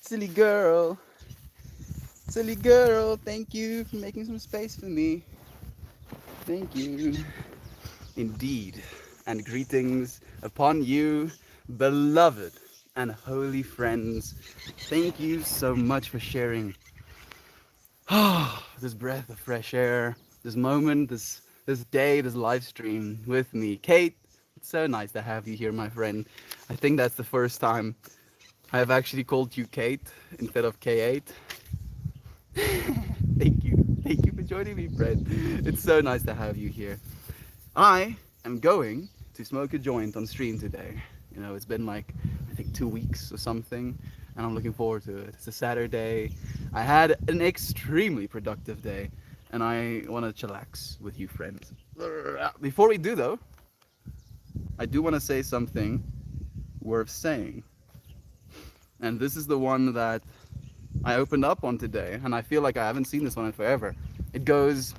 Silly girl, silly girl, thank you for making some space for me. Thank you. Indeed. And greetings upon you, beloved and holy friends. Thank you so much for sharing this breath of fresh air, this moment, this day, this live stream with me. Kate, it's so nice to have you here, my friend. I think that's the first time I have actually called you Kate instead of K8. Thank you. Thank you for joining me, friend. It's so nice to have you here. I am going to smoke a joint on stream today. You know, it's been like, I think 2 weeks or something, and I'm looking forward to it. It's a Saturday. I had an extremely productive day, and I want to chillax with you, friends. Before we do, though, I do want to say something worth saying. And this is the one that I opened up on today, and I feel like I haven't seen this one in forever. It goes,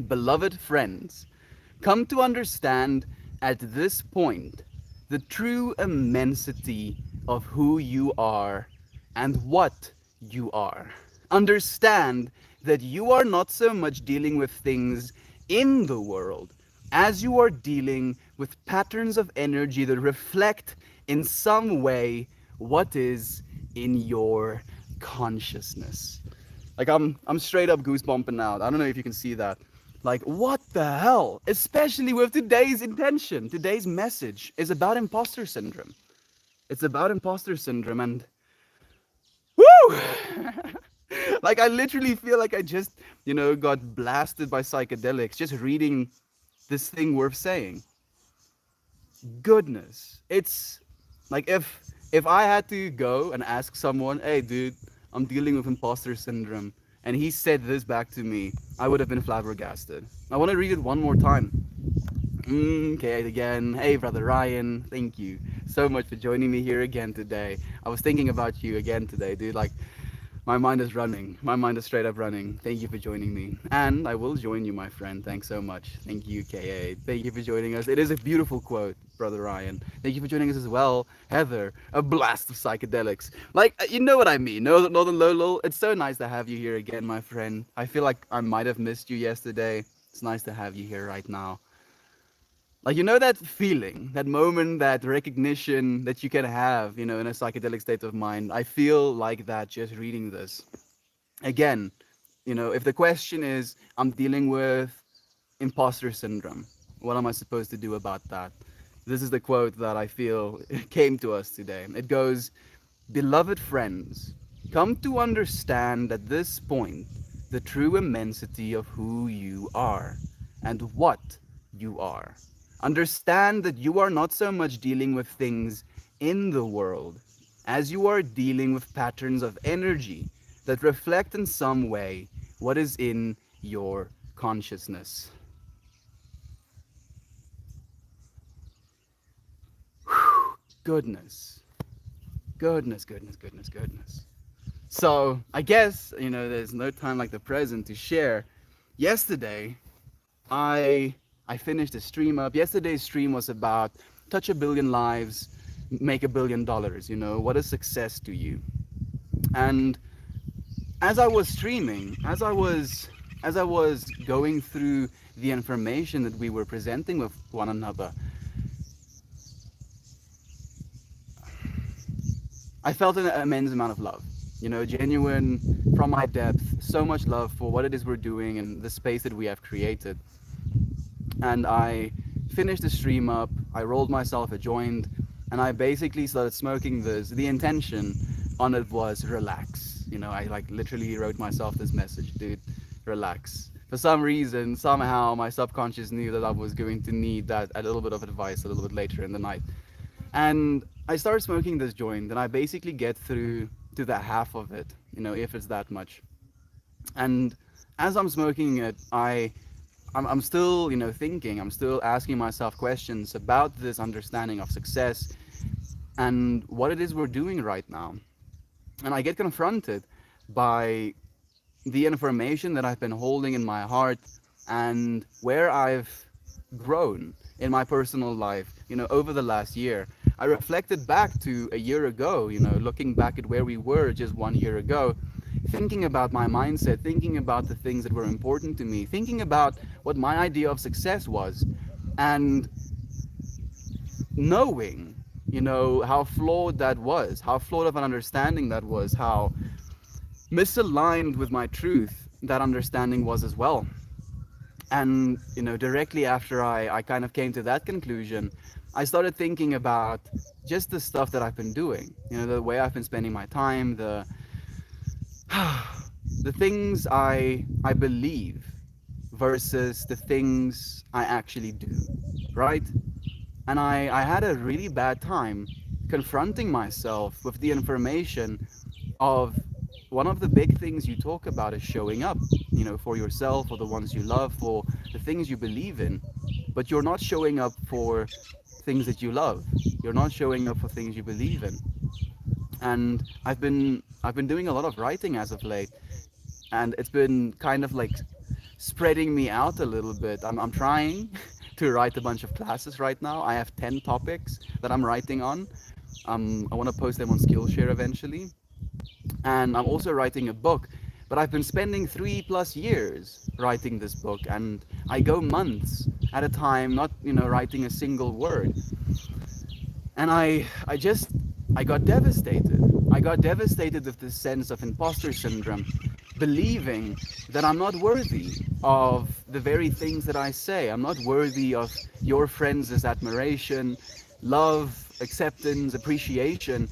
beloved friends, come to understand at this point the true immensity of who you are and what you are. Understand that you are not so much dealing with things in the world as you are dealing with patterns of energy that reflect in some way what is in your consciousness. Like I'm straight up goosebumping out. I don't know if you can see that. Like, what the hell? Especially with today's intention. Today's message is about imposter syndrome. It's about imposter syndrome and woo! Like I literally feel like I just, got blasted by psychedelics just reading this thing worth saying. Goodness. It's like if I had to go and ask someone, "Hey dude, I'm dealing with imposter syndrome," and he said this back to me, I would have been flabbergasted. I want to read it one more time. Okay, again. Hey, brother Ryan, thank you so much for joining me here again today. I was thinking about you again today, dude. Like, my mind is running. My mind is straight up running. Thank you for joining me. And I will join you, my friend. Thanks so much. Thank you, KA. Thank you for joining us. It is a beautiful quote, brother Ryan. Thank you for joining us as well, Heather. A blast of psychedelics. Like, you know what I mean. Northern Lolo. It's so nice to have you here again, my friend. I feel like I might have missed you yesterday. It's nice to have you here right now. Like, that feeling, that moment, that recognition that you can have, in a psychedelic state of mind. I feel like that just reading this. Again, if the question is, I'm dealing with imposter syndrome, what am I supposed to do about that? This is the quote that I feel came to us today. It goes, beloved friends, come to understand at this point the true immensity of who you are and what you are. Understand that you are not so much dealing with things in the world as you are dealing with patterns of energy that reflect in some way what is in your consciousness. Goodness. Goodness, goodness, goodness, goodness. So, I guess, there's no time like the present to share. Yesterday, I I finished the stream up. Yesterday's stream was about touch a billion lives, make $1 billion, what is success to you? And as I was streaming, as I was going through the information that we were presenting with one another, I felt an immense amount of love, genuine from my depth, so much love for what it is we're doing and the space that we have created. And I finished the stream up, I rolled myself a joint, and I basically started smoking this. The intention on it was relax. I like literally wrote myself this message, dude, relax. For some reason, somehow my subconscious knew that I was going to need that a little bit of advice a little bit later in the night. And I started smoking this joint, and I basically get through to the half of it, if it's that much. And as I'm smoking it, I'm still, thinking, I'm still asking myself questions about this understanding of success and what it is we're doing right now. And I get confronted by the information that I've been holding in my heart and where I've grown in my personal life, over the last year. I reflected back to a year ago, you know, looking back at where we were just 1 year ago, thinking about my mindset, thinking about the things that were important to me, thinking about what my idea of success was, and knowing, you know, how flawed that was, how flawed of an understanding that was, how misaligned with my truth that understanding was as well. And, you know, directly after I kind of came to that conclusion, I started thinking about just the stuff that I've been doing, you know, the way I've been spending my time, the things I believe versus the things I actually do, right? And I had a really bad time confronting myself with the information of one of the big things you talk about is showing up, you know, for yourself, for the ones you love, for the things you believe in. But you're not showing up for things that you love. You're not showing up for things you believe in. And I've been doing a lot of writing as of late, and it's been kind of like spreading me out a little bit. I'm trying to write a bunch of classes right now. I have 10 topics that I'm writing on. I want to post them on Skillshare eventually. And I'm also writing a book. But I've been spending 3+ years writing this book, and I go months at a time, not, you know, writing a single word. And I got devastated. I got devastated with this sense of imposter syndrome, believing that I'm not worthy of the very things that I say. I'm not worthy of your friends' admiration, love, acceptance, appreciation,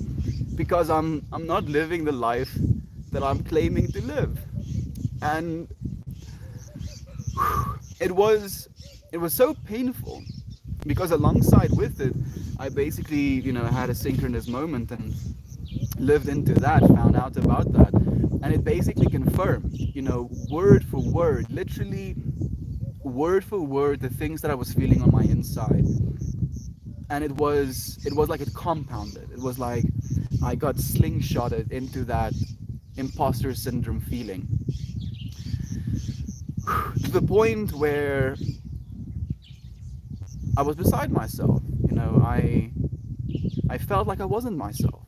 because I'm not living the life that I'm claiming to live. And it was it was so painful because alongside with it, I basically, you know, had a synchronous moment and lived into that, found out about that, and it basically confirmed, you know, word for word, literally word for word, the things that I was feeling on my inside. And it was like it compounded. It was like I got slingshotted into that imposter syndrome feeling to the point where I was beside myself. You know, I felt like I wasn't myself.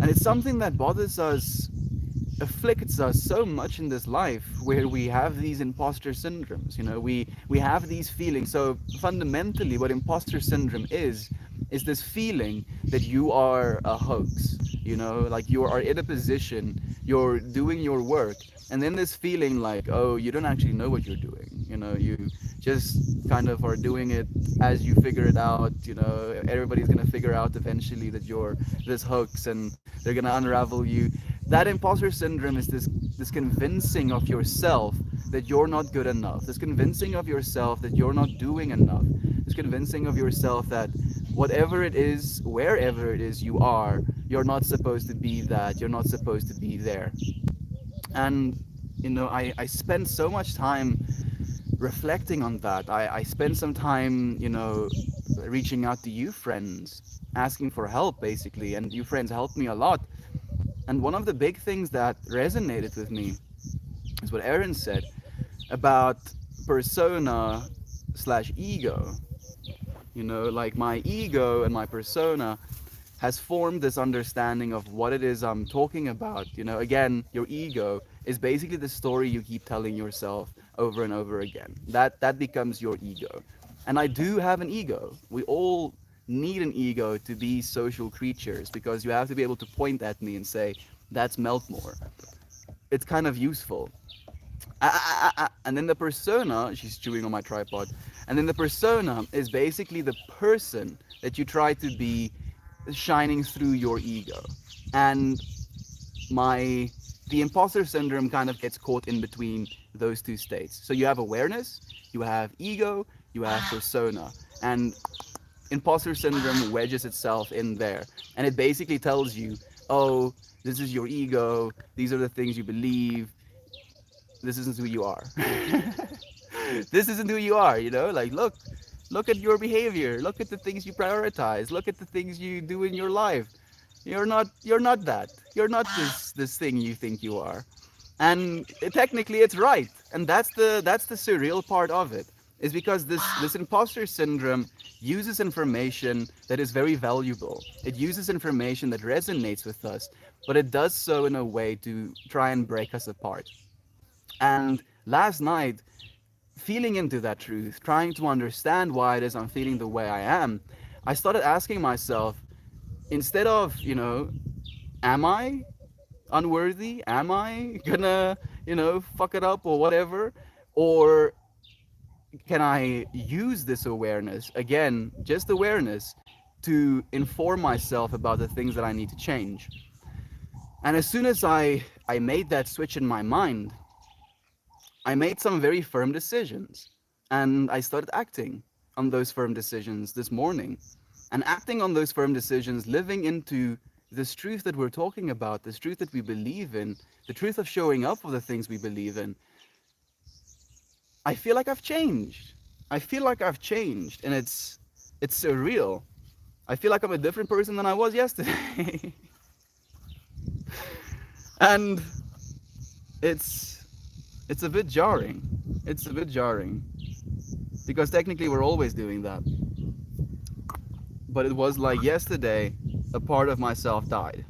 And it's something that bothers us, afflicts us so much in this life, where we have these imposter syndromes. You know, we have these feelings. So fundamentally what imposter syndrome is this feeling that you are a hoax. You know, like you are in a position, you're doing your work, and then this feeling like, oh, you don't actually know what you're doing. You know, you just kind of are doing it as you figure it out. You know, everybody's gonna figure out eventually that you're this hoax, and they're gonna unravel you. That imposter syndrome is this convincing of yourself that you're not good enough, this convincing of yourself that you're not doing enough, this convincing of yourself that whatever it is, wherever it is you are, you're not supposed to be that, you're not supposed to be there. And, you know, I spent so much time reflecting on that. I spent some time, you know, reaching out to you friends, asking for help basically, and you friends helped me a lot. And one of the big things that resonated with me is what Aaron said about persona slash ego. You know, like my ego and my persona has formed this understanding of what it is I'm talking about. You know, again, your ego is basically the story you keep telling yourself over and over again. That becomes your ego. And I do have an ego. We all need an ego to be social creatures, because you have to be able to point at me and say, that's Meltmore. It's kind of useful. And then the persona, she's chewing on my tripod, and then the persona is basically the person that you try to be, shining through your ego. And my the imposter syndrome kind of gets caught in between those two states. So you have awareness, you have ego, you have persona, and imposter syndrome wedges itself in there, and it basically tells you, oh, this is your ego, these are the things you believe, this isn't who you are. This isn't who you are, you know, like look at your behavior, look at the things you prioritize, look at the things you do in your life. You're not that, you're not this thing you think you are. And technically it's right, and that's the surreal part of it. is because this imposter syndrome uses information that is very valuable. It uses information that resonates with us, but it does so in a way to try and break us apart. And last night, feeling into that truth, trying to understand why it is I'm feeling the way I am, I started asking myself, instead of, am I unworthy? Am I gonna, fuck it up or whatever? Or can I use this awareness, again, just awareness, to inform myself about the things that I need to change? And as soon as I made that switch in my mind, I made some very firm decisions. And I started acting on those firm decisions this morning. And acting on those firm decisions, living into this truth that we're talking about, this truth that we believe in, the truth of showing up for the things we believe in, I feel like I've changed. I feel like I've changed, and it's surreal. I feel like I'm a different person than I was yesterday. And it's it's a bit jarring. It's a bit jarring because technically we're always doing that. But it was like yesterday, a part of myself died.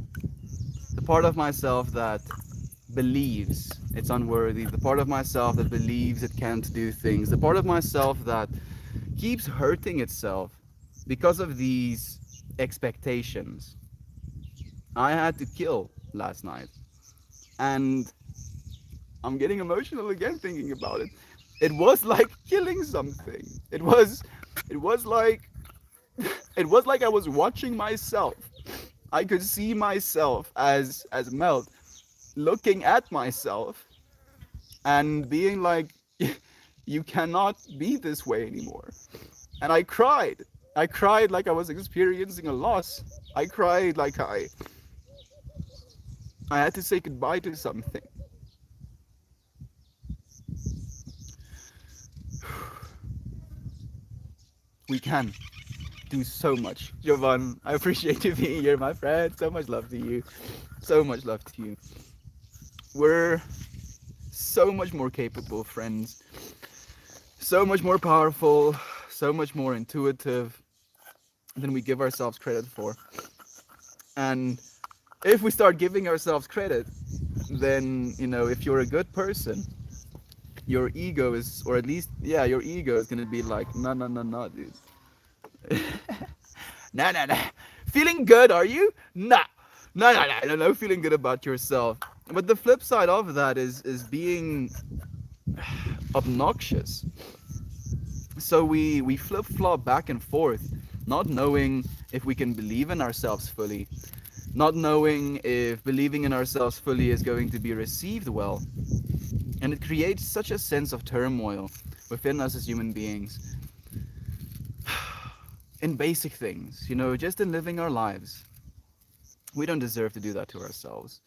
The part of myself that believes it's unworthy, the part of myself that believes it can't do things, the part of myself that keeps hurting itself because of these expectations, I had to kill last night. And I'm getting emotional again thinking about it. It was like killing something. It was like it was like I was watching myself. I could see myself as Melt looking at myself and being like, you cannot be this way anymore. And I cried. I cried like I was experiencing a loss. I cried like I had to say goodbye to something. We can do so much. Jovan, I appreciate you being here, my friend. So much love to you. So much love to you. We're so much more capable friends, so much more powerful, so much more intuitive than we give ourselves credit for. And if we start giving ourselves credit, then, if you're a good person, your ego is, or at least, yeah, your ego is going to be like, no, no, no, no, dude. No, no, no. Feeling good, are you? Nah. No, no, no, no, no, feeling good about yourself. But the flip side of that is being obnoxious. So we flip flop back and forth, not knowing if we can believe in ourselves fully, not knowing if believing in ourselves fully is going to be received well. And it creates such a sense of turmoil within us as human beings in basic things, just in living our lives. We don't deserve to do that to ourselves.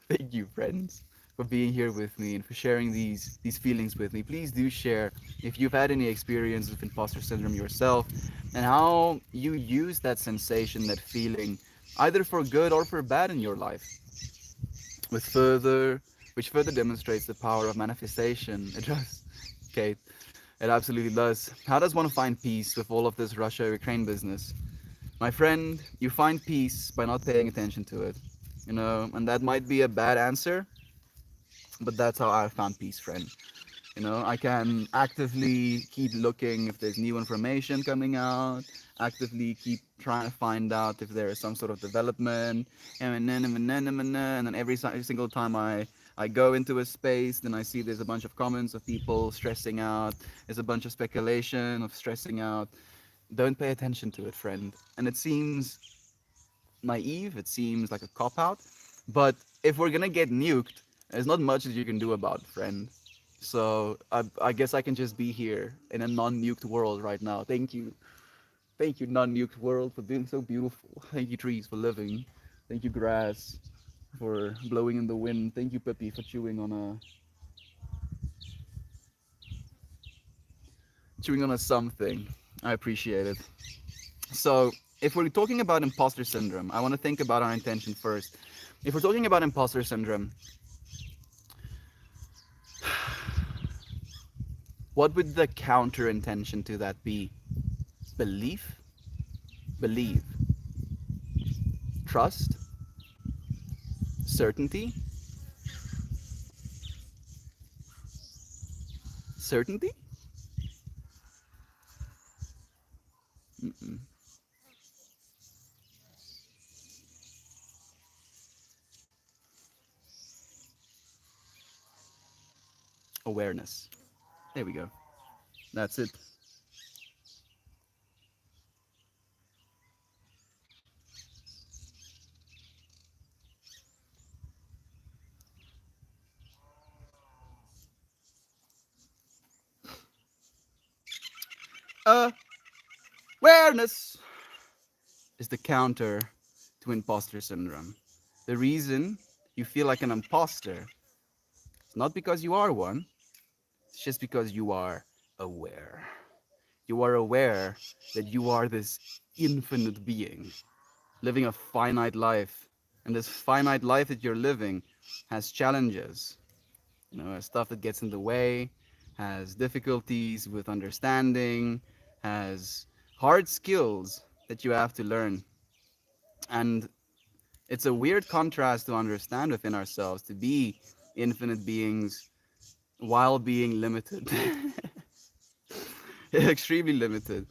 Thank you, friends, for being here with me and for sharing these feelings with me. Please do share if you've had any experience with imposter syndrome yourself and how you use that sensation, that feeling, either for good or for bad in your life, with further which further demonstrates the power of manifestation. It does. Kate, it absolutely does. How does one find peace with all of this Russia-Ukraine business? My friend, you find peace by not paying attention to it. And that might be a bad answer, but that's how I found peace, friend. I can actively keep looking if there's new information coming out, actively keep trying to find out if there is some sort of development, and then every single time I go into a space, then I see there's a bunch of comments of people stressing out, there's a bunch of speculation of stressing out. Don't pay attention to it, friend. And it seems naive, it seems like a cop out, but if we're gonna get nuked, there's not much that you can do about it, friend. So I guess I can just be here in a non-nuked world right now. Thank you, non-nuked world, for being so beautiful. Thank you, trees, for living. Thank you, grass, for blowing in the wind. Thank you, Peppy, for chewing on a something. I appreciate it. So if we're talking about imposter syndrome, I want to think about our intention first. If we're talking about imposter syndrome, what would the counter intention to that be? Belief, believe, trust, certainty, certainty, mm-mm. Awareness. There we go. That's it. Awareness is the counter to imposter syndrome. The reason you feel like an imposter is not because you are one, it's just because you are aware. You are aware that you are this infinite being living a finite life. And this finite life that you're living has challenges, has stuff that gets in the way, has difficulties with understanding, has hard skills that you have to learn. And it's a weird contrast to understand within ourselves to be infinite beings while being limited, extremely limited.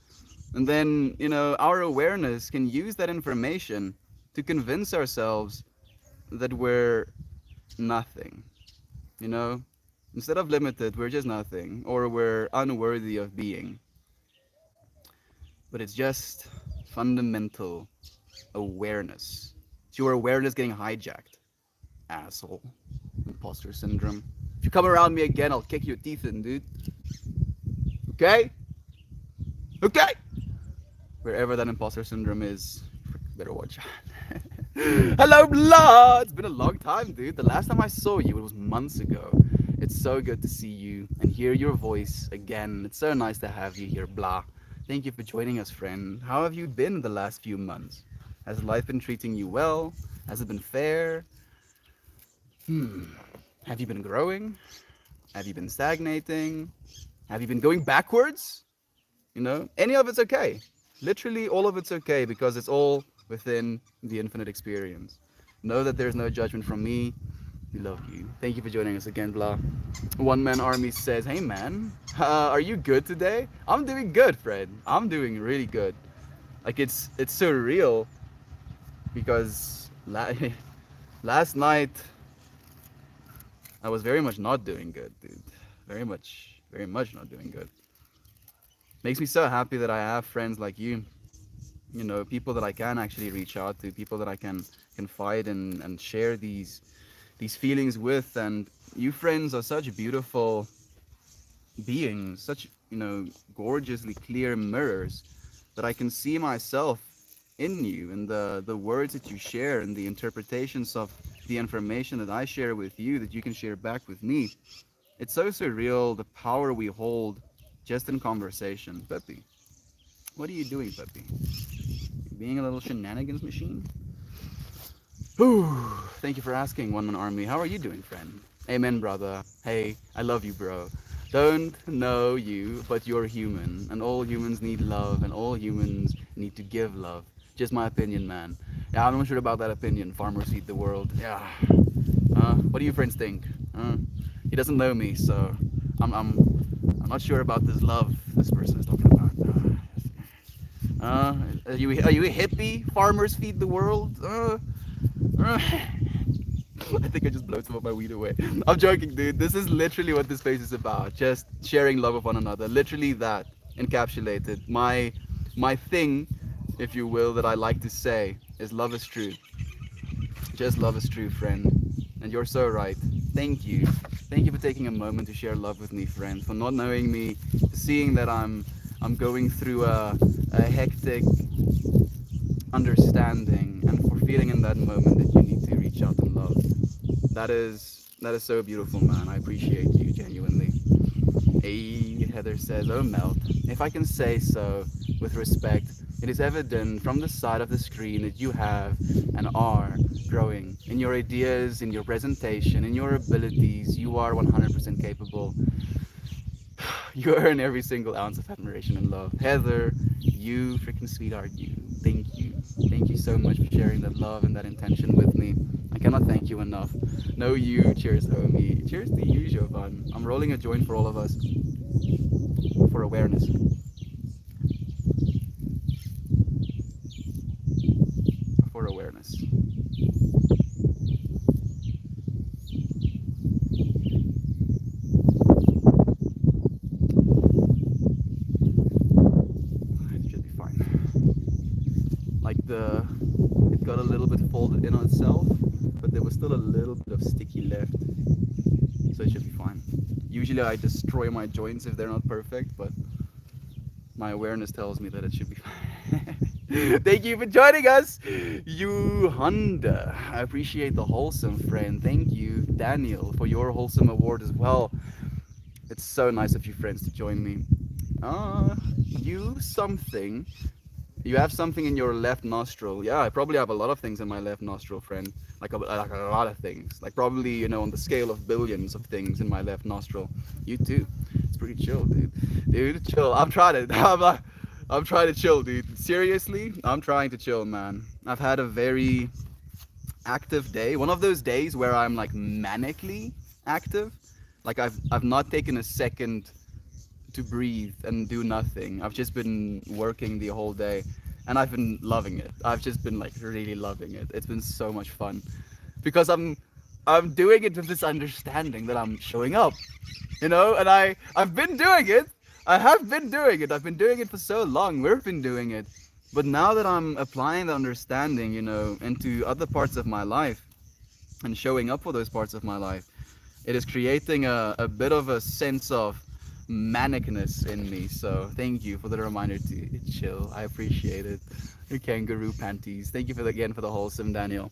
And then, our awareness can use that information to convince ourselves that we're nothing, you know? Instead of limited, we're just nothing, or we're unworthy of being. But it's just fundamental awareness. It's your awareness getting hijacked, asshole. Imposter syndrome. If you come around me again, I'll kick your teeth in, dude. Okay? Okay? Wherever that imposter syndrome is, better watch out. Hello, blood! It's been a long time, dude. The last time I saw you, it was months ago. It's so good to see you and hear your voice again. It's so nice to have you here, blah. Thank you for joining us, friend. How have you been the last few months? Has life been treating you well? Has it been fair? Have you been growing? Have you been stagnating? Have you been going backwards? Any of it's okay. Literally, all of it's okay because it's all within the infinite experience. Know that there's no judgment from me. We love you. Thank you for joining us again, blah. One Man Army says, hey man, are you good today? I'm doing good, Fred. I'm doing really good. Like, it's so real because last night I was very much not doing good, dude. Very much not doing good. Makes me so happy that I have friends like you. People that I can actually reach out to, people that I can confide in and share these feelings with. And you friends are such beautiful beings, such, gorgeously clear mirrors that I can see myself in you and the words that you share and the interpretations of the information that I share with you that you can share back with me. It's so surreal, the power we hold just in conversation. Peppy, what are you doing, Peppy? Being a little shenanigans machine? Whew. Thank you for asking, One Man Army. How are you doing, friend? Amen, brother. Hey, I love you, bro. Don't know you, but you're human. And all humans need love, and all humans need to give love. Just my opinion, man. Yeah, I'm not sure about that opinion. Farmers feed the world. Yeah. What do you friends think? He doesn't know me, so I'm not sure about this love this person is talking about. Are you a hippie? Farmers feed the world? I think I just blew some of my weed away. I'm joking, dude. This is literally what this space is about. Just sharing love with one another. Literally that encapsulated. My thing, if you will, that I like to say is love is true. Just love is true, friend. And you're so right. Thank you. Thank you for taking a moment to share love with me, friend. For not knowing me, seeing that I'm going through a hectic understanding, and for feeling in that moment that you need to reach out and love. That is so beautiful, man. I appreciate you genuinely. Hey, Heather says, oh Melt, if I can say so with respect, it is evident from the side of the screen that you have and are growing in your ideas, in your presentation, in your abilities. You are 100% capable. You earn every single ounce of admiration and love. Heather, you freaking sweetheart, you. Thank you. Thank you so much for sharing that love and that intention with me. I cannot thank you enough. No, you. Cheers, homie. Cheers to you, Jovan. I'm rolling a joint for all of us for awareness. For awareness. It should be fine. Like it got a little bit folded in on itself, but there was still a little bit of sticky left, so it should be fine. Usually I destroy my joints if they're not perfect, but my awareness tells me that it should be fine. Thank you for joining us, you Honda. I appreciate the wholesome friend. Thank you, Daniel, for your wholesome award as well. It's so nice of you friends to join me. You something. You have something in your left nostril. Yeah, I probably have a lot of things in my left nostril, friend. Like a lot of things. Like probably, on the scale of billions of things in my left nostril. You too. It's pretty chill, dude. Dude, chill. I'm trying to. I'm trying to chill, dude. Seriously, I'm trying to chill, man. I've had a very active day. One of those days where I'm like manically active. Like I've not taken a second to breathe and do nothing. I've just been working the whole day and I've been loving it. I've just been like really loving it. It's been so much fun because I'm doing it with this understanding that I'm showing up, and I've been doing it. I have been doing it. I've been doing it for so long. We've been doing it. But now that I'm applying the understanding, into other parts of my life and showing up for those parts of my life, it is creating a bit of a sense of manicness in me. So thank you for the reminder to chill. I appreciate it. Your kangaroo panties. Thank you again for the wholesome, Daniel.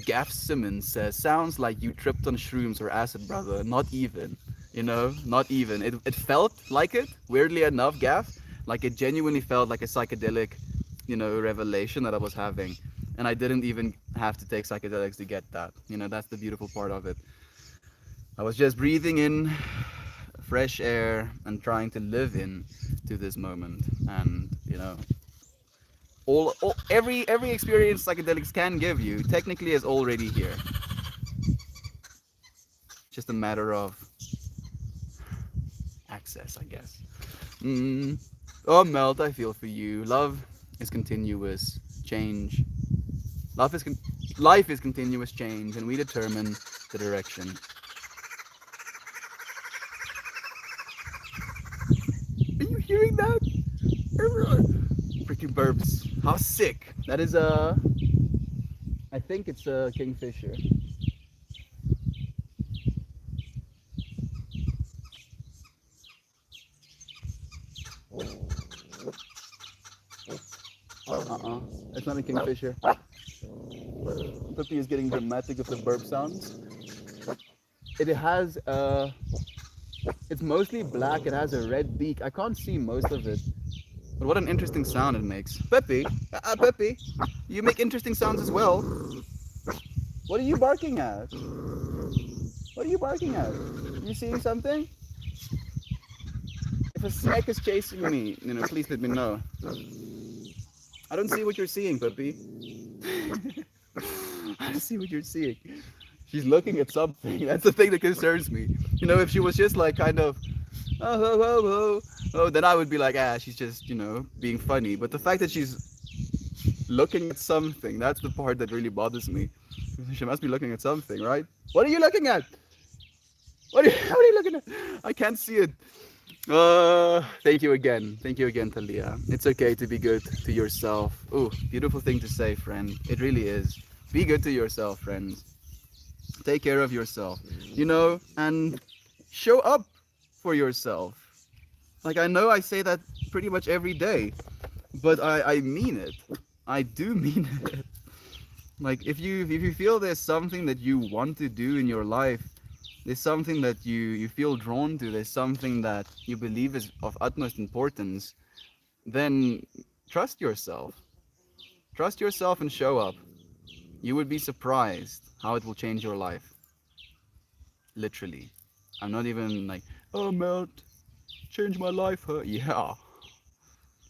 Gaff Simmons says, sounds like you tripped on shrooms or acid, brother. Not even. Not even. It felt like it, weirdly enough, Gaff. Like it genuinely felt like a psychedelic, revelation that I was having. And I didn't even have to take psychedelics to get that. That's the beautiful part of it. I was just breathing in fresh air and trying to live in to this moment. And, every experience psychedelics can give you technically is already here. Just a matter of access, I guess. Mm. Oh, Melt, I feel for you. Love is continuous change. Life is life is continuous change, and we determine the direction. Are you hearing that? Freaking burps. How sick. That is I think it's a kingfisher. Uh-uh. It's not a kingfisher. Puppy is getting dramatic with the burp sounds. It has it's mostly black. It has a red beak. I can't see most of it. But what an interesting sound it makes. Peppy, Peppy, you make interesting sounds as well. What are you barking at? What are you barking at? You seeing something? If a snake is chasing me, please let me know. I don't see what you're seeing, Peppy. I don't see what you're seeing. She's looking at something. That's the thing that concerns me. If she was just like kind of, oh, then I would be like, she's just, being funny. But the fact that she's looking at something, that's the part that really bothers me. She must be looking at something, right? What are you looking at? What are you looking at? I can't see it. Thank you again. Thank you again, Talia. It's okay to be good to yourself. Ooh, beautiful thing to say, friend. It really is. Be good to yourself, friends. Take care of yourself, and show up for yourself. Like, I know I say that pretty much every day, but I mean it. I do mean it. Like, if you feel there's something that you want to do in your life, there's something that you feel drawn to, there's something that you believe is of utmost importance, then trust yourself. Trust yourself and show up. You would be surprised how it will change your life. Literally. I'm not even like, Oh, Melt, change my life, huh? Yeah,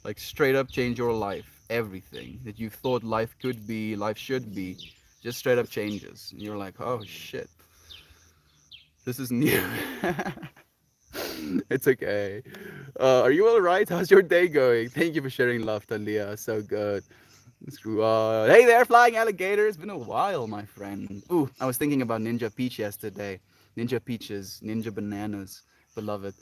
like straight up change your life. Everything that you thought life could be, life should be, just straight up changes. And you're like, oh shit, this is new. It's okay. Are you all right? How's your day going? Thank you for sharing love, Talia. So good. Hey there, flying alligator. It's been a while, my friend. Ooh, I was thinking about Ninja Peach yesterday. Ninja peaches, ninja bananas, beloved.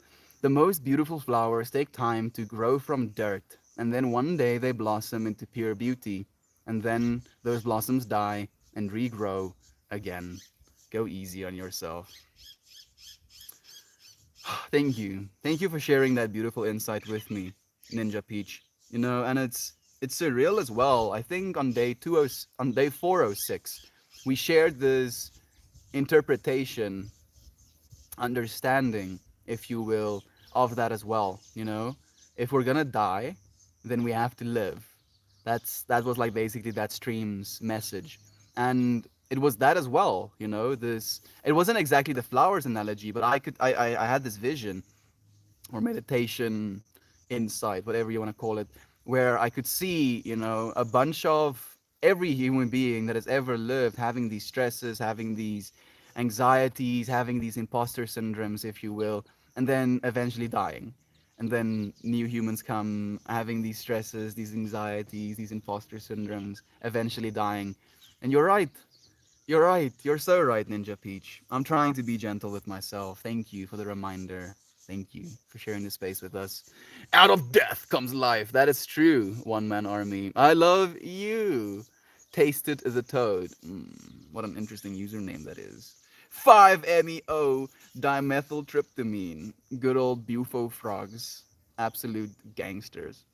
The most beautiful flowers take time to grow from dirt, and then one day they blossom into pure beauty. And then those blossoms die and regrow again. Go easy on yourself. Thank you. Thank you for sharing that beautiful insight with me, Ninja Peach. You know, and it's surreal as well. I think on on day 406, we shared this interpretation, understanding, if you will, of that as well, you know? If we're gonna die, then we have to live. That was like basically that stream's message. And it was that as well, you know, this it wasn't exactly the flowers analogy, but I had this vision or meditation, insight, whatever you want to call it, where I could see, you know, a bunch of every human being that has ever lived having these stresses, having these anxieties, having these imposter syndromes, if you will, and then eventually dying. And then new humans come having these stresses, these anxieties, these imposter syndromes, eventually dying. And you're right. You're right. You're so right, Ninja Peach. I'm trying to be gentle with myself. Thank you for the reminder. Thank you for sharing this space with us. Out of death comes life. That is true, One Man Army. I love you. Tasted as a toad. What an interesting username that is. 5-MeO dimethyltryptamine. Good old Bufo frogs. Absolute gangsters.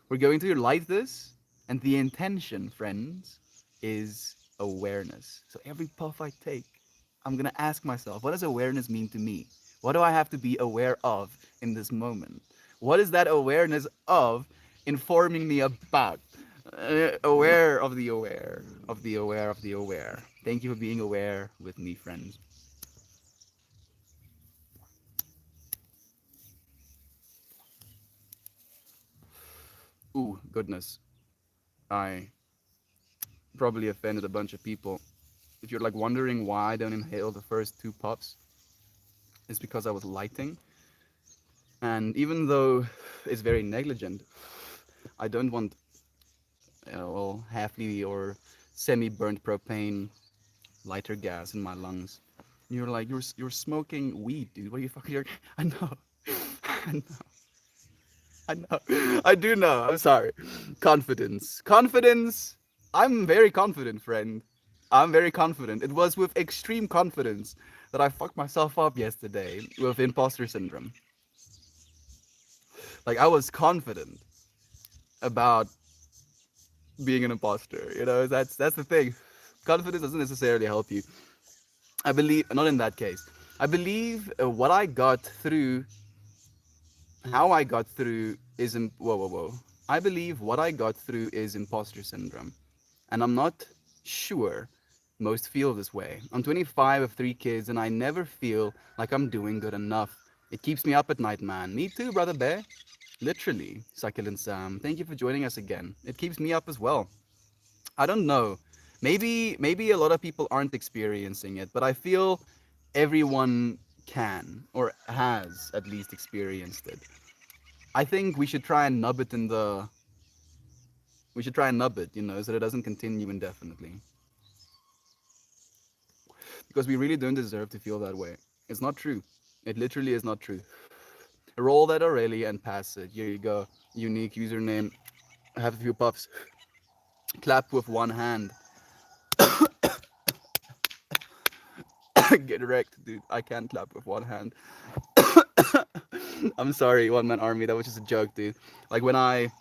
We're going to light this, and the intention, friends, is awareness. So every puff I take, I'm gonna ask myself, what does awareness mean to me? What do I have to be aware of in this moment? What is that awareness of informing me about? Aware of the aware, of the aware of the aware. Thank you for being aware with me, friends. Ooh, goodness. I probably offended a bunch of people. If you're like wondering why I don't inhale the first two puffs, it's because I was lighting. And even though it's very negligent, I don't want, well, halfly or semi-burnt propane lighter gas in my lungs. And you're like, you're smoking weed, dude. What are you fucking? I know, I know, I know, I do know. I'm sorry. Confidence, confidence. I'm very confident, friend. I'm very confident. It was with extreme confidence that I fucked myself up yesterday with imposter syndrome. Like I was confident about being an imposter. You know, that's the thing. Confidence doesn't necessarily help you. I believe not in that case. I believe what I got through, how I got through is whoa whoa whoa. I believe what I got through is imposter syndrome, and I'm not sure most feel this way. I'm 25 of three kids, and I never feel like I'm doing good enough. It keeps me up at night, man. Me too, brother bear. Literally, Succulent Sam. Thank you for joining us again. It keeps me up as well. I don't know. Maybe a lot of people aren't experiencing it, but I feel everyone can or has at least experienced it. I think we should try and nub it in the we should try and nub it, you know, so that it doesn't continue indefinitely. Because we really don't deserve to feel that way. It's not true. It literally is not true. Roll that Aurelia and pass it. Here you go. Unique username. Have a few puffs. Clap with one hand. Get wrecked, dude. I can't clap with one hand. I'm sorry, One Man Army. That was just a joke, dude. Like when I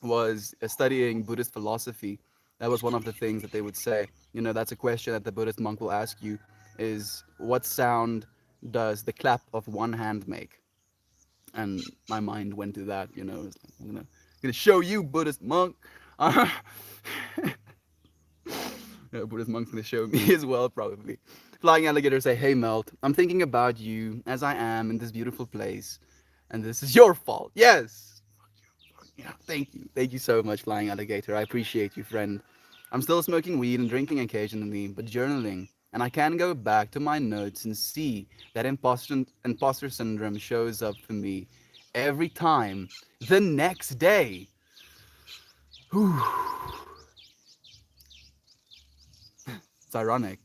was studying Buddhist philosophy, that was one of the things that they would say. You know, that's a question that the Buddhist monk will ask you: is what sound does the clap of one hand make? And my mind went to that. You know, it's like, gonna show you, Buddhist monk. Buddhist monk's gonna show me as well, probably. Flying alligator say, "Hey Melt, I'm thinking about you as I am in this beautiful place, and this is your fault." Yes. Yeah. Thank you so much, flying alligator. I appreciate you, friend. I'm still smoking weed and drinking occasionally, but journaling, and I can go back to my notes and see that imposter syndrome shows up for me every time. The next day. Whew. It's ironic,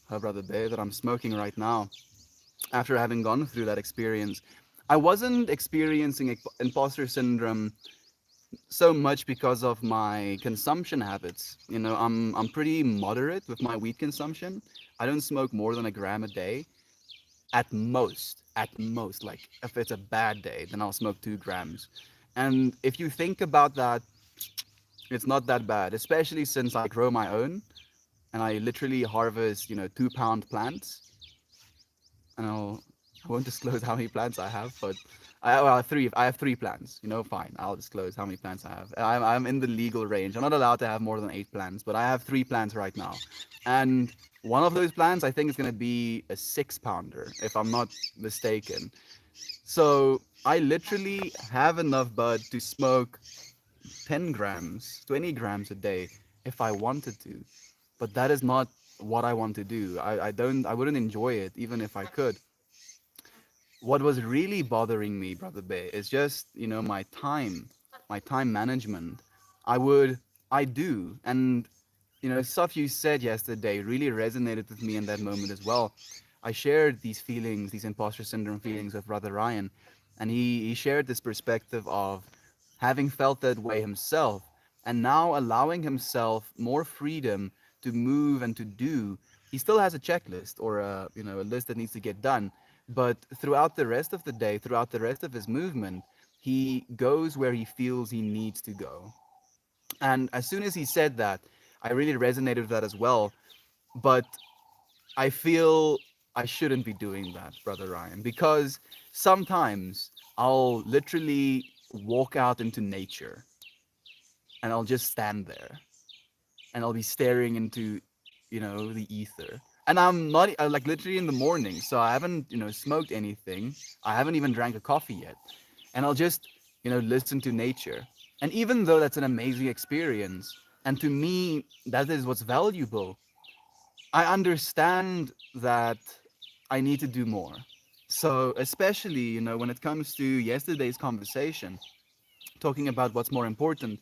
brother Bay, that I'm smoking right now after having gone through that experience. I wasn't experiencing imposter syndrome so much because of my consumption habits. I'm pretty moderate with my weed consumption. I don't smoke more than a gram a day. At most, like if it's a bad day, then I'll smoke 2 grams. And if you think about that, it's not that bad, especially since I grow my own and I literally harvest, 2 pound plants. And I won't disclose how many plants I have, but well, three. I have 3 plants. Fine. I'll disclose how many plants I have. I'm in the legal range. I'm not allowed to have more than 8 plants, but I have 3 plants right now, and one of those plants I think is gonna be a 6 pounder, if I'm not mistaken. So I literally have enough bud to smoke 10 grams, 20 grams a day if I wanted to, but that is not what I want to do. I wouldn't enjoy it even if I could. What was really bothering me, Brother Bay, is just, my time management. I would, I do. And, stuff you said yesterday really resonated with me in that moment as well. I shared these feelings, these imposter syndrome feelings with Brother Ryan, and he shared this perspective of having felt that way himself and now allowing himself more freedom to move and to do. He still has a checklist or a list that needs to get done, but throughout the rest of the day, throughout the rest of his movement, he goes where he feels he needs to go. And as soon as he said that, I really resonated with that as well. But I feel I shouldn't be doing that, Brother Ryan, because sometimes I'll literally walk out into nature and I'll just stand there and I'll be staring into, the ether. And I'm not like literally in the morning, so I haven't, smoked anything. I haven't even drank a coffee yet. And I'll just, listen to nature. And even though that's an amazing experience, and to me, that is what's valuable, I understand that I need to do more. So, especially, when it comes to yesterday's conversation, talking about what's more important,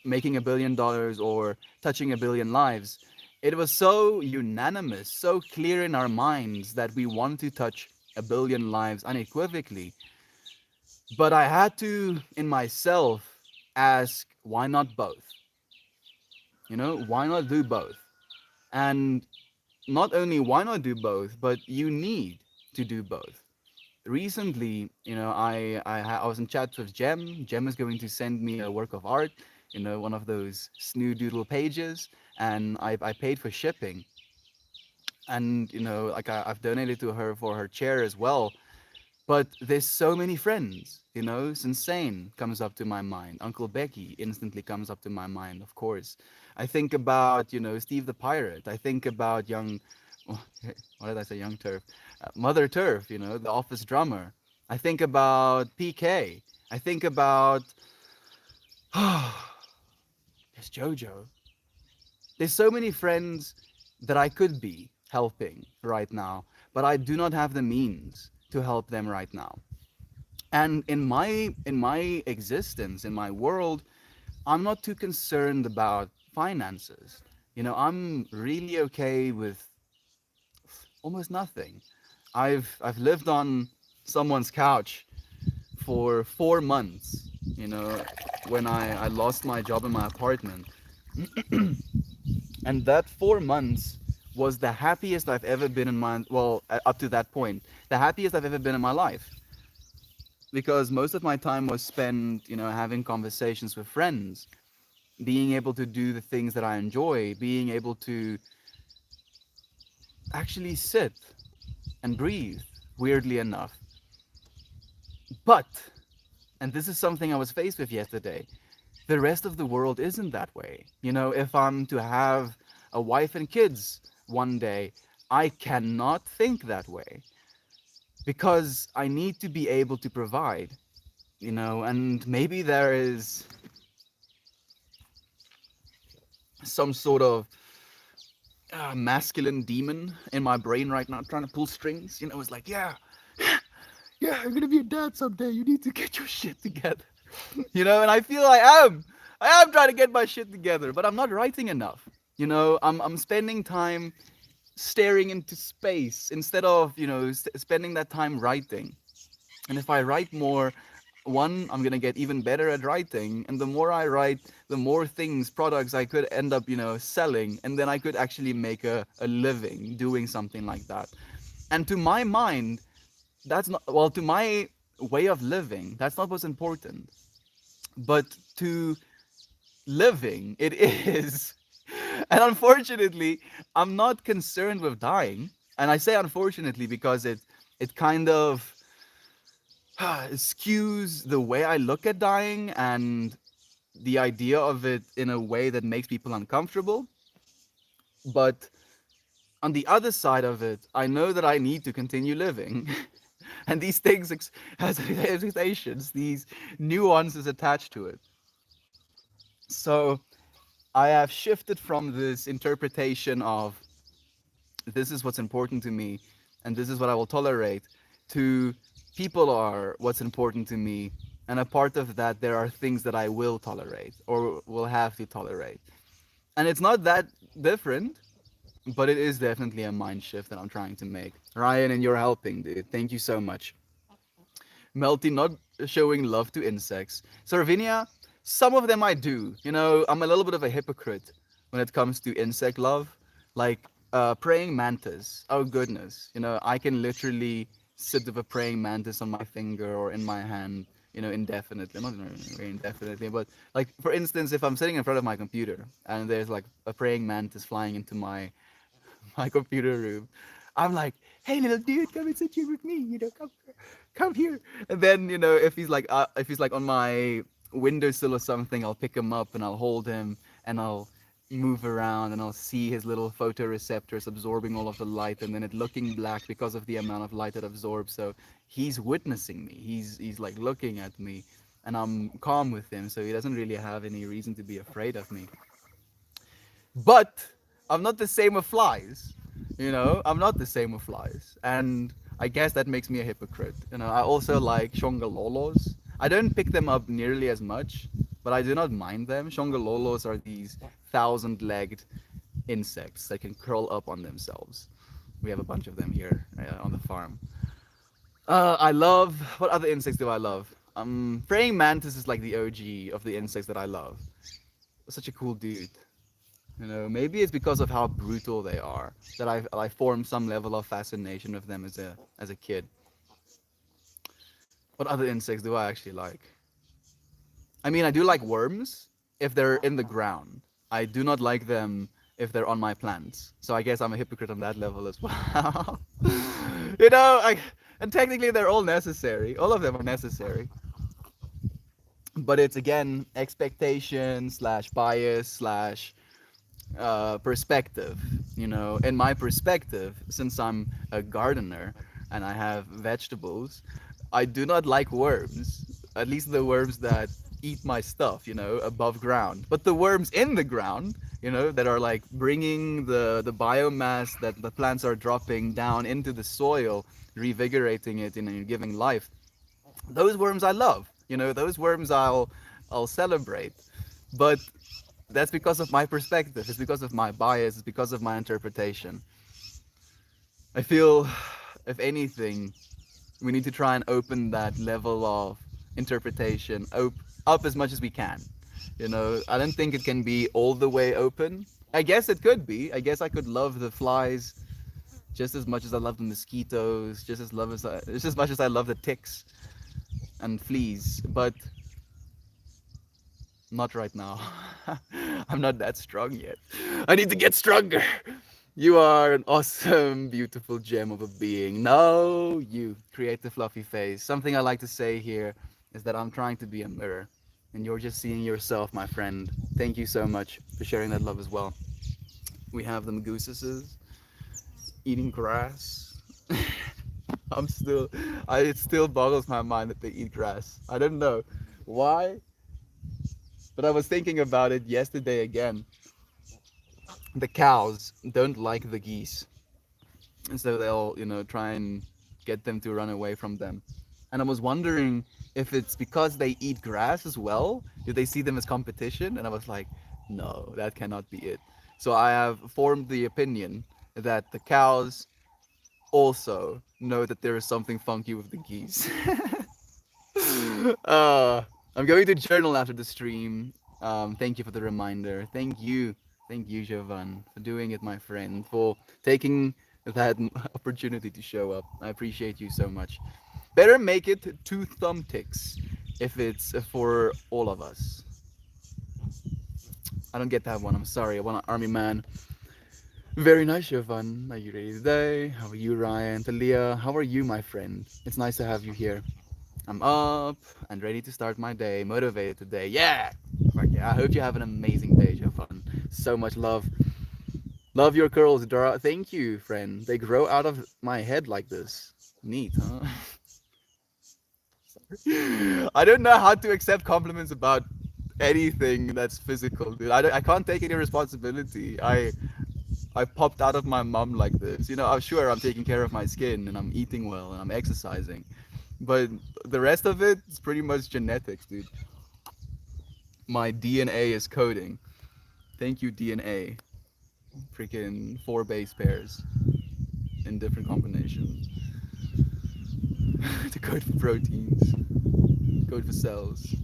making $1 billion or touching 1 billion lives, it was so unanimous, so clear in our minds that we want to touch 1 billion lives unequivocally. But I had to, in myself, ask, why not both? Why not do both? And not only why not do both, but you need to do both. Recently, I was in chat with Jem. Jem is going to send me a work of art, one of those snoodoodle pages, and I paid for shipping. And like I've donated to her for her chair as well. But there's so many friends, Sensane comes up to my mind. Uncle Becky instantly comes up to my mind, of course. I think about, Steve the Pirate. I think about young, what did I say, young Turf? Mother Turf, the office drummer. I think about PK. I think about, there's JoJo. There's so many friends that I could be helping right now, but I do not have the means to help them right now. And in my existence, in my world, I'm not too concerned about finances. I'm really okay with almost nothing. I've lived on someone's couch for 4 months, when I lost my job in my apartment. And that 4 months was the happiest I've ever been in my, well, up to that point, the happiest I've ever been in my life. Because most of my time was spent, having conversations with friends, being able to do the things that I enjoy, being able to actually sit and breathe, weirdly enough. But, and this is something I was faced with yesterday, the rest of the world isn't that way. If I'm to have a wife and kids one day. I cannot think that way because I need to be able to provide, and maybe there is some sort of masculine demon in my brain right now trying to pull strings. It's like, yeah, yeah, you're gonna be a dad someday. You need to get your shit together. And I feel I am trying to get my shit together, but I'm not writing enough. I'm spending time staring into space instead of spending that time writing. And if I write more, one, I'm gonna get even better at writing, and the more I write, the more things, products I could end up selling, and then I could actually make a living doing something like that. And to my mind, that's not, well, to my way of living, that's not what's important. But to living, it is. And unfortunately, I'm not concerned with dying. And I say unfortunately because it kind of skews the way I look at dying and the idea of it in a way that makes people uncomfortable. But on the other side of it, I know that I need to continue living. And these things has hesitations, these nuances attached to it. So I have shifted from this interpretation of this is what's important to me and this is what I will tolerate to people are what's important to me. And a part of that, there are things that I will tolerate or will have to tolerate. And it's not that different, but it is definitely a mind shift that I'm trying to make. Ryan, and you're helping, dude. Thank you so much. Melty not showing love to insects. Sarvinia, some of them I do. I'm a little bit of a hypocrite when it comes to insect love. Like praying mantis. Oh goodness. I can literally sit with a praying mantis on my finger or in my hand, indefinitely. Not really indefinitely, but like for instance, if I'm sitting in front of my computer and there's like a praying mantis flying into my computer room. I'm like, hey, little dude, come and sit here with me. Come here. And then if he's like on my windowsill or something, I'll pick him up and I'll hold him and I'll move around and I'll see his little photoreceptors absorbing all of the light and then it looking black because of the amount of light it absorbs. So he's witnessing me. He's like looking at me, and I'm calm with him, so he doesn't really have any reason to be afraid of me. But I'm not the same with flies. I'm not the same with flies. And I guess that makes me a hypocrite. I also like shongololos. I don't pick them up nearly as much, but I do not mind them. Shongololos are these thousand-legged insects that can curl up on themselves. We have a bunch of them here on the farm. I love. What other insects do I love? Praying mantis is like the OG of the insects that I love. Such a cool dude. Maybe it's because of how brutal they are that I formed some level of fascination with them as a kid. What other insects do I actually like? I mean, I do like worms if they're in the ground. I do not like them if they're on my plants. So I guess I'm a hypocrite on that level as well. And technically they're all necessary. All of them are necessary. But it's again expectation slash bias slash perspective. In my perspective, since I'm a gardener and I have vegetables, I do not like worms, at least the worms that eat my stuff, above ground. But the worms in the ground, that are like bringing the biomass that the plants are dropping down into the soil, revigorating it, giving life. Those worms I love. Those worms I'll celebrate. But that's because of my perspective. It's because of my bias. It's because of my interpretation. I feel, if anything, we need to try and open that level of interpretation up as much as we can. I don't think it can be all the way open. I guess it could be. I guess I could love the flies just as much as I love the mosquitoes, just as much as I love the ticks and fleas, but not right now. I'm not that strong yet. I need to get stronger. You are an awesome, beautiful gem of a being. No, you create the fluffy face. Something I like to say here is that I'm trying to be a mirror, and you're just seeing yourself, my friend. Thank you so much for sharing that love as well. We have them gooses eating grass. I'm still, it still boggles my mind that they eat grass. I don't know why, but I was thinking about it yesterday again. The cows don't like the geese, and so they'll, try and get them to run away from them. And I was wondering if it's because they eat grass as well. Do they see them as competition? And I was like, no, that cannot be it. So I have formed the opinion that the cows also know that there is something funky with the geese. uh, I'm going to journal after the stream. Thank you for the reminder. Thank you, Jovan, for doing it, my friend, for taking that opportunity to show up. I appreciate you so much. Better make it two thumbticks if it's for all of us. I don't get that one. I'm sorry. I want an army man. Very nice, Jovan. Are you ready today? How are you, Ryan? Talia, how are you, my friend? It's nice to have you here. I'm up and ready to start my day, motivated today. Yeah! Fuck yeah. I hope you have an amazing day, Jovan. So much love. Love your curls, Dara. Thank you, friend. They grow out of my head like this. Neat, huh? I don't know how to accept compliments about anything that's physical, dude. I can't take any responsibility. I popped out of my mom like this. I'm sure I'm taking care of my skin and I'm eating well and I'm exercising. But the rest of it is pretty much genetics, dude. My DNA is coding. Thank you, DNA. Freaking four base pairs in different combinations. The code for proteins, the code for cells,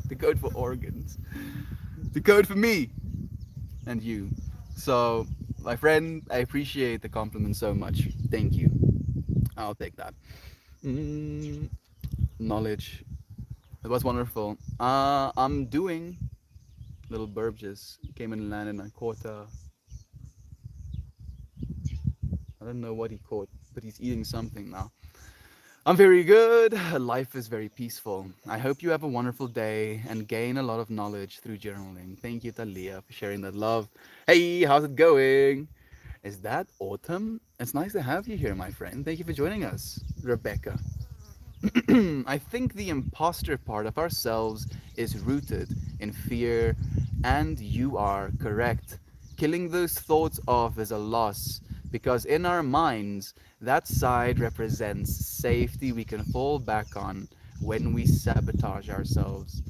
the code for organs, the code for me and you. So, my friend, I appreciate the compliment so much. Thank you. I'll take that. Mm, knowledge. It was wonderful. I'm doing little burb just came in and landed and I caught I don't know what he caught, but he's eating something now. I'm very good. Life is very peaceful. I hope you have a wonderful day and gain a lot of knowledge through journaling. Thank you, Talia, for sharing that love. Hey, how's it going? Is that Autumn? It's nice to have you here, my friend. Thank you for joining us, Rebecca. I think the imposter part of ourselves is rooted in fear, and you are correct. Killing those thoughts off is a loss because in our minds, that side represents safety we can fall back on when we sabotage ourselves.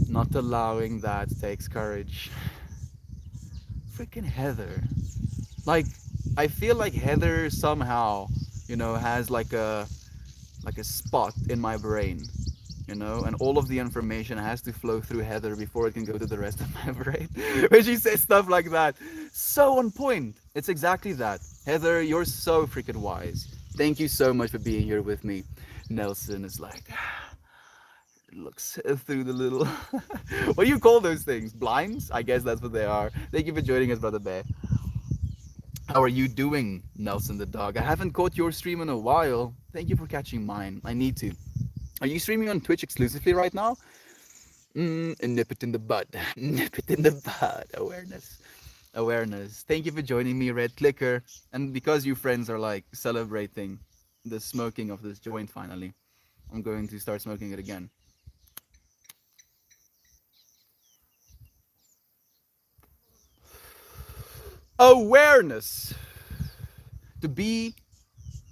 Not allowing that takes courage. Freaking Heather. Like, I feel like Heather somehow, has like a spot in my brain, and all of the information has to flow through Heather before it can go to the rest of my brain. When she says stuff like that, so on point. It's exactly that. Heather, you're so freaking wise. Thank you so much for being here with me. Nelson is like, looks through the little. What do you call those things? Blinds? I guess that's what they are. Thank you for joining us, Brother Bear. How are you doing, Nelson the dog? I haven't caught your stream in a while. Thank you for catching mine. I need to. Are you streaming on Twitch exclusively right now? Nip it in the bud. Nip it in the bud. Awareness. Awareness. Thank you for joining me, Red Clicker. And because you friends are like celebrating the smoking of this joint finally, I'm going to start smoking it again. Awareness. To be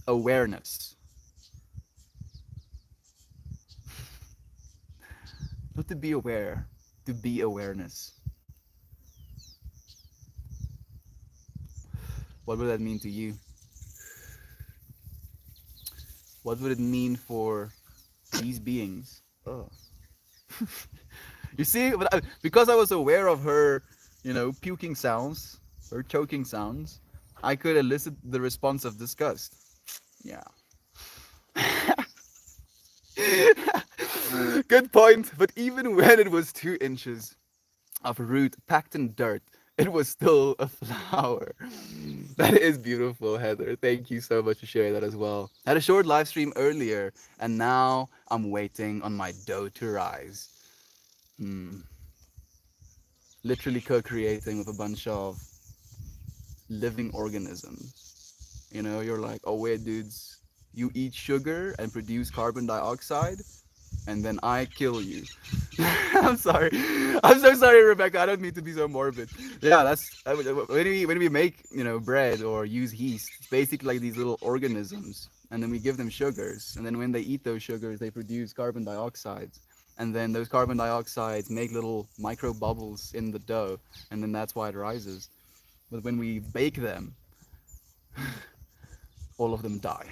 awareness. Not to be aware, to be awareness. What would that mean to you? What would it mean for these beings? Oh. You see, because I was aware of her, puking sounds, her choking sounds, I could elicit the response of disgust. Yeah. Good point. But even when it was 2 inches of root packed in dirt, it was still a flower. That is beautiful, Heather. Thank you so much for sharing that as well. I had a short live stream earlier, and now I'm waiting on my dough to rise. Hmm. literally co-creating with a bunch of living organisms. You know, you're like, oh wait, dudes, you eat sugar and produce carbon dioxide, and then I kill you. I'm sorry. I'm so sorry, Rebecca. I don't mean to be so morbid. Yeah, that's when we make bread or use yeast. It's basically like these little organisms, and then we give them sugars, and then when they eat those sugars, they produce carbon dioxides, and then those carbon dioxides make little micro bubbles in the dough, and then that's why it rises. But when we bake them, all of them die,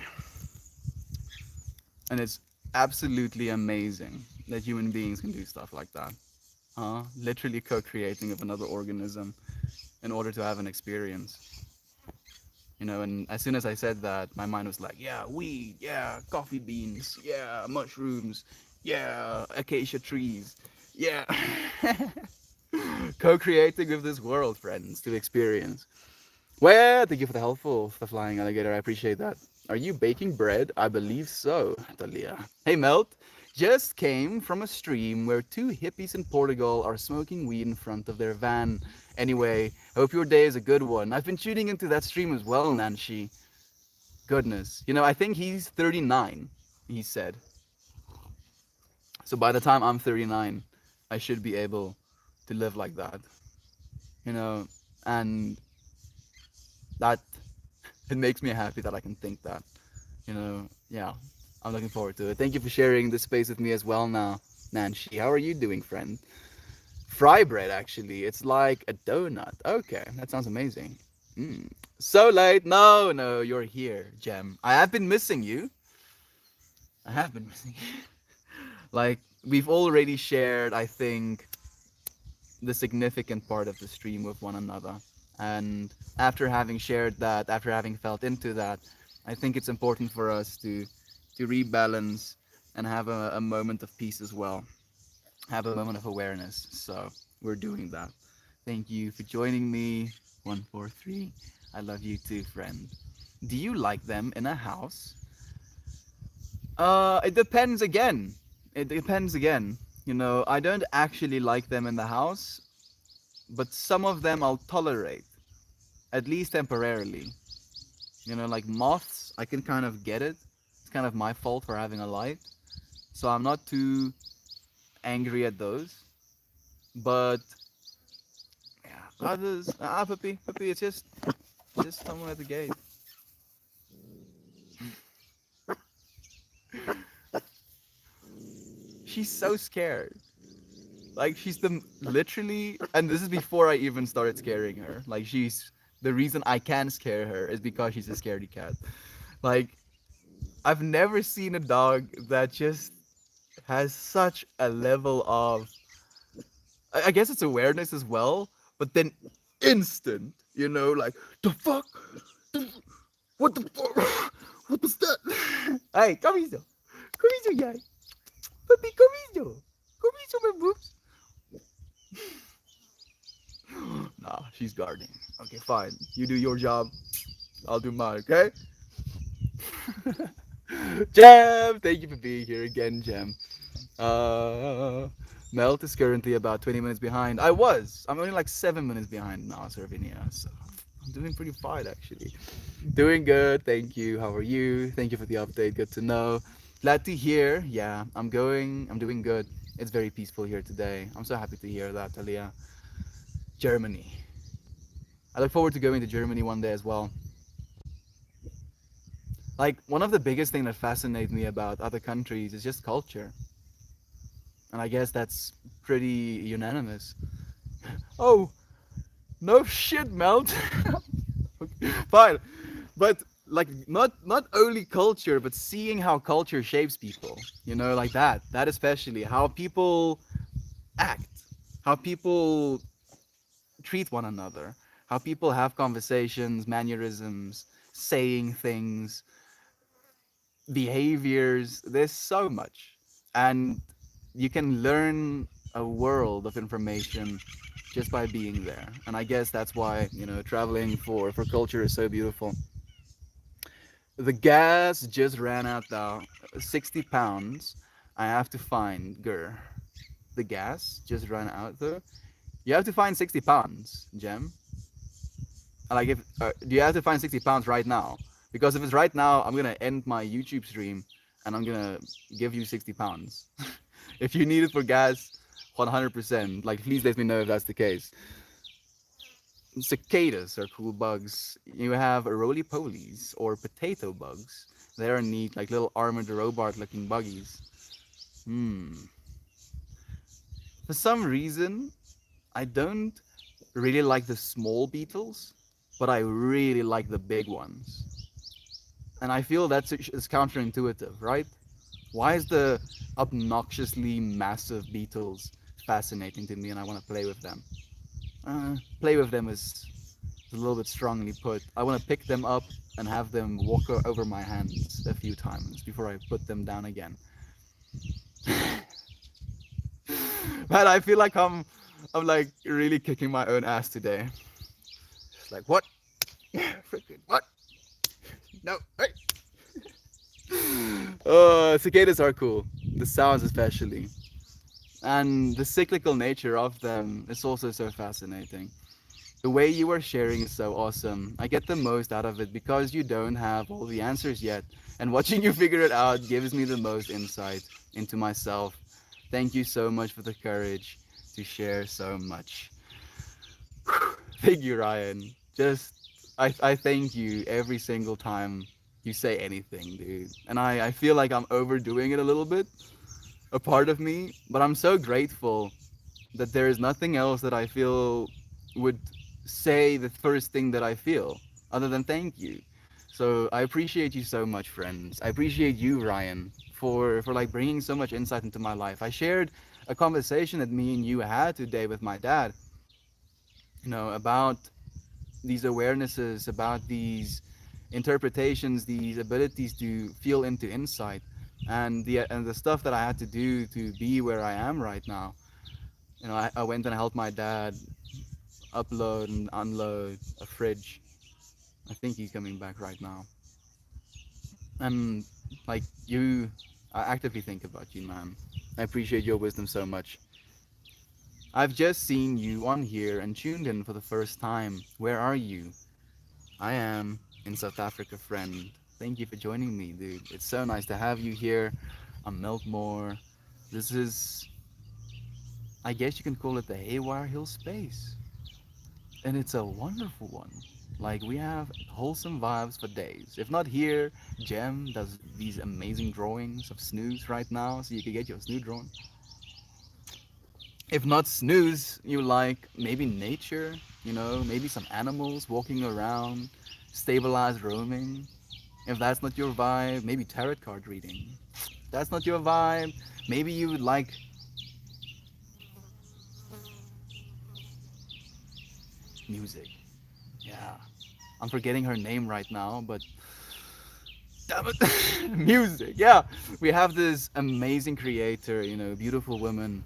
and it's absolutely amazing that human beings can do stuff like that. Literally co-creating with another organism in order to have an experience. And as soon as I said that, my mind was like, yeah, weed, yeah, coffee beans, yeah, mushrooms, yeah, acacia trees, yeah. Co-creating with this world, friends, to experience. Well, thank you for the flying alligator. I appreciate that. Are you baking bread? I believe so, Talia. Hey, Melt. Just came from a stream where two hippies in Portugal are smoking weed in front of their van. Anyway, hope your day is a good one. I've been tuning into that stream as well, Nanshi. Goodness. I think he's 39, he said. So by the time I'm 39, I should be able to live like that. You know, and that it makes me happy that I can think that. Yeah, I'm looking forward to it. Thank you for sharing this space with me as well now, Nanshi. How are you doing, friend? Fry bread, actually. It's like a donut. Okay, that sounds amazing. Mm. So late. No, no, you're here, Gem. I have been missing you. I have been missing you. Like, we've already shared, I think, the significant part of the stream with one another. And after having shared that, after having felt into that, I think it's important for us to rebalance and have a moment of peace as well. Have a moment of awareness. So we're doing that. Thank you for joining me. 143. I love you too, friend. Do you like them in a house? It depends again. It depends again. I don't actually like them in the house, but some of them I'll tolerate, at least temporarily. Like moths, I can kind of get it. It's kind of my fault for having a light, so I'm not too angry at those. But yeah, others, puppy, it's just someone at the gate. She's so scared. Like she's the literally, and this is before I even started scaring her. Like she's the reason I can scare her is because she's a scaredy cat. Like I've never seen a dog that just has such a level of, I guess it's awareness as well, but then instant, like the fuck, the, what the fuck, what was that? Hey, come here, yeah, puppy, come here, my boobs. Nah, she's guarding. Okay, fine. You do your job. I'll do mine. Okay. Jam, thank you for being here again, Jam. Uh, Melt is currently about 20 minutes behind. I'm only like 7 minutes behind now, Sarvinia. So I'm doing pretty fine actually. Doing good, thank you. How are you? Thank you for the update. Good to know. Glad to hear. Yeah, I'm doing good. It's very peaceful here today. I'm so happy to hear that, Talia. Germany. I look forward to going to Germany one day as well. Like one of the biggest things that fascinates me about other countries is just culture. And I guess that's pretty unanimous. Oh, no shit, Melt. Fine. But like not only culture, but seeing how culture shapes people. Like that. That especially how people act, how people treat one another, how people have conversations, mannerisms, saying things, behaviors. There's so much. And you can learn a world of information just by being there. And I guess that's why, traveling for culture is so beautiful. The gas just ran out though. 60 pounds. I have to find Gur. The gas just ran out though. You have to find 60 pounds, Gem. Like, if do you have to find 60 pounds right now? Because if it's right now, I'm gonna end my YouTube stream and I'm gonna give you 60 pounds. If you need it for gas, 100%. Like, please let me know if that's the case. Cicadas are cool bugs. You have roly polies or potato bugs. They are neat, like little armored robot looking buggies. Hmm. For some reason, I don't really like the small beetles, but I really like the big ones. And I feel that's is counterintuitive, right? Why is the obnoxiously massive beetles fascinating to me and I want to play with them? Play with them is a little bit strongly put. I want to pick them up and have them walk over my hands a few times before I put them down again. Man, I feel like I'm like really kicking my own ass today. It's like, what? Freaking what? No, hey. Cicadas are cool. The sounds especially. And the cyclical nature of them is also so fascinating. The way you are sharing is so awesome. I get the most out of it because you don't have all the answers yet. And watching you figure it out gives me the most insight into myself. Thank you so much for the courage to share so much. Thank you, Ryan. I thank you every single time you say anything, dude. And I feel like I'm overdoing it a little bit, a part of me, but I'm so grateful that there is nothing else that I feel would say the first thing that I feel other than thank you. So I appreciate you so much, friends. I appreciate you, Ryan, for like bringing so much insight into my life. I shared a conversation that me and you had today with my dad, about these awarenesses, about these interpretations, these abilities to feel into insight, and the stuff that I had to do to be where I am right now. I went and helped my dad upload and unload a fridge. I think he's coming back right now. And like you, I actively think about you, man. I appreciate your wisdom so much. I've just seen you on here and tuned in for the first time. Where are you? I am in South Africa, friend. Thank you for joining me, dude. It's so nice to have you here on Milkmore. This is, I guess you can call it the Haywire Hill space. And it's a wonderful one. Like, we have wholesome vibes for days. If not here, Jem does these amazing drawings of snooze right now, so you can get your snooze drawn. If not snooze, you like maybe nature, maybe some animals walking around, stabilized roaming. If that's not your vibe, maybe tarot card reading. If that's not your vibe, maybe you would like music. Yeah. I'm forgetting her name right now, but damn it. Music. Yeah. We have this amazing creator, beautiful woman.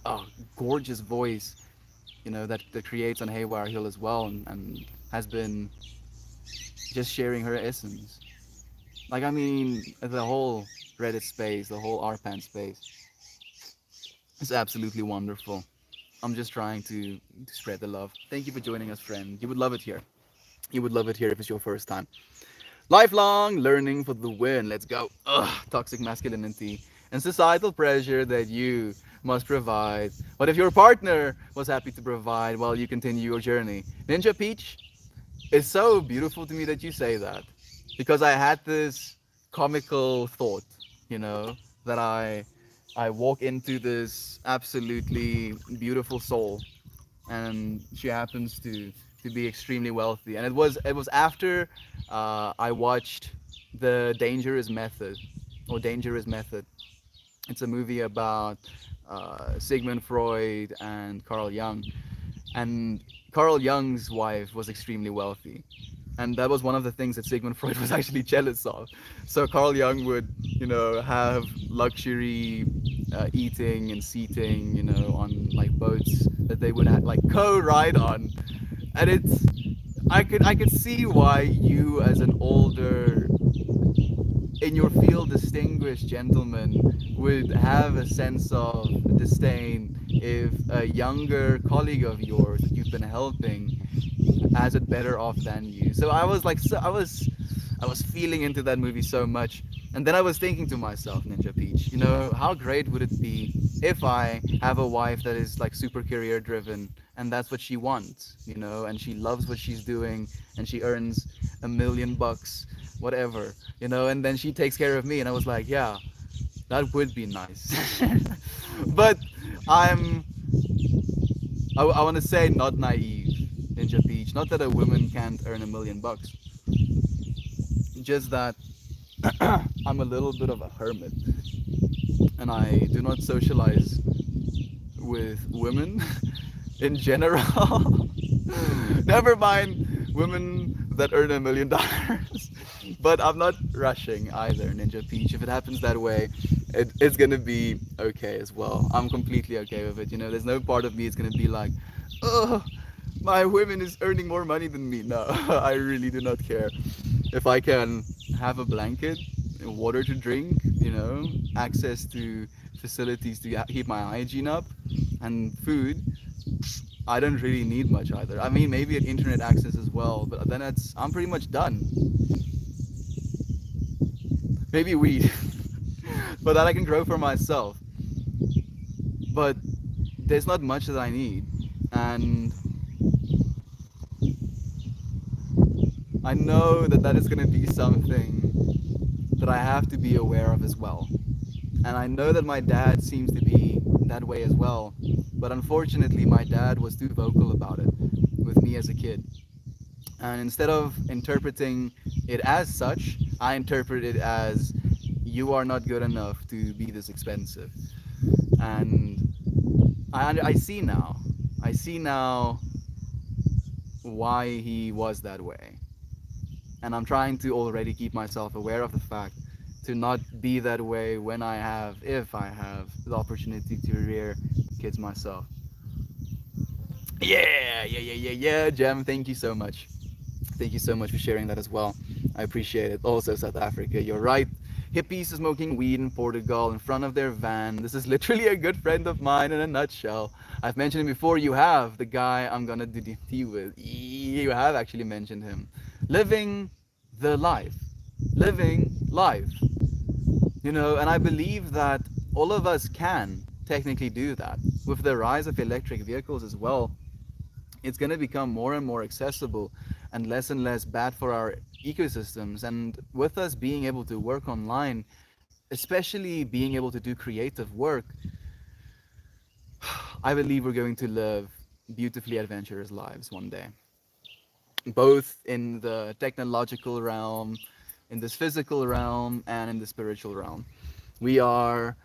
Oh, gorgeous voice, that creates on Haywire Hill as well, and has been just sharing her essence. Like, I mean, the whole Reddit space, the whole RPAN space is absolutely wonderful. I'm just trying to spread the love. Thank you for joining us, friend. You would love it here. You would love it here if it's your first time. Lifelong learning for the win. Let's go. Ugh, toxic masculinity and societal pressure that you must provide. What if your partner was happy to provide while you continue your journey? Ninja Peach, it's so beautiful to me that you say that, because I had this comical thought, you know, that I walk into this absolutely beautiful soul, and she happens to be extremely wealthy. And it was after I watched the Dangerous Method. It's a movie about Sigmund Freud and Carl Jung, and Carl Jung's wife was extremely wealthy, and that was one of the things that Sigmund Freud was actually jealous of. So Carl Jung would, have luxury eating and seating, on like boats that they would like co-ride on, and I could see why you, as an older, in your field distinguished gentleman, would have a sense of disdain if a younger colleague of yours that you've been helping has it better off than you. So I was like, I was feeling into that movie so much, and then I was thinking to myself, Ninja Peach, you know, how great would it be if I have a wife that is like super career driven, and that's what she wants, you know, and she loves what she's doing, and she earns $1 million, whatever, you know, and then she takes care of me, and I was like, yeah, that would be nice. But I'm I want to say not naive, Ninja Peach. Not that a woman can't earn $1 million, just that I'm a little bit of a hermit and I do not socialize with women in general. Never mind women that earn $1 million. But I'm not rushing either, Ninja Peach. If it happens that way, it's gonna be okay as well. I'm completely okay with it. You know, there's no part of me is gonna be like, oh, my woman is earning more money than me. No, I really do not care. If I can have a blanket, water to drink, you know, access to facilities to keep my hygiene up, and food, I don't really need much either. I mean, maybe an internet access as well, but then I'm pretty much done. Maybe weed, but that I can grow for myself. But there's not much that I need, and I know that that is going to be something that I have to be aware of as well. And I know that my dad seems to be that way as well. But unfortunately, my dad was too vocal about it with me as a kid. And instead of interpreting it as such, I interpret it as you are not good enough to be this expensive. And I see now. I see now why he was that way. And I'm trying to already keep myself aware of the fact to not be that way when I have, if I have the opportunity to rear kids myself. Yeah, Jem. Thank you so much. Thank you so much for sharing that as well. I appreciate it. Also, South Africa, you're right. Hippies smoking weed in Portugal in front of their van. This is literally a good friend of mine in a nutshell. I've mentioned him before. You have the guy I'm gonna do DT with. You have actually mentioned him. Living the life. Living life. You know, and I believe that all of us can technically do that. With the rise of electric vehicles as well, it's going to become more and more accessible and less bad for our ecosystems. And with us being able to work online, especially being able to do creative work, I believe we're going to live beautifully adventurous lives one day, both in the technological realm, in this physical realm, and in the spiritual realm. We are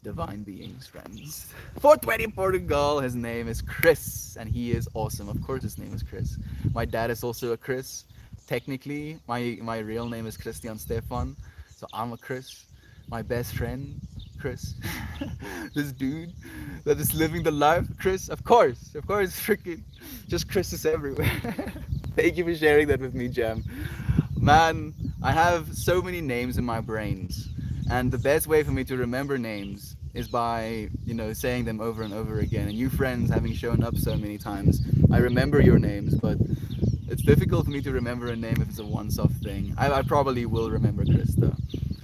divine beings, friends. 420 Portugal. His name is Chris, and he is awesome. Of course, his name is Chris. My dad is also a Chris. Technically, my real name is Christian Stefan, so I'm a Chris. My best friend, Chris. This dude that is living the life, Chris. Of course, freaking, just Chris is everywhere. Thank you for sharing that with me, Jam. Man, I have so many names in my brains, and the best way for me to remember names is by, you know, saying them over and over again. And you friends having shown up so many times, I remember your names, but it's difficult for me to remember a name if it's a once-off thing. I probably will remember Chris though.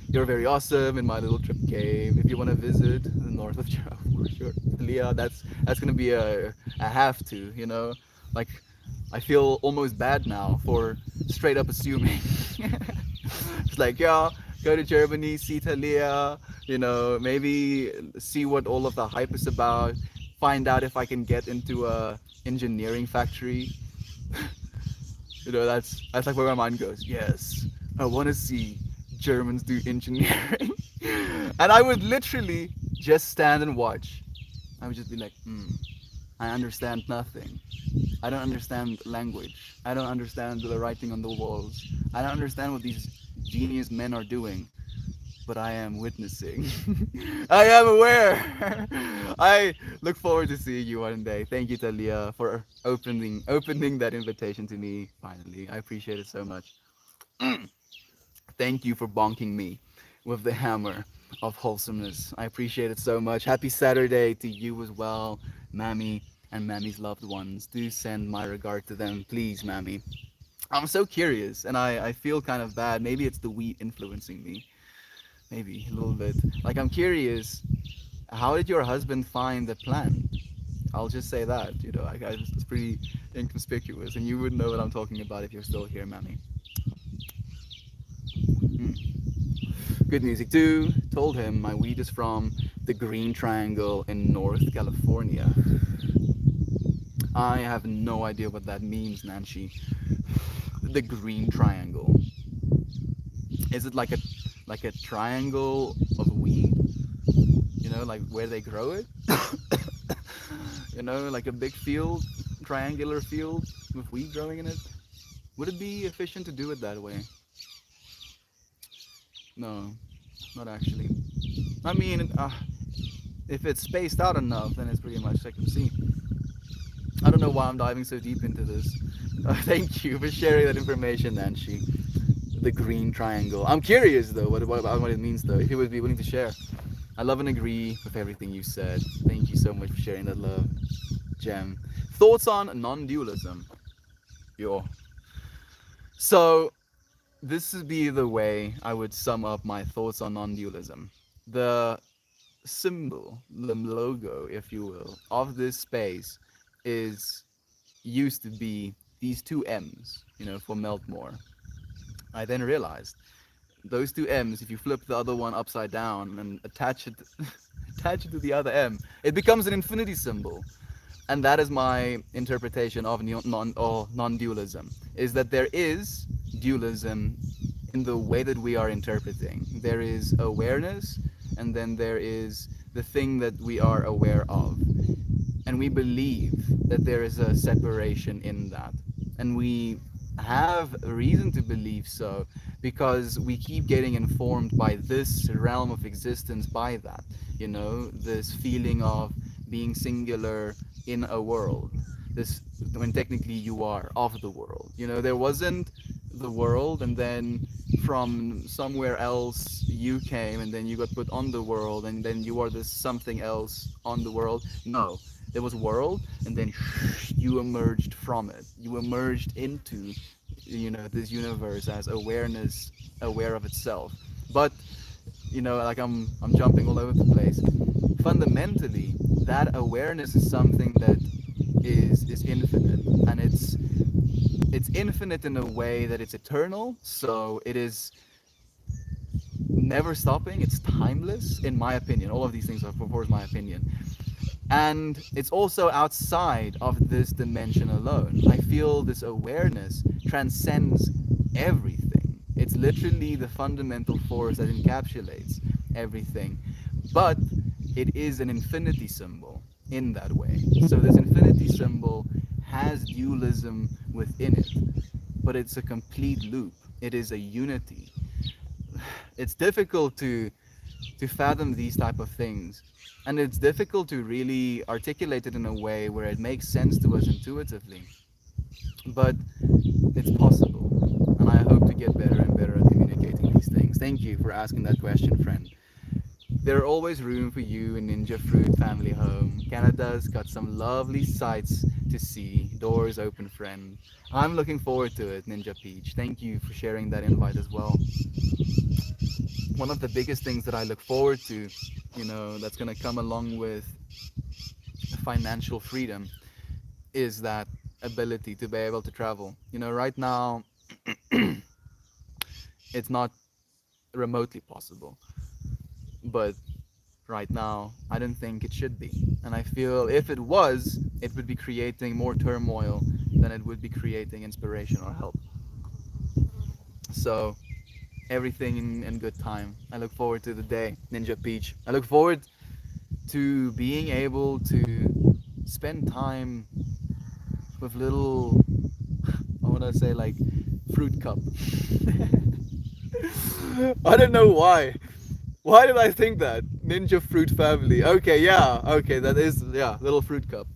You're very awesome in my little trip cave. If you want to visit the north of Java, for sure. Leah, that's gonna be a have to, you know. Like, I feel almost bad now for straight up assuming. It's like, yeah, go to Germany, see Talia, you know, maybe see what all of the hype is about, find out if I can get into a engineering factory. You know, that's like where my mind goes. Yes, I want to see Germans do engineering. And I would literally just stand and watch. I would just be like, I understand nothing. I don't understand language. I don't understand the writing on the walls. I don't understand what these genius men are doing. But I am witnessing. I am aware. I look forward to seeing you one day. Thank you, Talia, for opening that invitation to me. Finally, I appreciate it so much. Thank you for bonking me with the hammer. of wholesomeness. I appreciate it so much. Happy Saturday to you as well, Mammy, and Mammy's loved ones. Do send my regard to them, please, Mammy. I'm so curious, and I feel kind of bad. Maybe it's the wheat influencing me. Maybe a little bit. Like, I'm curious, how did your husband find the plant? I'll just say that, it's pretty inconspicuous, and you would know what I'm talking about if you're still here, Mammy. Hmm. Good music too. Told him my weed is from the Green Triangle in North California. I have no idea what that means, Nancy. The Green Triangle. Is it like a triangle of weed? Like where they grow it? Like a big field, triangular field with wheat growing in it? Would it be efficient to do it that way? No, not actually. I mean, if it's spaced out enough, then it's pretty much second C. I don't know why I'm diving so deep into this. Thank you for sharing that information, Nancy. The green triangle. I'm curious though, what it means though. If you would be willing to share. I love and agree with everything you said. Thank you so much for sharing that love, Gem. Thoughts on non-dualism? Yo. So this would be the way I would sum up my thoughts on non-dualism. The symbol, the logo, if you will, of this space is used to be these two M's, for Meltmore. I then realized those two M's, if you flip the other one upside down and attach it attach it to the other M, it becomes an infinity symbol. And that is my interpretation of non-dualism, is that there is dualism in the way that we are interpreting. There is awareness, and then there is the thing that we are aware of. And we believe that there is a separation in that. And we have reason to believe so because we keep getting informed by this realm of existence by that, this feeling of being singular in a world, this when technically you are of the world. There wasn't the world, and then from somewhere else you came, and then you got put on the world, and then you are this something else on the world. No, there was world, and then you emerged from it. You emerged into this universe as awareness, aware of itself. But like I'm jumping all over the place. Fundamentally, that awareness is something that is infinite, and it's infinite in a way that it's eternal. So it is never stopping. It's timeless, in my opinion. All of these things are, of course, my opinion. And it's also outside of this dimension alone. I feel this awareness transcends everything. It's literally the fundamental force that encapsulates everything. But it is an infinity symbol in that way. So this infinity symbol has dualism within it, but it's a complete loop. It is a unity. It's difficult to fathom these type of things, and it's difficult to really articulate it in a way where it makes sense to us intuitively, but it's possible, and I hope to get better and better at communicating these things. Thank you for asking that question, friend. There are always room for you in Ninja Fruit Family Home. Canada's got some lovely sights to see. Doors open, friend. I'm looking forward to it, Ninja Peach. Thank you for sharing that invite as well. One of the biggest things that I look forward to, that's going to come along with financial freedom is that ability to be able to travel. Right now, it's not remotely possible, but right now, I don't think it should be. And I feel if it was, it would be creating more turmoil than it would be creating inspiration or help. So, everything in good time. I look forward to the day, Ninja Peach. I look forward to being able to spend time with little, I want to say like fruit cup. I don't know why. Why did I think that? Ninja Fruit Family. Okay, yeah, okay, that is, yeah, little fruit cup.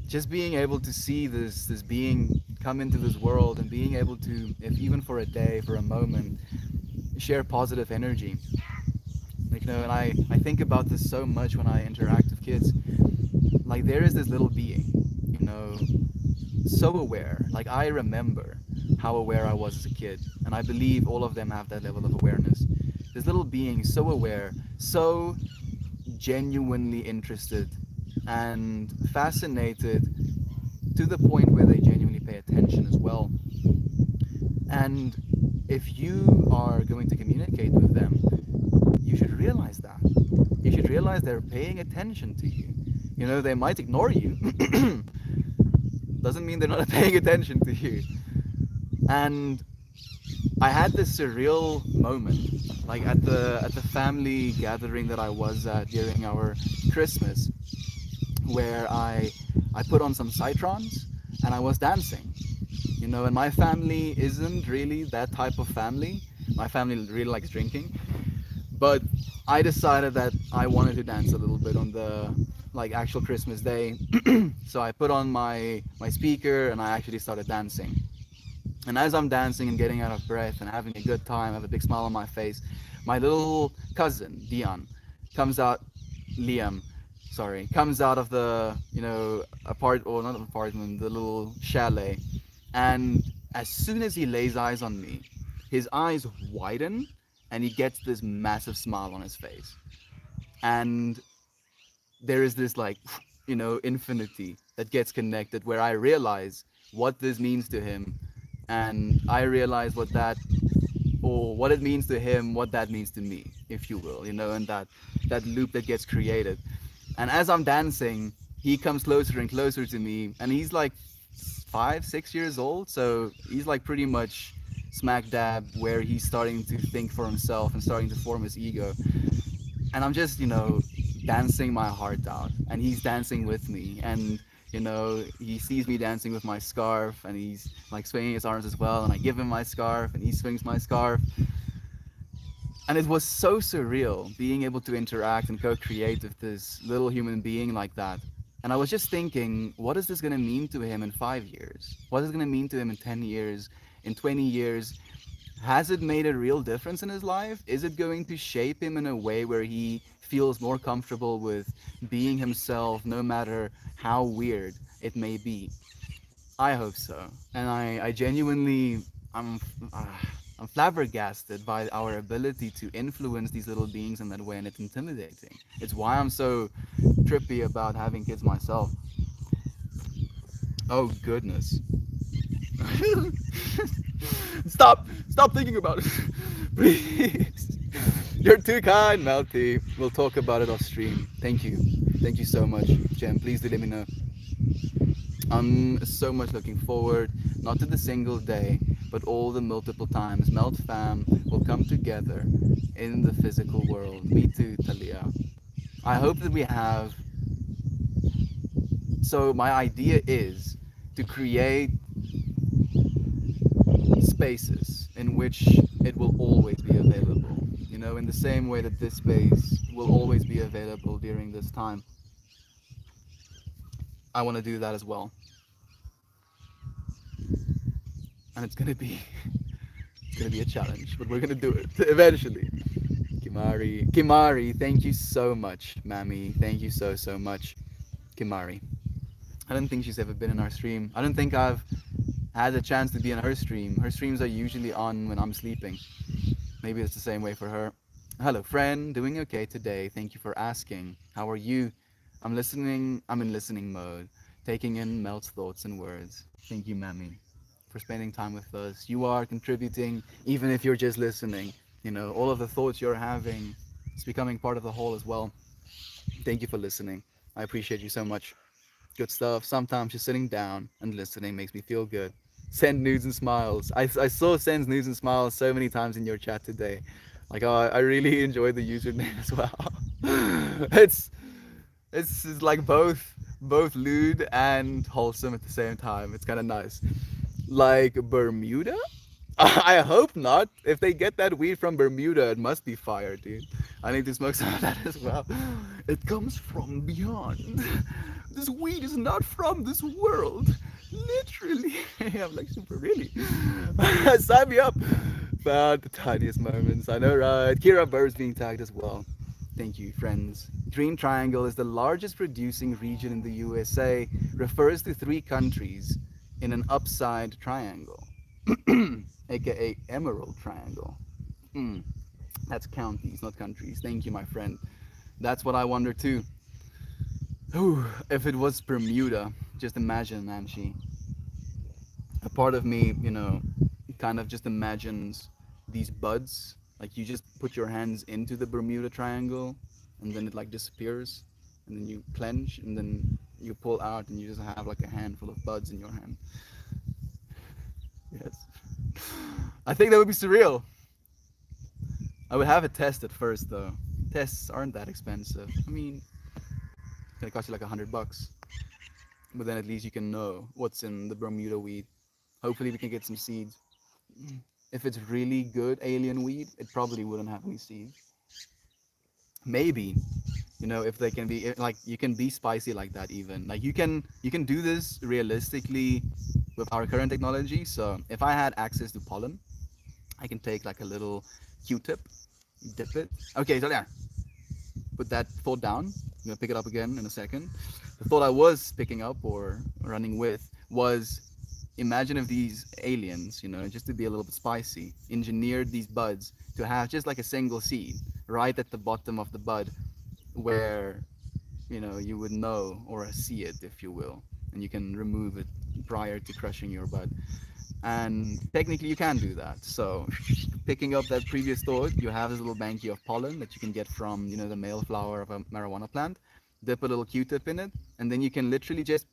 Just being able to see this being come into this world and being able to, if even for a day, for a moment, share positive energy And I think about this so much when I interact with kids. Like, there is this little being, you know, so aware. Like, I remember how aware I was as a kid, and I believe all of them have that level of awareness. This little being, so aware, so genuinely interested and fascinated, to the point where they genuinely pay attention as well. And if you are going to communicate with them, you should realize that. You should realize they're paying attention to you. They might ignore you. Doesn't mean they're not paying attention to you. And I had this surreal moment, like at the family gathering that I was at during our Christmas, where I put on some Cytrons and I was dancing. And my family isn't really that type of family. My family really likes drinking, but I decided that I wanted to dance a little bit on the like actual Christmas day. So I put on my speaker and I actually started dancing. And as I'm dancing and getting out of breath and having a good time, I have a big smile on my face, my little cousin, comes out, Liam, sorry, comes out of the, or not apartment, the little chalet. And as soon as he lays eyes on me, his eyes widen and he gets this massive smile on his face. And there is this, like, infinity that gets connected, where I realize what this means to him, and I realize what that, or what it means to him, what that means to me, if you will, and that loop that gets created. And as I'm dancing, he comes closer and closer to me, and he's like 5, 6 years old, so he's like pretty much smack dab where he's starting to think for himself and starting to form his ego. And I'm just, dancing my heart out, and he's dancing with me. And he sees me dancing with my scarf, and he's like swinging his arms as well, and I give him my scarf and he swings my scarf. And it was so surreal being able to interact and co-create with this little human being like that. And I was just thinking, what is this going to mean to him in 5 years? What is it going to mean to him in 10 years, in 20 years? Has it made a real difference in his life? Is it going to shape him in a way where he feels more comfortable with being himself, no matter how weird it may be? I hope so. And I genuinely, I'm, uh, I'm flabbergasted by our ability to influence these little beings in that way, and it's intimidating. It's why I'm so trippy about having kids myself. Oh, goodness. Stop thinking about it. Please. You're too kind, Melty. We'll talk about it off stream. Thank you. Thank you so much, Jem. Please do let me know. I'm so much looking forward, not to the single day, but all the multiple times Melt Fam will come together in the physical world. Me too, Talia. I hope that we have. So, my idea is to create spaces in which it will always be available. In the same way that this space will always be available during this time. I want to do that as well. And it's gonna be a challenge, but we're gonna do it eventually. Kimari, thank you so much, Mammy. Thank you so much, Kimari. I don't think she's ever been in our stream. I don't think I've had a chance to be in her stream. Her streams are usually on when I'm sleeping. Maybe it's the same way for her. Hello, friend. Doing okay today. Thank you for asking. How are you? I'm listening. I'm in listening mode, taking in Mel's thoughts and words. Thank you, Mammy, for spending time with us. You are contributing, even if you're just listening. All of the thoughts you're having, it's becoming part of the whole as well. Thank you for listening. I appreciate you so much. Good stuff. Sometimes just sitting down and listening makes me feel good. Send nudes and smiles. I saw sends nudes and smiles so many times in your chat today. Like, oh, I really enjoyed the username as well. it's it's like both lewd and wholesome at the same time. It's kind of nice. Like Bermuda? I hope not. If they get that weed from Bermuda, it must be fire, dude. I need to smoke some of that as well. It comes from beyond. This weed is not from this world. Literally. I'm like, super really. Sign me up. Found the tiniest moments. I know, right? Kira Burr's being tagged as well. Thank you, friends. Green Triangle is the largest producing region in the USA, refers to three countries in an upside triangle, aka Emerald Triangle. Hmm, that's counties, not countries. Thank you, my friend. That's what I wonder too. Whew, if it was Bermuda, just imagine, Namshi. A part of me, kind of just imagines these buds. Like you just put your hands into the Bermuda Triangle, and then it like disappears, and then you clench, and then you pull out, and you just have like a handful of buds in your hand. Yes, I think that would be surreal. I would have it tested first, though. Tests aren't that expensive. I mean, it's gonna cost you like $100, but then at least you can know what's in the Bermuda weed. Hopefully, we can get some seeds. If it's really good alien weed, it probably wouldn't have any seeds. Maybe, if they can be like you can be spicy like that even. Like you can do this realistically with our current technology. So if I had access to pollen, I can take like a little Q-tip, dip it. Okay, so yeah, put that thought down. I'm gonna pick it up again in a second. The thought I was picking up or running with was imagine if these aliens, just to be a little bit spicy, engineered these buds to have just like a single seed right at the bottom of the bud where, you would know or see it, if you will, and you can remove it prior to crushing your bud. And technically, you can do that. So, picking up that previous thought, you have this little banky of pollen that you can get from, the male flower of a marijuana plant. Dip a little Q-tip in it, and then you can literally just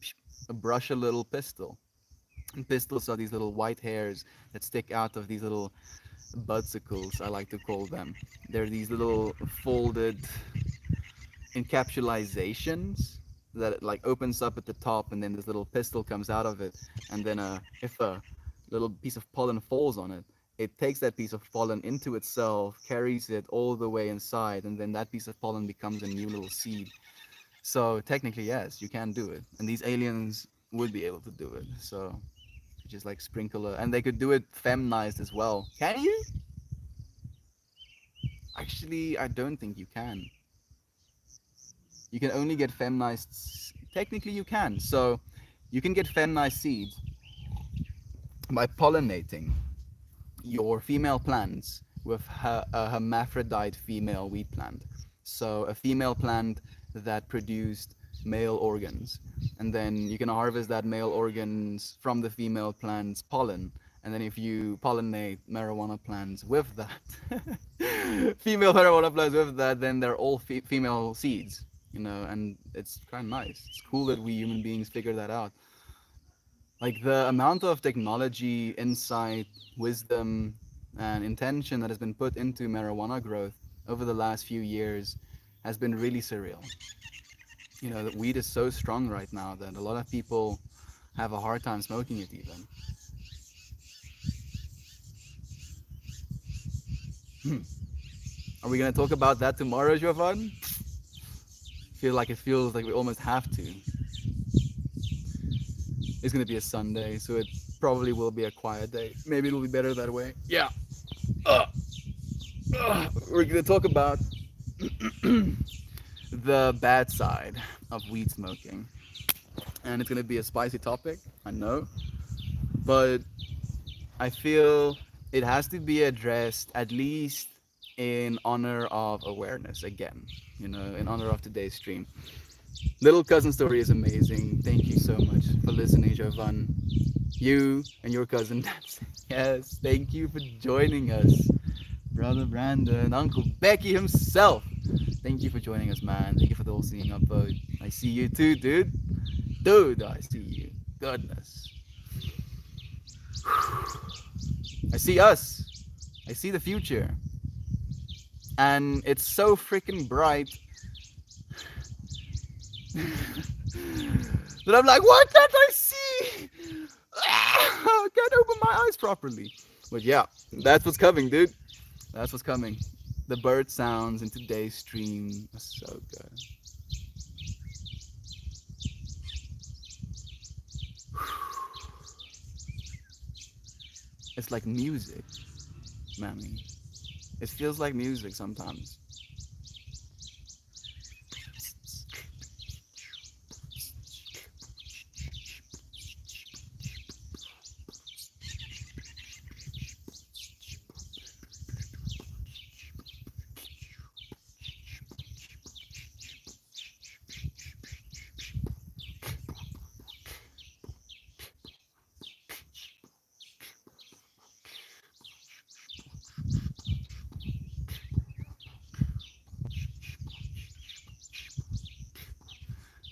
brush a little pistil. And pistils are these little white hairs that stick out of these little budsicles, I like to call them. They're these little folded encapsulations that it, like opens up at the top, and then this little pistil comes out of it, and then if a little piece of pollen falls on it, it takes that piece of pollen into itself, carries it all the way inside, and then that piece of pollen becomes a new little seed. So technically, yes, you can do it, and these aliens would be able to do it. So just like sprinkle and they could do it feminized as well. Can you? Actually, I don't think you can. You can only get feminized. Technically, you can. So you can get feminized seeds by pollinating your female plants with a hermaphrodite female wheat plant. So a female plant that produced male organs, and then you can harvest that male organs from the female plant's pollen. And then if you pollinate marijuana plants with that, female marijuana plants with that, then they're all female seeds, and it's kind of nice. It's cool that we human beings figured that out. Like the amount of technology, insight, wisdom, and intention that has been put into marijuana growth over the last few years has been really surreal. That weed is so strong right now that a lot of people have a hard time smoking it even. Hmm. Are we gonna talk about that tomorrow, Jovan? It feels like we almost have to. It's gonna be a Sunday, so it probably will be a quiet day. Maybe it'll be better that way. Yeah. We're gonna talk about the bad side of weed smoking, and it's gonna be a spicy topic, I know, but I feel it has to be addressed at least in honor of awareness again, in honor of today's stream. Little cousin story is amazing. Thank you so much for listening, Jovan. You and your cousin dancing. Yes, thank you for joining us. Brother Brandon, Uncle Becky himself. Thank you for joining us, man. Thank you for the whole singing upvote. I see you too, dude. Dude, I see you. Goodness. I see us. I see the future. And it's so freaking bright that I'm like, what can't I see? I can't open my eyes properly. But yeah, that's what's coming, dude. That's what's coming. The bird sounds in today's stream are so good. It's like music, Mammy. It feels like music sometimes.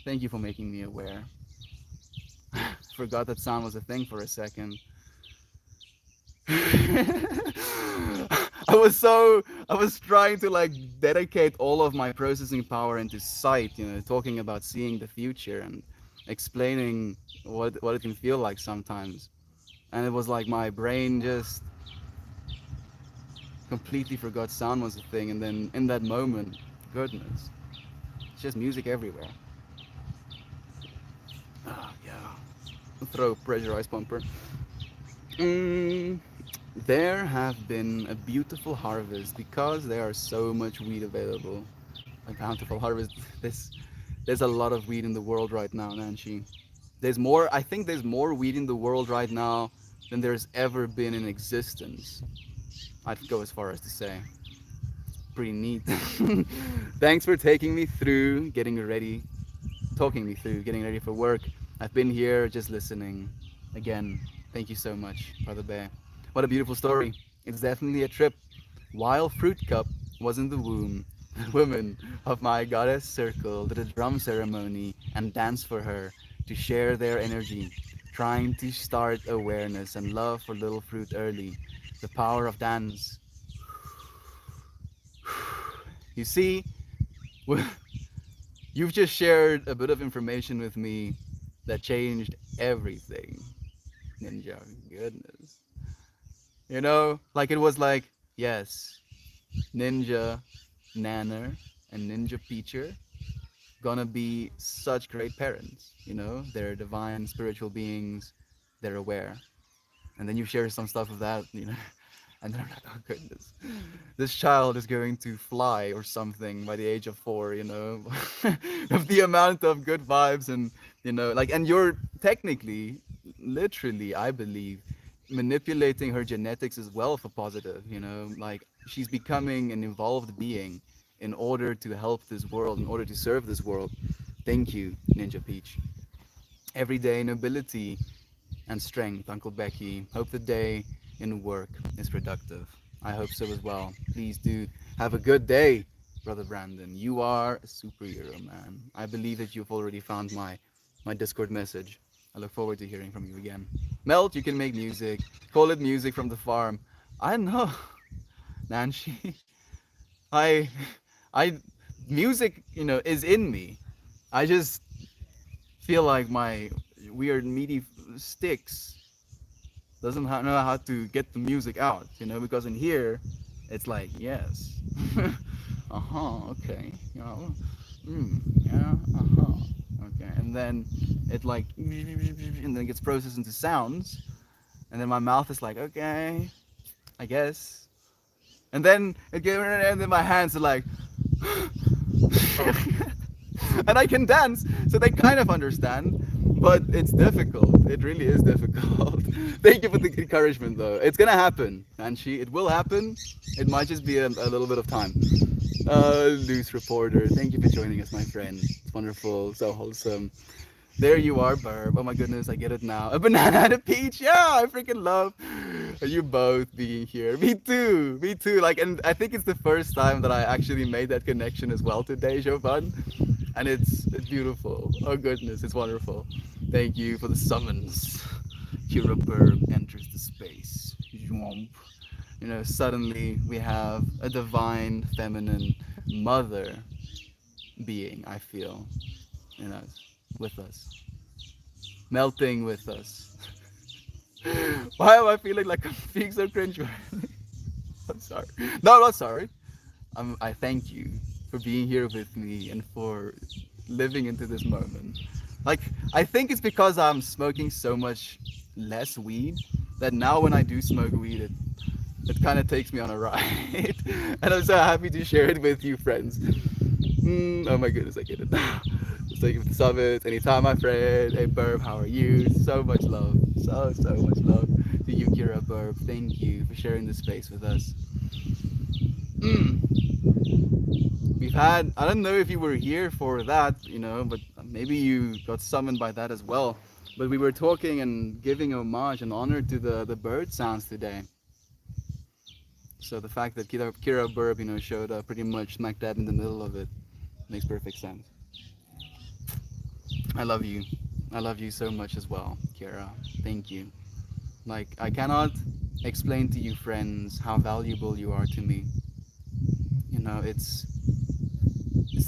Thank you for making me aware. Forgot that sound was a thing for a second. I was trying to like dedicate all of my processing power into sight, talking about seeing the future and explaining what it can feel like sometimes. And it was like my brain just completely forgot sound was a thing, and then in that moment, goodness, it's just music everywhere. Ah, yeah. Throw pressure ice pumper. Mm, there have been a beautiful harvest because there are so much weed available. A bountiful harvest. There's there's a lot of weed in the world right now, Nancy. There's more. I think there's more weed in the world right now than there's ever been in existence. I'd go as far as to say. Pretty neat. Thanks for taking me through getting ready, talking me through getting ready for work. I've been here just listening. Again, thank you so much, Brother Bear. What a beautiful story. It's definitely a trip. While Fruit Cup was in the womb, the women of my goddess circled at a drum ceremony and danced for her to share their energy, trying to start awareness and love for little fruit early. The power of dance. You see, you've just shared a bit of information with me that changed everything. Ninja, goodness. Like it was like, yes, Ninja, Nanner, and Ninja Peacher gonna be such great parents. They're divine spiritual beings, they're aware. And then you share some stuff of that, and then I'm like, oh goodness, this child is going to fly or something by the age of 4, of the amount of good vibes and, like, and you're technically, literally, I believe, manipulating her genetics as well for positive, like she's becoming an evolved being in order to help this world, in order to serve this world. Thank you, Ninja Peach. Everyday nobility and strength, Uncle Becky. Hope the day in work is productive. I hope so as well. Please do have a good day, Brother Brandon. You are a superhero, man. I believe that you've already found my Discord message. I look forward to hearing from you again. Melt, you can make music. Call it music from the farm. I know, Nancy. I, I, music, is in me. I just feel like my weird meaty sticks doesn't know how to get the music out, because in here, it's like, yes. Okay, yeah, okay. And then it like, and then it gets processed into sounds. And then my mouth is like, okay, I guess. And then my hands are like, and I can dance, so they kind of understand. But it's difficult. It really is difficult. Thank you for the encouragement, though. It's gonna happen, Anshi. It will happen. It might just be a little bit of time. Loose reporter. Thank you for joining us, my friend. It's wonderful. So wholesome. There you are, Burb. Oh my goodness, I get it now. A banana and a peach. Yeah, I freaking love you both being here. Me too. Me too. Like, and I think it's the first time that I actually made that connection as well today, Jovan. And it's beautiful. Oh goodness, it's wonderful. Thank you for the summons. Kira Burb enters the space. Zwomp. Suddenly we have a divine feminine mother being, I feel, in us, with us, melting with us. Why am I feeling like I'm being so cringe? I'm sorry. No, I'm not sorry. I thank you for being here with me and for living into this moment. Like, I think it's because I'm smoking so much less weed that now when I do smoke weed, it kind of takes me on a ride. And I'm so happy to share it with you, friends. Oh my goodness, I get it now. Just thank you for the summit. Anytime, my friend. Hey, Burb, how are you? So much love. So much love to you, Kira Burb. Thank you for sharing this space with us. We've had, I don't know if you were here for that, but maybe you got summoned by that as well. But we were talking and giving homage and honor to the bird sounds today. So the fact that Kira Burb, showed up pretty much smack dab in the middle of it makes perfect sense. I love you. I love you so much as well, Kira. Thank you. Like, I cannot explain to you, friends, how valuable you are to me. You know, it's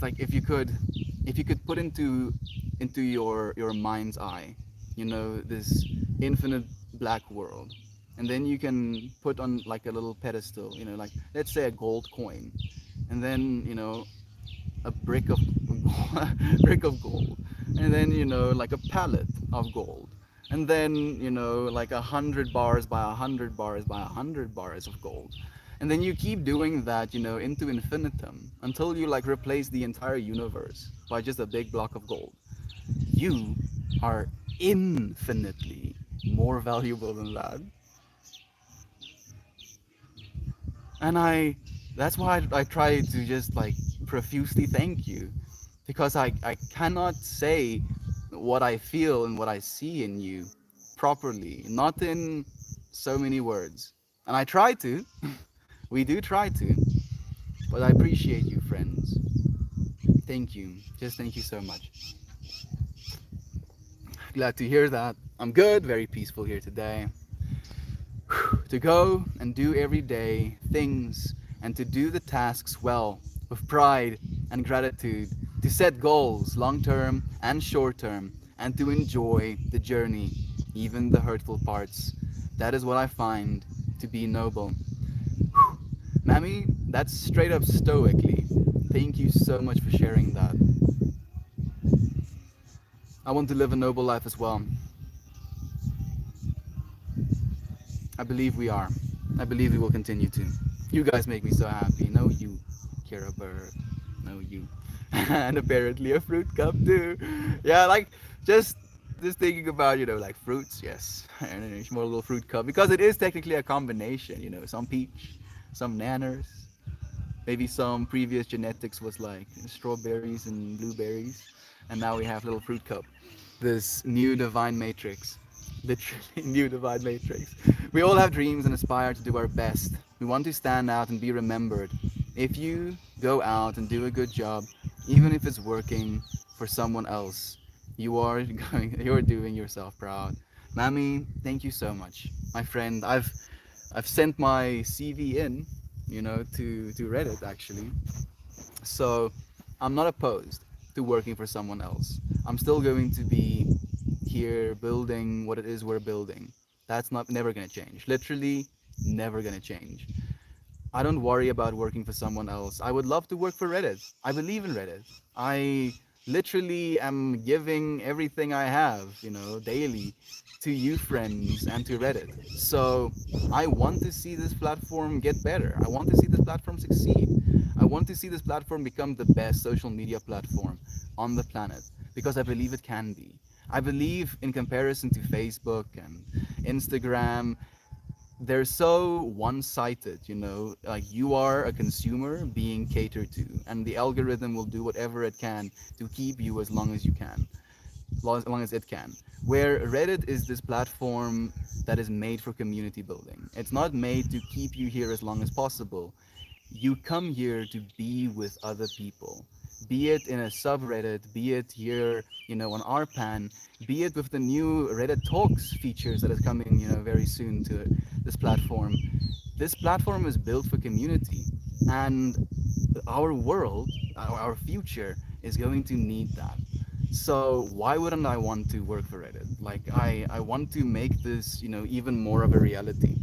like if you could put into your mind's eye, you know, this infinite black world, and then you can put on like a little pedestal, you know, like let's say a gold coin, and then you know a brick of brick of gold, and then you know like a pallet of gold, and then you know like 100 bars by 100 bars by 100 bars of gold, and then you keep doing that, you know, into infinitum until you like replace the entire universe by just a big block of gold. You are infinitely more valuable than that. And that's why I try to just like profusely thank you, because I cannot say what I feel and what I see in you properly, not in so many words. And I try to, we do try to, but I appreciate you, friends. Thank you. Just thank you so much. Glad to hear that. I'm good, very peaceful here today. To go and do every day things and to do the tasks well with pride and gratitude, to set goals long term and short term, and to enjoy the journey, even the hurtful parts. That is what I find to be noble. Mammy, that's straight up stoically. Thank you so much for sharing that. I want to live a noble life as well. I believe we are. I believe we will continue to. You guys make me so happy. No, you, Kira Bird. No, you. And apparently a fruit cup too. Yeah, like just just thinking about, you know, like fruits, yes. And a small little fruit cup. Because it is technically a combination, you know, some peach, some nanners, maybe some previous genetics was like strawberries and blueberries, and now we have little fruit cup. This new divine matrix, literally new divine matrix. We all have dreams and aspire to do our best. We want to stand out and be remembered. If you go out and do a good job, even if it's working for someone else, you are you're doing yourself proud. Mami, thank you so much, my friend. I've sent my CV in, you know, to Reddit actually. So I'm not opposed to working for someone else. I'm still going to be here building what it is we're building. That's not never gonna change. Literally never gonna change. I don't worry about working for someone else. I would love to work for Reddit. I believe in Reddit. I literally am giving everything I have, you know, daily to you friends and to Reddit. So I want to see this platform get better. I want to see this platform succeed. I want to see this platform become the best social media platform on the planet because I believe it can be. I believe in comparison to Facebook and Instagram, they're so one-sided, you know, like you are a consumer being catered to, and the algorithm will do whatever it can to keep you as long as you can, as long as it can. Where Reddit is this platform that is made for community building. It's not made to keep you here as long as possible. You come here to be with other people, be it in a subreddit, be it here, you know, on our pan, be it with the new Reddit talks features that is coming, you know, very soon to this platform. This platform is built for community, and our world, our future is going to need that. So why wouldn't I want to work for Reddit? Like I want to make this, you know, even more of a reality.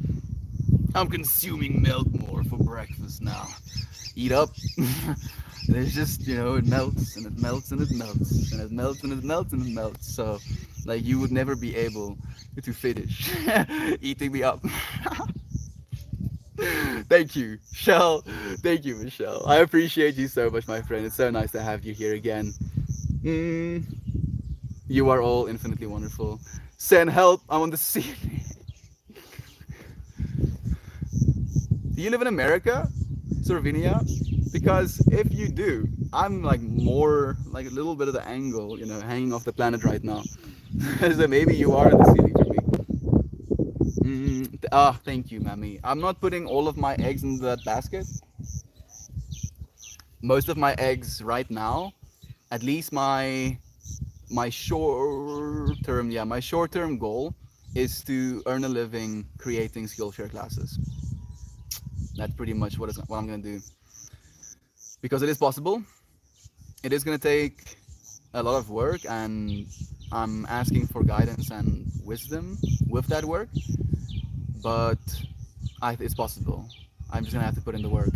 I'm consuming milk more for breakfast now. Eat up. There's just, you know, it melts and it melts and it melts and it melts and it melts and it melts. So, like, you would never be able to finish eating me up. Thank you, Michelle. Thank you, Michelle. I appreciate you so much, my friend. It's so nice to have you here again. Mm, you are all infinitely wonderful. Send help. I'm on the ceiling. Do you live in America, Slovenia? Because if you do, I'm like more like a little bit of the angle, you know, hanging off the planet right now. So maybe you are in the ceiling for me. Thank you, Mammy. I'm not putting all of my eggs in that basket. Most of my eggs right now, at least my my short term goal is to earn a living creating Skillshare classes. That's pretty much what I'm gonna do, because it is possible. It is gonna take a lot of work, and I'm asking for guidance and wisdom with that work. But it's possible. I'm just gonna have to put in the work.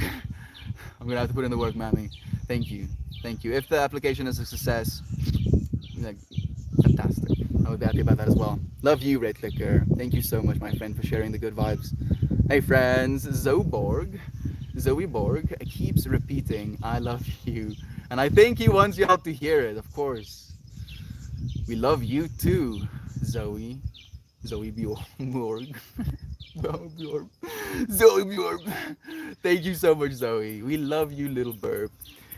I'm gonna have to put in the work, Mammy. Thank you, thank you. If the application is a success, like, fantastic. I would be happy about that as well. Love you, Red Clicker. Thank you so much, my friend, for sharing the good vibes. Hey, friends, Zoe Borg keeps repeating, "I love you," and I think he wants you all to hear it. Of course, we love you too, Zoe. Zoe Bjorg. Zoe Bjorg. Zoe Bjorg. Thank you so much, Zoe. We love you, little burp.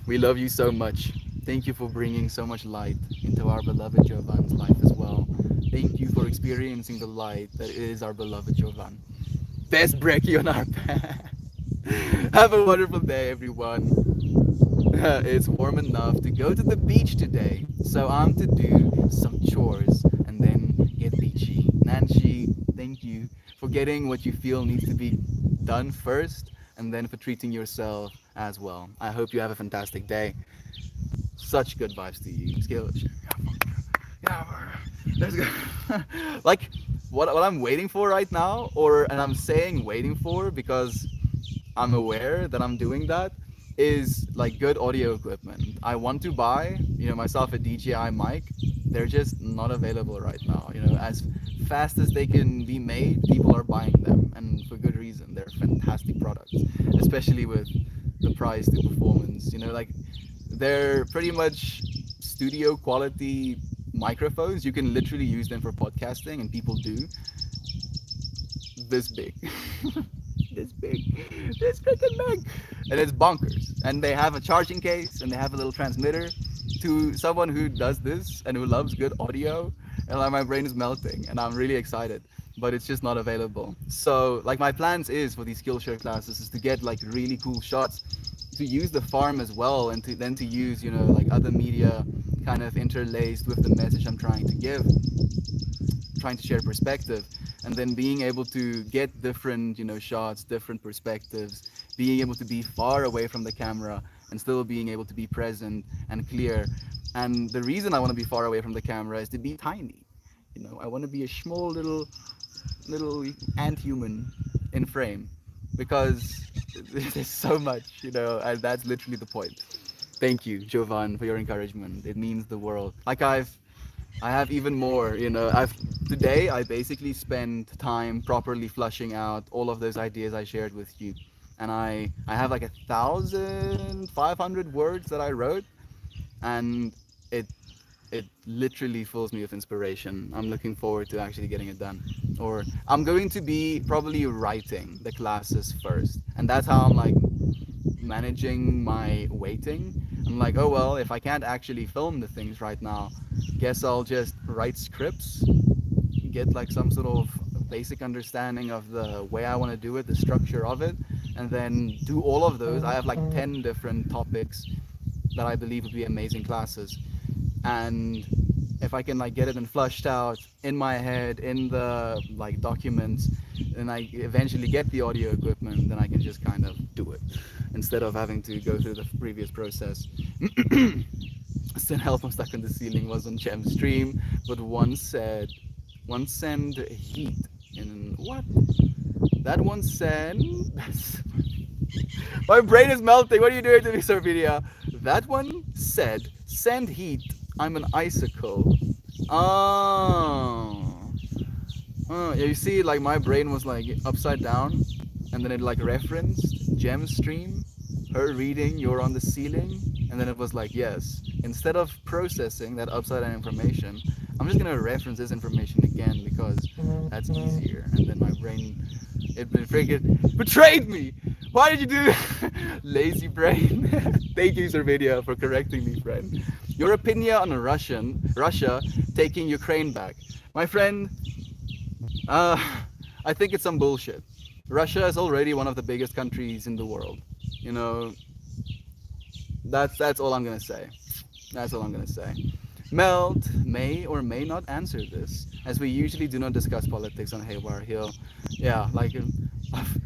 We love you so much. Thank you for bringing so much light into our beloved Jovan's life as well. Thank you for experiencing the light that is our beloved Jovan. Best brekkie on our path. Have a wonderful day, everyone. It's warm enough to go to the beach today, so I'm to do some chores and then get beachy. Nancy, thank you for getting what you feel needs to be done first, and then for treating yourself as well. I hope you have a fantastic day. Such good vibes to you. Yeah, let's go. Like, what I'm waiting for right now, and I'm saying waiting for because I'm aware that I'm doing that, is like good audio equipment. I want to buy, myself a DJI mic. They're just not available right now. As fast as they can be made, people are buying them, and for good reason. They're fantastic products, especially with the price to performance. Like, they're pretty much studio quality microphones. You can literally use them for podcasting, and people do. This big. This big. This freaking big. And it's bonkers. And they have a charging case, and they have a little transmitter. To someone who does this and who loves good audio, and like, my brain is melting, and I'm really excited, but it's just not available. So like, my plans is for these Skillshare classes is to get like really cool shots, to use the farm as well, and to use like other media kind of interlaced with the message I'm trying to give, trying to share perspective, and then being able to get different shots, different perspectives, being able to be far away from the camera and still being able to be present and clear. And the reason I want to be far away from the camera is to be tiny. I want to be a small little ant human in frame, because there's so much, and that's literally the point. Thank you, Jovan, for your encouragement. It means the world. Like, I have even more, today I basically spent time properly flushing out all of those ideas I shared with you. And I have like 1,500 words that I wrote, and it it literally fills me with inspiration. I'm looking forward to actually getting it done. Or I'm going to be probably writing the classes first. And that's how I'm like managing my waiting. I'm like, oh well, if I can't actually film the things right now, guess I'll just write scripts, get like some sort of basic understanding of the way I want to do it, the structure of it, and then do all of those. I have like 10 different topics that I believe would be amazing classes. And if I can like get it and flushed out in my head, in the like documents, and I eventually get the audio equipment, then I can just kind of do it instead of having to go through the previous process. Still help, I'm stuck in the ceiling was on Gem stream, but one send heat in what? That one send my brain is melting. What are you doing to me, Sorvidia? That one said send heat. I'm an icicle. Oh. Yeah, you see, like my brain was like upside down, and then it like referenced Gem stream, her reading "You're on the ceiling," and then it was like, yes. Instead of processing that upside down information, I'm just gonna reference this information again because that's easier. And then my brain, it freaking betrayed me. Why did you do lazy brain? Thank you, Servadia, for correcting me, friend. Your opinion on Russia taking Ukraine back, my friend. Uh, I think it's some bullshit. Russia is already one of the biggest countries in the world. You know, that's all I'm gonna say. That's all I'm gonna say. Melt may or may not answer this, as we usually do not discuss politics on Haywire Hill. Yeah, like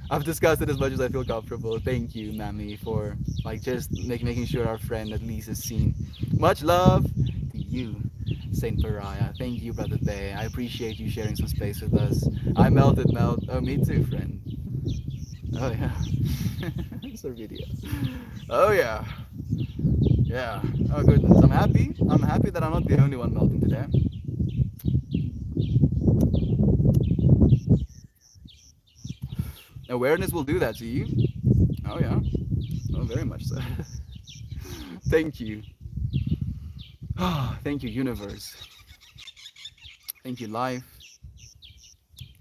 I've discussed it as much as I feel comfortable. Thank you, Mammy, for like just making sure our friend at least is seen. Much love to you, Saint Pariah. Thank you, Brother Bay. I appreciate you sharing some space with us. I melted, melt. Oh, me too, friend. Oh yeah, it's a video. Oh yeah, yeah. Oh goodness, I'm happy. I'm happy that I'm not the only one melting today. Awareness will do that to you. Oh yeah. Oh, very much so. Thank you. Thank you, universe. Thank you, life.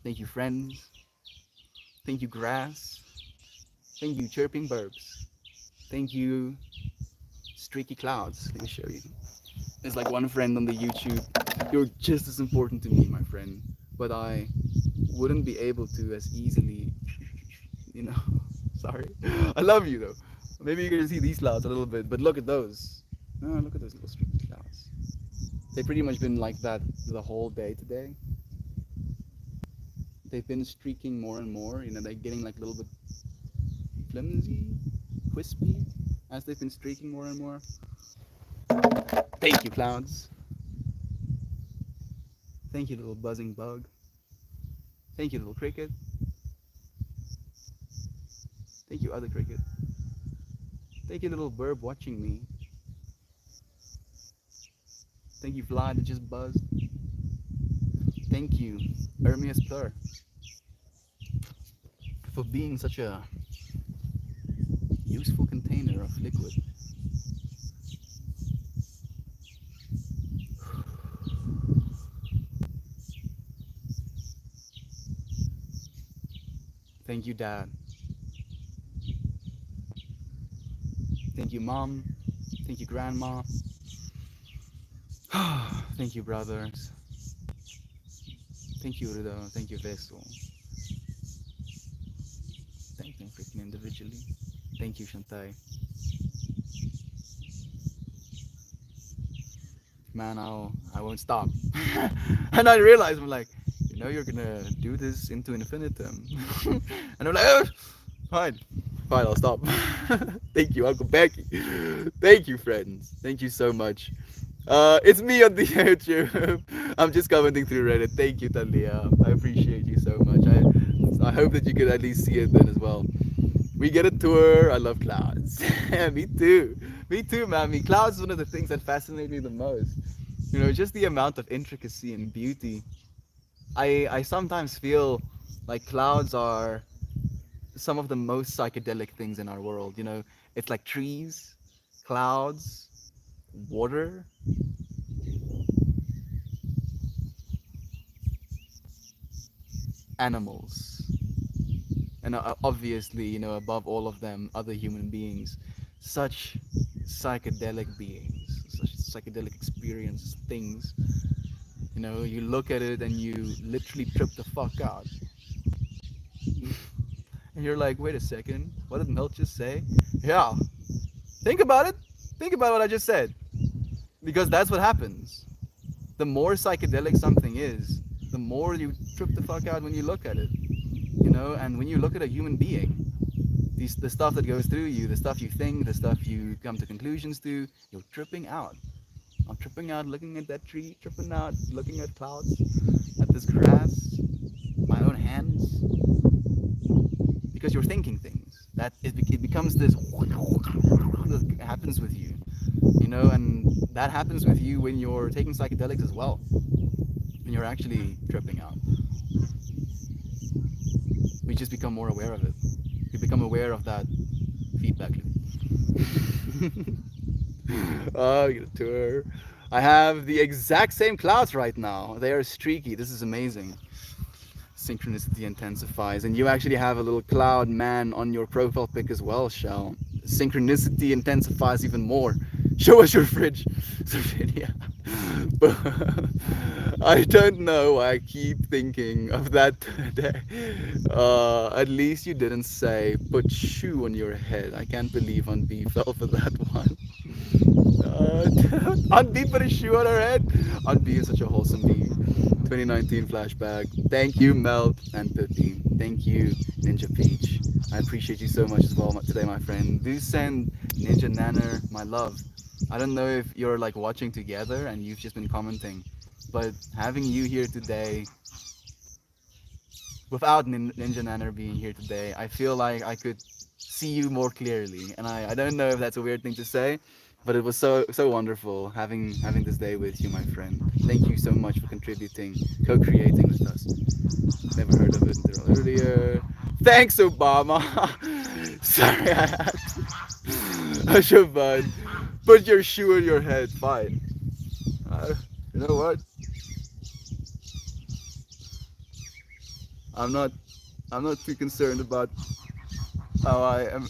Thank you, friends. Thank you, grass. Thank you, chirping birds. Thank you, streaky clouds. Let me show you. There's like one friend on the YouTube. You're just as important to me, my friend. But I wouldn't be able to as easily, you know. Sorry. I love you though. Maybe you're gonna see these clouds a little bit, but look at those. Oh, look at those little streaky clouds. They've pretty much been like that the whole day today. They've been streaking more and more. You know, they're getting like a little bit flimsy, wispy, as they've been streaking more and more. Thank you, clouds. Thank you, little buzzing bug. Thank you, little cricket. Thank you, other cricket. Thank you, little bird watching me. Thank you, fly that just buzzed. Thank you, Hermias Plur, for being such a useful container of liquid. Thank you, Dad. Thank you, Mom. Thank you, Grandma. Thank you, brothers. Thank you, Rudo. Thank you, Vessel. Thank them freaking individually. Thank you, Shantai. Man, I won't stop. And I realized I'm like, you know, you're gonna do this into infinitum. And I'm like, oh, fine, fine, I'll stop. Thank you, Uncle Becky. Thank you, friends. Thank you so much. It's me on the YouTube. I'm just commenting through Reddit. Thank you, Talia. I appreciate you so much. I hope that you could at least see it then as well. We get a tour. I love clouds. Me too. Me too, Mammy. Clouds is one of the things that fascinate me the most. You know, just the amount of intricacy and beauty. I sometimes feel like clouds are some of the most psychedelic things in our world. You know, it's like trees, clouds, water, animals, and obviously, you know, above all of them, other human beings. Such psychedelic beings, such psychedelic experience things. You know, you look at it and you literally trip the fuck out. And you're like, wait a second, what did Mel just say? Yeah, think about it. Think about what I just said. Because that's what happens. The more psychedelic something is, the more you trip the fuck out when you look at it. You know, and when you look at a human being, the stuff that goes through you, the stuff you think, the stuff you come to conclusions to, you're tripping out. I'm tripping out looking at that tree, tripping out looking at clouds, at this grass, my own hands, because you're thinking things. That it becomes this that happens with you, you know, and that happens with you when you're taking psychedelics as well, when you're actually tripping out. We just become more aware of it. We become aware of that feedback loop. Oh, get a tour. I have the exact same clouds right now. They are streaky. This is amazing. Synchronicity intensifies, and you actually have a little cloud man on your profile pic as well, Shell. Synchronicity intensifies even more. Show us your fridge. Yeah. But I don't know why I keep thinking of that today. At least you didn't say put shoe on your head. I can't believe on B fell for that one. Aunt B put a shoe on her head. Aunt B is such a wholesome being. 2019 flashback. Thank you, Melt and Pippi. Thank you, Ninja Peach. I appreciate you so much as well today, my friend. Do send Ninja Nanner my love. I don't know if you're like watching together and you've just been commenting, but having you here today, without Ninja Nanner being here today, I feel like I could see you more clearly. And I don't know if that's a weird thing to say, but it was so wonderful having this day with you, my friend. Thank you so much for contributing, co-creating with us. Never heard of it until earlier. Thanks, Obama. Sorry, I had to. Siobhan, put your shoe on your head. Fine. You know what? I'm not. I'm not too concerned about how I am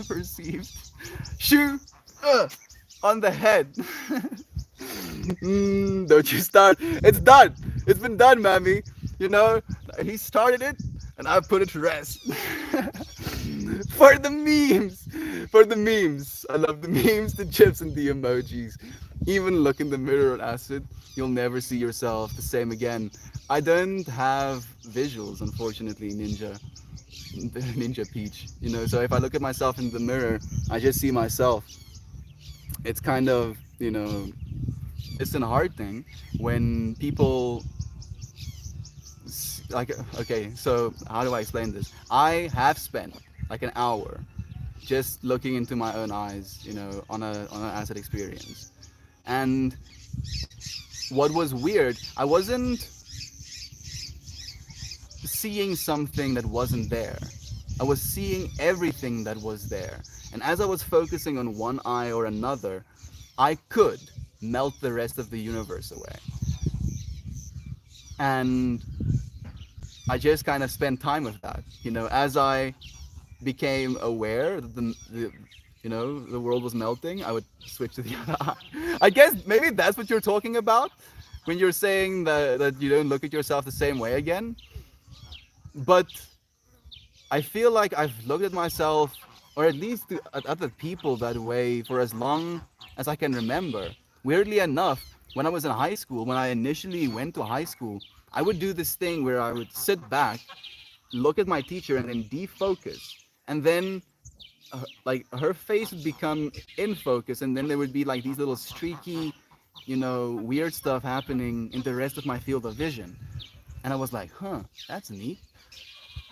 perceived. Shoe on the head. Don't you start. It's done. It's been done, mammy. You know, he started it, and I put it to rest. For the memes. For the memes. I love the memes, the gifs, and the emojis. Even look in the mirror on acid, you'll never see yourself the same again. I don't have visuals, unfortunately, Ninja Peach. You know, so if I look at myself in the mirror, I just see myself. It's kind of, it's an hard thing when people like, okay, so how do I explain this? I have spent like an hour just looking into my own eyes, on an acid experience. And what was weird, I wasn't seeing something that wasn't there. I was seeing everything that was there. And as I was focusing on one eye or another, I could melt the rest of the universe away. And I just kind of spent time with that. As I became aware that the world was melting, I would switch to the other eye. I guess maybe that's what you're talking about when you're saying that you don't look at yourself the same way again. But I feel like I've looked at myself, or at least at other people, that way for as long as I can remember. Weirdly enough, when I was in high school, when I initially went to high school, I would do this thing where I would sit back, look at my teacher, and then defocus. And then, like, her face would become in focus, and then there would be like these little streaky, weird stuff happening in the rest of my field of vision. And I was like, huh, that's neat.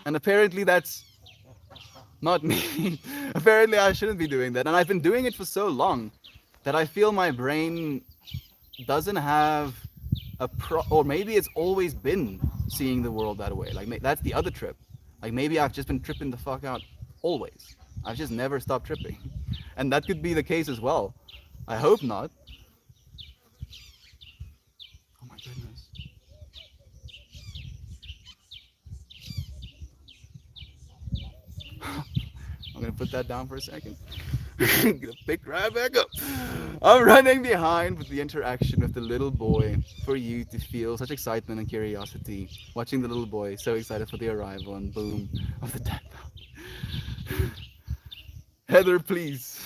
And apparently that's not me. Apparently I shouldn't be doing that. And I've been doing it for so long that I feel my brain doesn't have or maybe it's always been seeing the world that way. Like that's the other trip. Like maybe I've just been tripping the fuck out always. I've just never stopped tripping. And that could be the case as well. I hope not. Oh my goodness. I'm gonna put that down for a second. Gonna pick right back up. I'm running behind with the interaction of the little boy for you to feel such excitement and curiosity. Watching the little boy so excited for the arrival and boom of the death bell. Heather, please.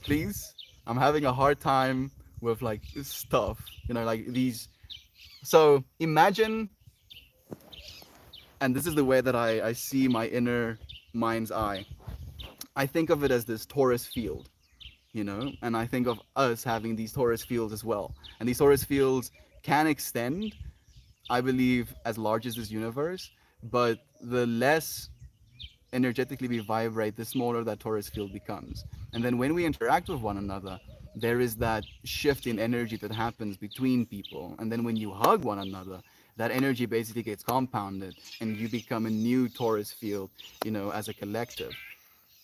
Please. I'm having a hard time with like this stuff. Like these. So imagine, and this is the way that I see my inner mind's eye. I think of it as this torus field, and I think of us having these torus fields as well. And these torus fields can extend, I believe, as large as this universe, but the less energetically we vibrate, the smaller that torus field becomes. And then when we interact with one another, there is that shift in energy that happens between people. And then when you hug one another, that energy basically gets compounded and you become a new torus field, as a collective.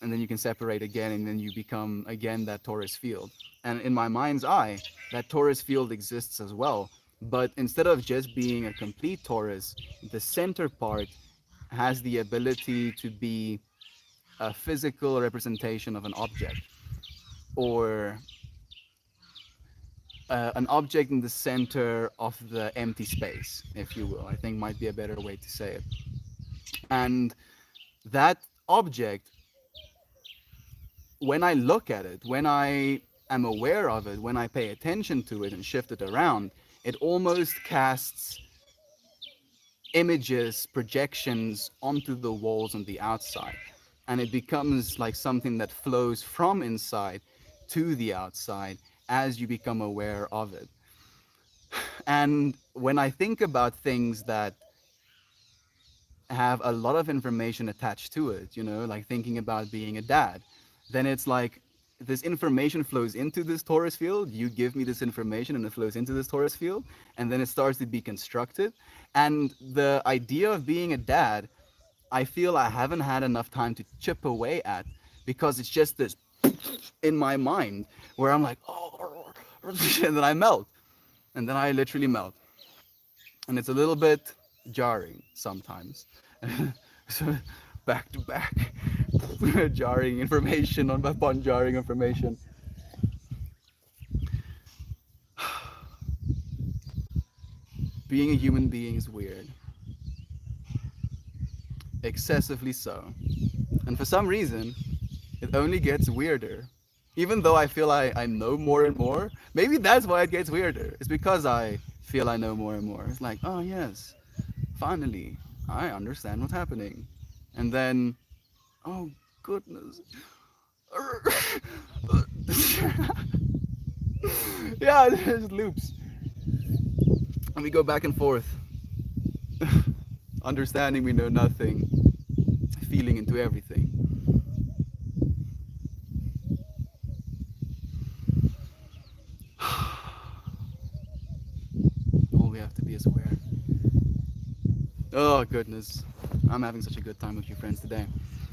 And then you can separate again, and then you become again that torus field. And in my mind's eye, that torus field exists as well. But instead of just being a complete torus, the center part has the ability to be a physical representation of an object, or an object in the center of the empty space, if you will. I think might be a better way to say it. And that object, when I look at it, when I am aware of it, when I pay attention to it and shift it around, it almost casts images, projections onto the walls on the outside. And it becomes like something that flows from inside to the outside as you become aware of it. And when I think about things that have a lot of information attached to it, like thinking about being a dad, then it's like this information flows into this torus field. You give me this information and it flows into this torus field, and then it starts to be constructed. And the idea of being a dad, I feel I haven't had enough time to chip away at, because it's just this in my mind where I'm like, oh, and then I melt. And then I literally melt. And it's a little bit jarring sometimes. So back to back, jarring information on upon jarring information. Being a human being is weird, excessively so. And for some reason, it only gets weirder. Even though I feel I know more and more, maybe that's why it gets weirder. It's because I feel I know more and more. It's like, oh yes, finally, I understand what's happening. And then, oh goodness. Yeah, it just loops. And we go back and forth. Understanding we know nothing, feeling into everything. All we have to be is aware. Oh goodness, I'm having such a good time with you friends today.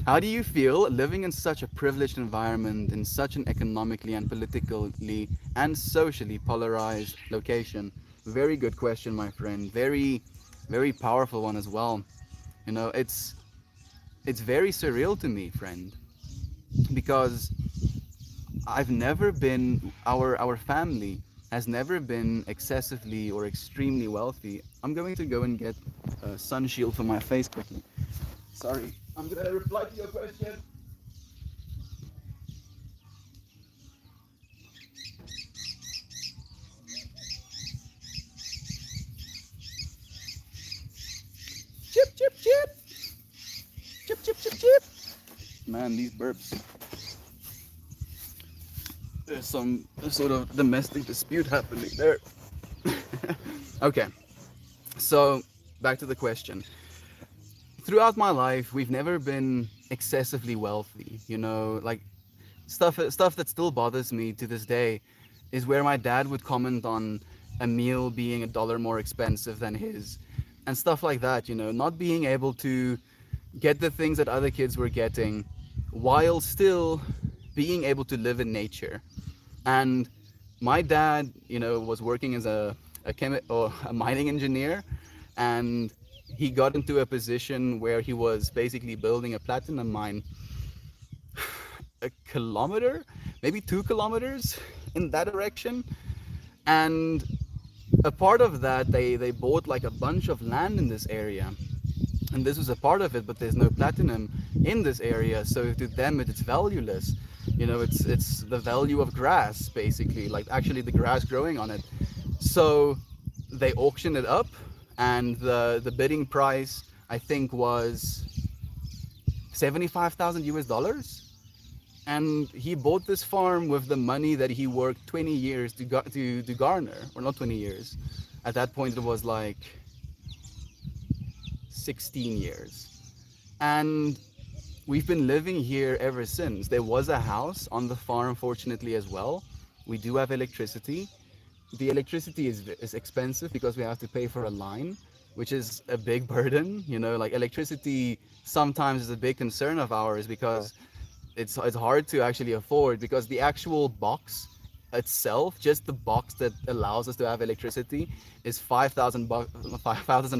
How do you feel living in such a privileged environment, in such an economically and politically and socially polarized location? Very good question, my friend. Very, very powerful one as well. It's very surreal to me, friend, because I've never been our family has never been excessively or extremely wealthy. I'm going to go and get a sun shield for my face quickly. Sorry, I'm gonna reply to your question. Chip, chip, chip, chip, chip, chip, chip. Man, these burps. There's some sort of domestic dispute happening there. Okay, so back to the question. Throughout my life, we've never been excessively wealthy. Like stuff that still bothers me to this day is where my dad would comment on a meal being $1 more expensive than his, and stuff like that. Not being able to get the things that other kids were getting, while still being able to live in nature. And my dad, was working as a mining engineer, and he got into a position where he was basically building a platinum mine a kilometer, maybe 2 kilometers in that direction. And a part of that, they bought like a bunch of land in this area, and this was a part of it, but there's no platinum in this area, so to them it's valueless. It's the value of grass, basically, like actually the grass growing on it. So they auctioned it up, and the bidding price, I think, was 75,000 US dollars. And he bought this farm with the money that he worked 20 years to garner, or not 20 years. At that point, it was like 16 years. And we've been living here ever since. There was a house on the farm, fortunately, as well. We do have electricity. The electricity is expensive because we have to pay for a line, which is a big burden. Like electricity sometimes is a big concern of ours, because it's hard to actually afford, because the actual box itself, just the box that allows us to have electricity, is 5,000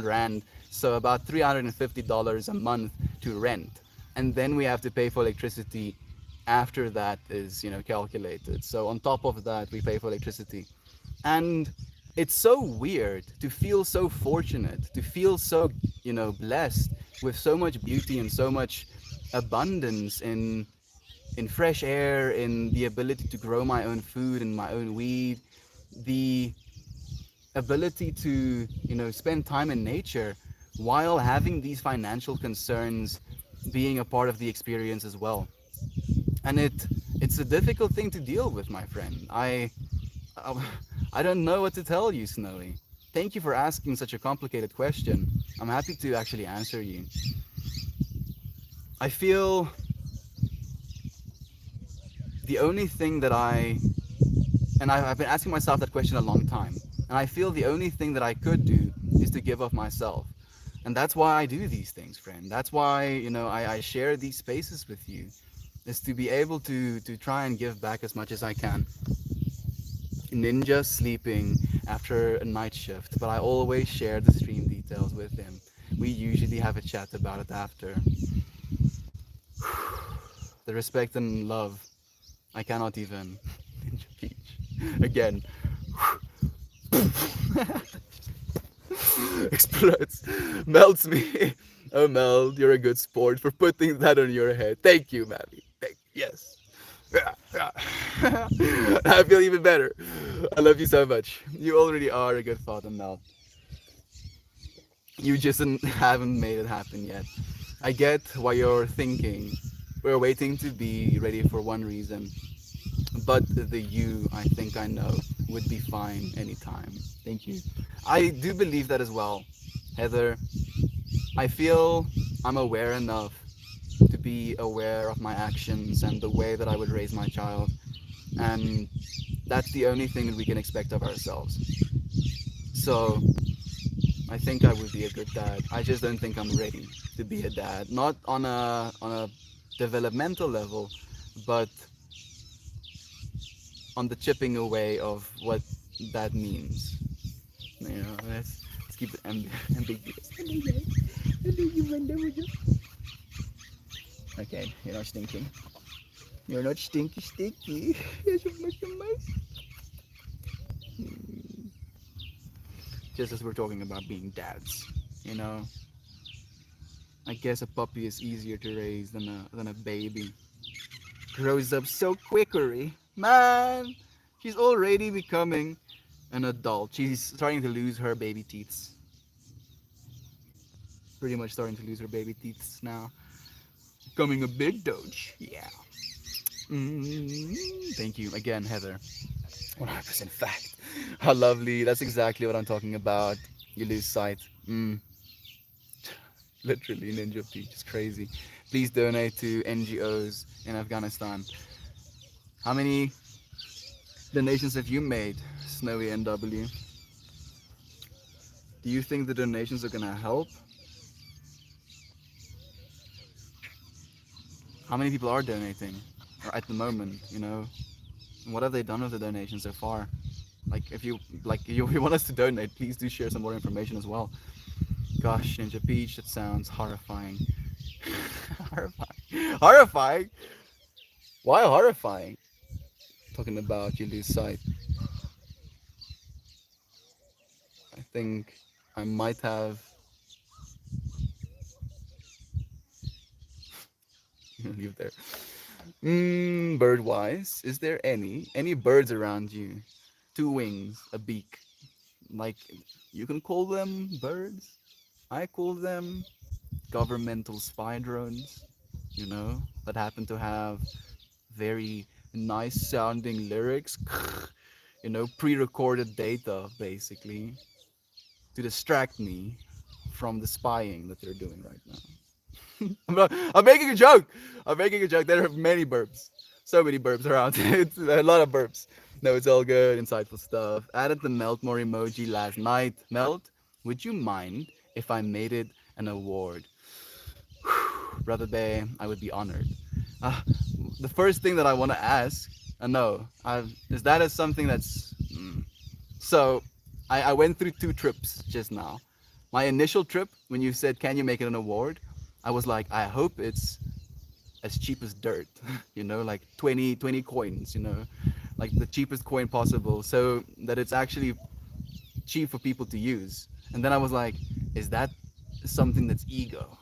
rand, so about $350 a month to rent. And then we have to pay for electricity after that is calculated. So on top of that, we pay for electricity. And it's so weird to feel so fortunate, to feel so blessed with so much beauty and so much abundance in fresh air, in the ability to grow my own food and my own weed, the ability to, spend time in nature while having these financial concerns being a part of the experience as well. And it's a difficult thing to deal with, my friend. I, I don't know what to tell you, Snowy. Thank you for asking such a complicated question. I'm happy to actually answer you. I feel the only thing that I've been asking myself that question a long time, and I feel the only thing that I could do is to give of myself. And that's why I do these things, friend. That's why, I share these spaces with you, is to be able to try and give back as much as I can. Ninja sleeping after a night shift, but I always share the stream details with him. We usually have a chat about it after. The respect and love. I cannot even. Ninja Peach. Again. Explodes. Melts me. Oh, Mel, you're a good sport for putting that on your head. Thank you, Maddie. Thank you. Yes. I feel even better. I love you so much. You already are a good father, Mel. You just haven't made it happen yet. I get why you're thinking. We're waiting to be ready for one reason. But the you, I think I know, would be fine anytime. Thank you. I do believe that as well. Heather, I feel I'm aware enough to be aware of my actions and the way that I would raise my child. And that's the only thing that we can expect of ourselves. So I think I would be a good dad. I just don't think I'm ready to be a dad. Not on a developmental level, but on the chipping away of what that means. Let's keep it ambiguous. Okay, you're not stinking. You're not stinky. Just as we're talking about being dads, you know, I guess a puppy is easier to raise than a baby. Grows up so quickery, man. She's already becoming an adult. She's starting to lose her baby teeth. Pretty much starting to lose her baby teeth now. Becoming a big doge. Yeah. Thank you again, Heather. 100% fact. How lovely. That's exactly what I'm talking about. You lose sight. Literally, Ninja Peach is crazy. Please donate to NGOs in Afghanistan. How many donations have you made, Snowy NW? Do you think the donations are gonna help? How many people are donating? Or at the moment, what have they done with the donations so far? Like, if you want us to donate, please do share some more information as well. Gosh, Ninja Peach, that sounds horrifying. Horrifying. Horrifying? Why horrifying? Talking about you lose sight. I think I might have. Leave there. Bird wise, is there any birds around you? Two wings, a beak. Like, you can call them birds. I call them governmental spy drones, that happen to have very nice sounding lyrics, pre-recorded data basically to distract me from the spying that they're doing right now. I'm making a joke. I'm making a joke. There are many burps. So many burps around. It's a lot of burps. No, it's all good. Insightful stuff. Added the melt more emoji last night. Melt, would you mind if I made it an award? Brother Bay, I would be honored. Uh, the first thing that I want to ask, no, is that as something that's. So, I went through two trips just now. My initial trip, when you said, can you make it an award? I was like, I hope it's as cheap as dirt, like 20 coins, like the cheapest coin possible, so that it's actually cheap for people to use. And then I was like, is that something that's ego?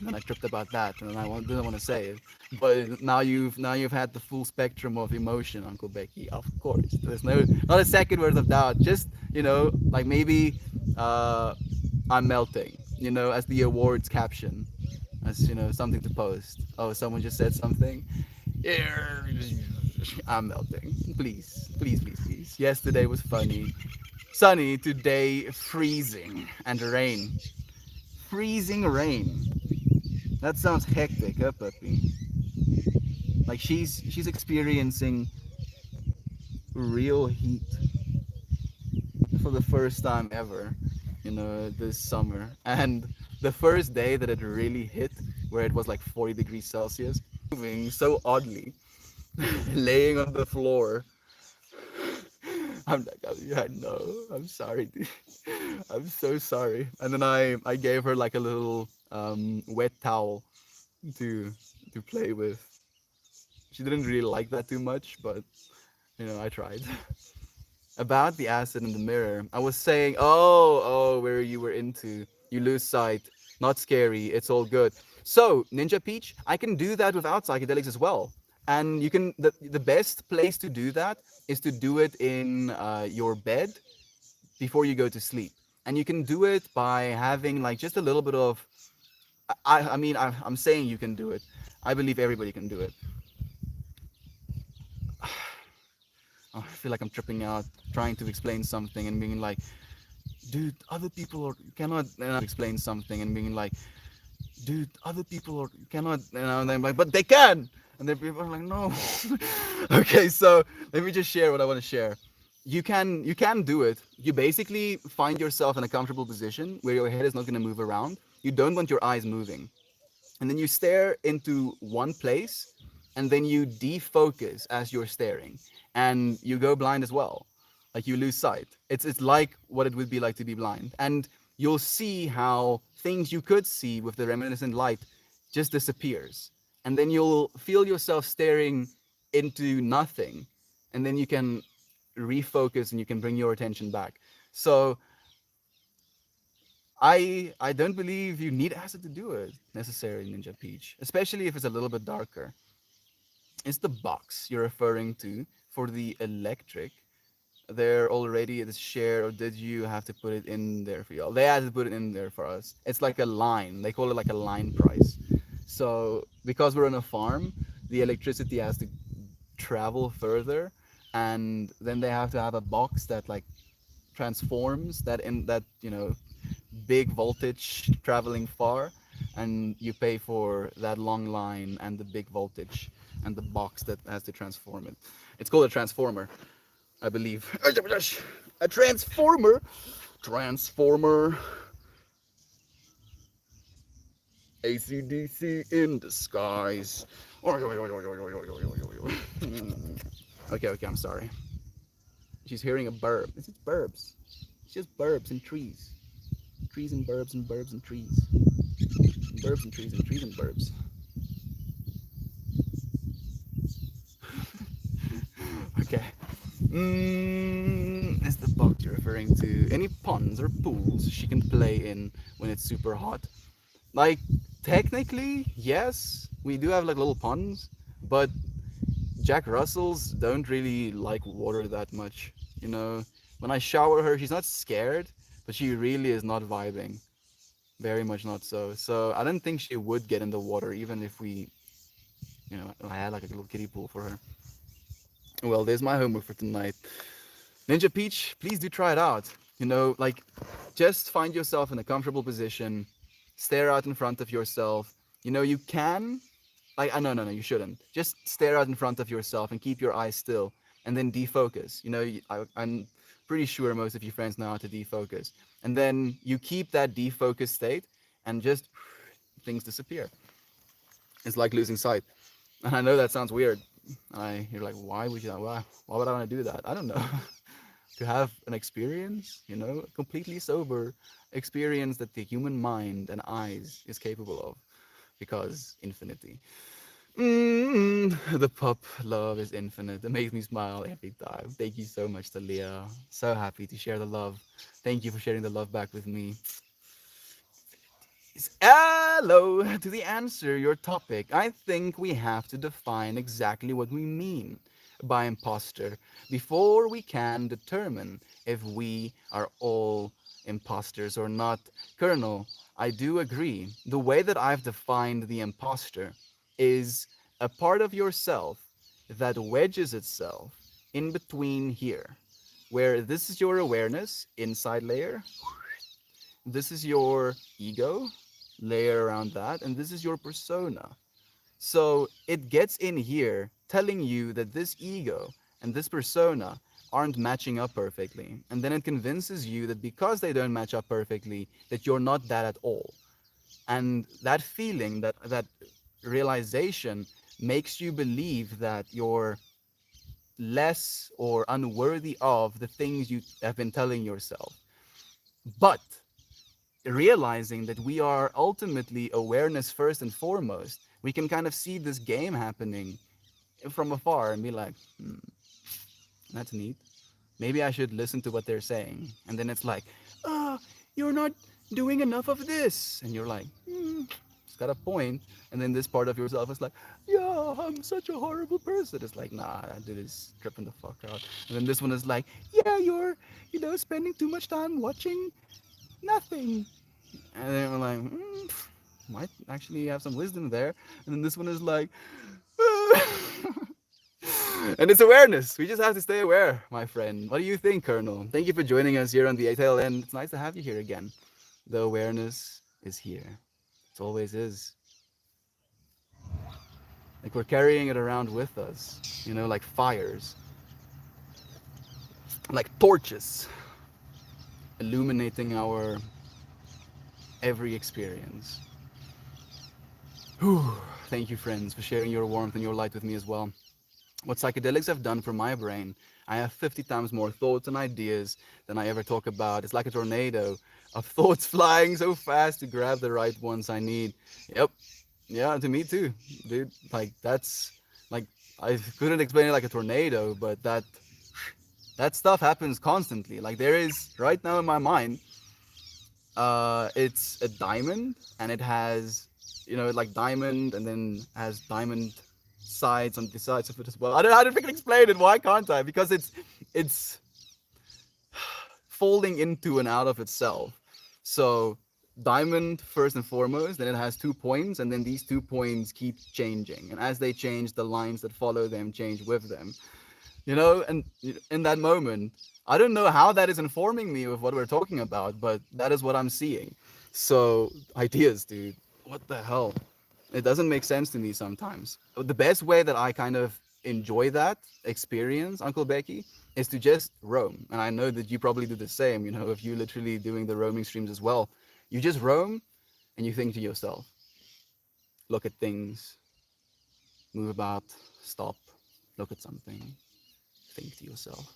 And then I tripped about that, and then didn't want to say it. But now you've had the full spectrum of emotion, Uncle Becky. Of course, there's not a second worth of doubt. Just like maybe uh, I'm melting. As the awards caption, as something to post. Oh, someone just said something. Yeah, I'm melting. Please, please, please, please. Yesterday was funny. Sunny, today freezing and rain. Freezing rain. That sounds hectic, huh, puppy? Like she's experiencing real heat for the first time ever, this summer. And the first day that it really hit, where it was like 40 degrees Celsius, moving so oddly, laying on the floor. I'm like, oh, yeah, no, I'm sorry, dude. I'm so sorry. And then I gave her like a little wet towel to play with. She didn't really like that too much, but I tried. About the acid in the mirror, I was saying, where you were into. You lose sight. Not scary. It's all good. So, Ninja Peach, I can do that without psychedelics as well. And the best place to do that is to do it in your bed before you go to sleep. And you can do it by having like just a little bit of. I'm saying you can do it. I believe everybody can do it. Oh, I feel like I'm tripping out trying to explain something and being like, dude, other people cannot explain something and being like, dude, other people cannot, and I'm like, but they can. And then people are like, no. Okay, so let me just share what I want to share. You can do it. You basically find yourself in a comfortable position where your head is not going to move around. You don't want your eyes moving, and then you stare into one place, and then you defocus as you're staring, and you go blind as well. Like you lose sight. It's like what it would be like to be blind, and you'll see how things you could see with the reminiscent light just disappears, and then you'll feel yourself staring into nothing, and then you can refocus and you can bring your attention back. So I don't believe you need acid to do it necessarily, Ninja Peach, especially if it's a little bit darker. It's the box you're referring to for the electric. There already is shared, or did you have to put it in there for y'all? They had to put it in there for us. It's like a line. They call it like a line price. So because we're on a farm, the electricity has to travel further, and then they have to have a box that like transforms that in that big voltage traveling far, and you pay for that long line and the big voltage and the box that has to transform it. It's called a transformer, I believe. A transformer. Transformer. ACDC in disguise. Okay, I'm sorry. She's hearing a burp. It's just burbs. It's just burbs and trees. Trees and burbs and burbs and trees. And burbs and trees and trees and burbs. Okay. Is the box you're referring to any ponds or pools she can play in when it's super hot? Like, technically, yes, we do have like little ponds, but Jack Russells don't really like water that much. You know, when I shower her, she's not scared, but she really is not vibing. Very much not so. So I don't think she would get in the water, even if I had like a little kiddie pool for her. Well, there's my homework for tonight. Ninja Peach, please do try it out. Like, just find yourself in a comfortable position, stare out in front of yourself. You can, like, no, you shouldn't. Just stare out in front of yourself and keep your eyes still, and then defocus. I'm pretty sure most of your friends know how to defocus. And then you keep that defocused state, and just things disappear. It's like losing sight. And I know that sounds weird. You're like, why would I want to do that? I don't know. To have an experience, completely sober experience that the human mind and eyes is capable of, because infinity. The pup love is infinite. It makes me smile every time. Thank you so much, Talia. So happy to share the love. Thank you for sharing the love back with me. Hello to the answer your topic. I think we have to define exactly what we mean by imposter before we can determine if we are all imposters or not. Colonel, I do agree. The way that I've defined the imposter is a part of yourself that wedges itself in between here, where this is your awareness, inside layer, this is your ego layer around that, and this is your persona. So it gets in here telling you that this ego and this persona aren't matching up perfectly. And then it convinces you that because they don't match up perfectly, that you're not that at all. And that feeling, that realization makes you believe that you're less or unworthy of the things you have been telling yourself. But realizing that we are ultimately awareness first and foremost, we can kind of see this game happening from afar and be like, that's neat. Maybe I should listen to what they're saying. And then it's like, you're not doing enough of this. And you're like, it's got a point. And then this part of yourself is like, yeah, I'm such a horrible person. It's like, nah, that dude is tripping the fuck out. And then this one is like, yeah, you're, spending too much time watching nothing. And then we're like, might actually have some wisdom there. And then this one is like, and it's awareness. We just have to stay aware, my friend. What do you think, Colonel? Thank you for joining us here on the tail end. It's nice to have you here again. The awareness is here. It always is. Like we're carrying it around with us, like fires, like torches, illuminating our every experience. Whew. Thank you, friends, for sharing your warmth and your light with me as well. What psychedelics have done for my brain, I have 50 times more thoughts and ideas than I ever talk about. It's like a tornado of thoughts flying so fast to grab the right ones I need. Yep. Yeah, to me too, dude. Like that's like I couldn't explain it like a tornado, but that stuff happens constantly. Like there is right now in my mind, it's a diamond and it has like diamond and then has diamond sides on the sides of it as well. I don't freaking explain it. Why can't I? Because it's folding into and out of itself. So diamond first and foremost, then it has 2 points, and then these 2 points keep changing, and as they change, the lines that follow them change with them. And in that moment, I don't know how that is informing me of what we're talking about, but that is what I'm seeing. So ideas, dude, what the hell? It doesn't make sense to me sometimes. The best way that I kind of enjoy that experience, Uncle Becky, is to just roam. And I know that you probably do the same, if you literally doing the roaming streams as well. You just roam and you think to yourself, look at things, move about, stop, look at something, think to yourself.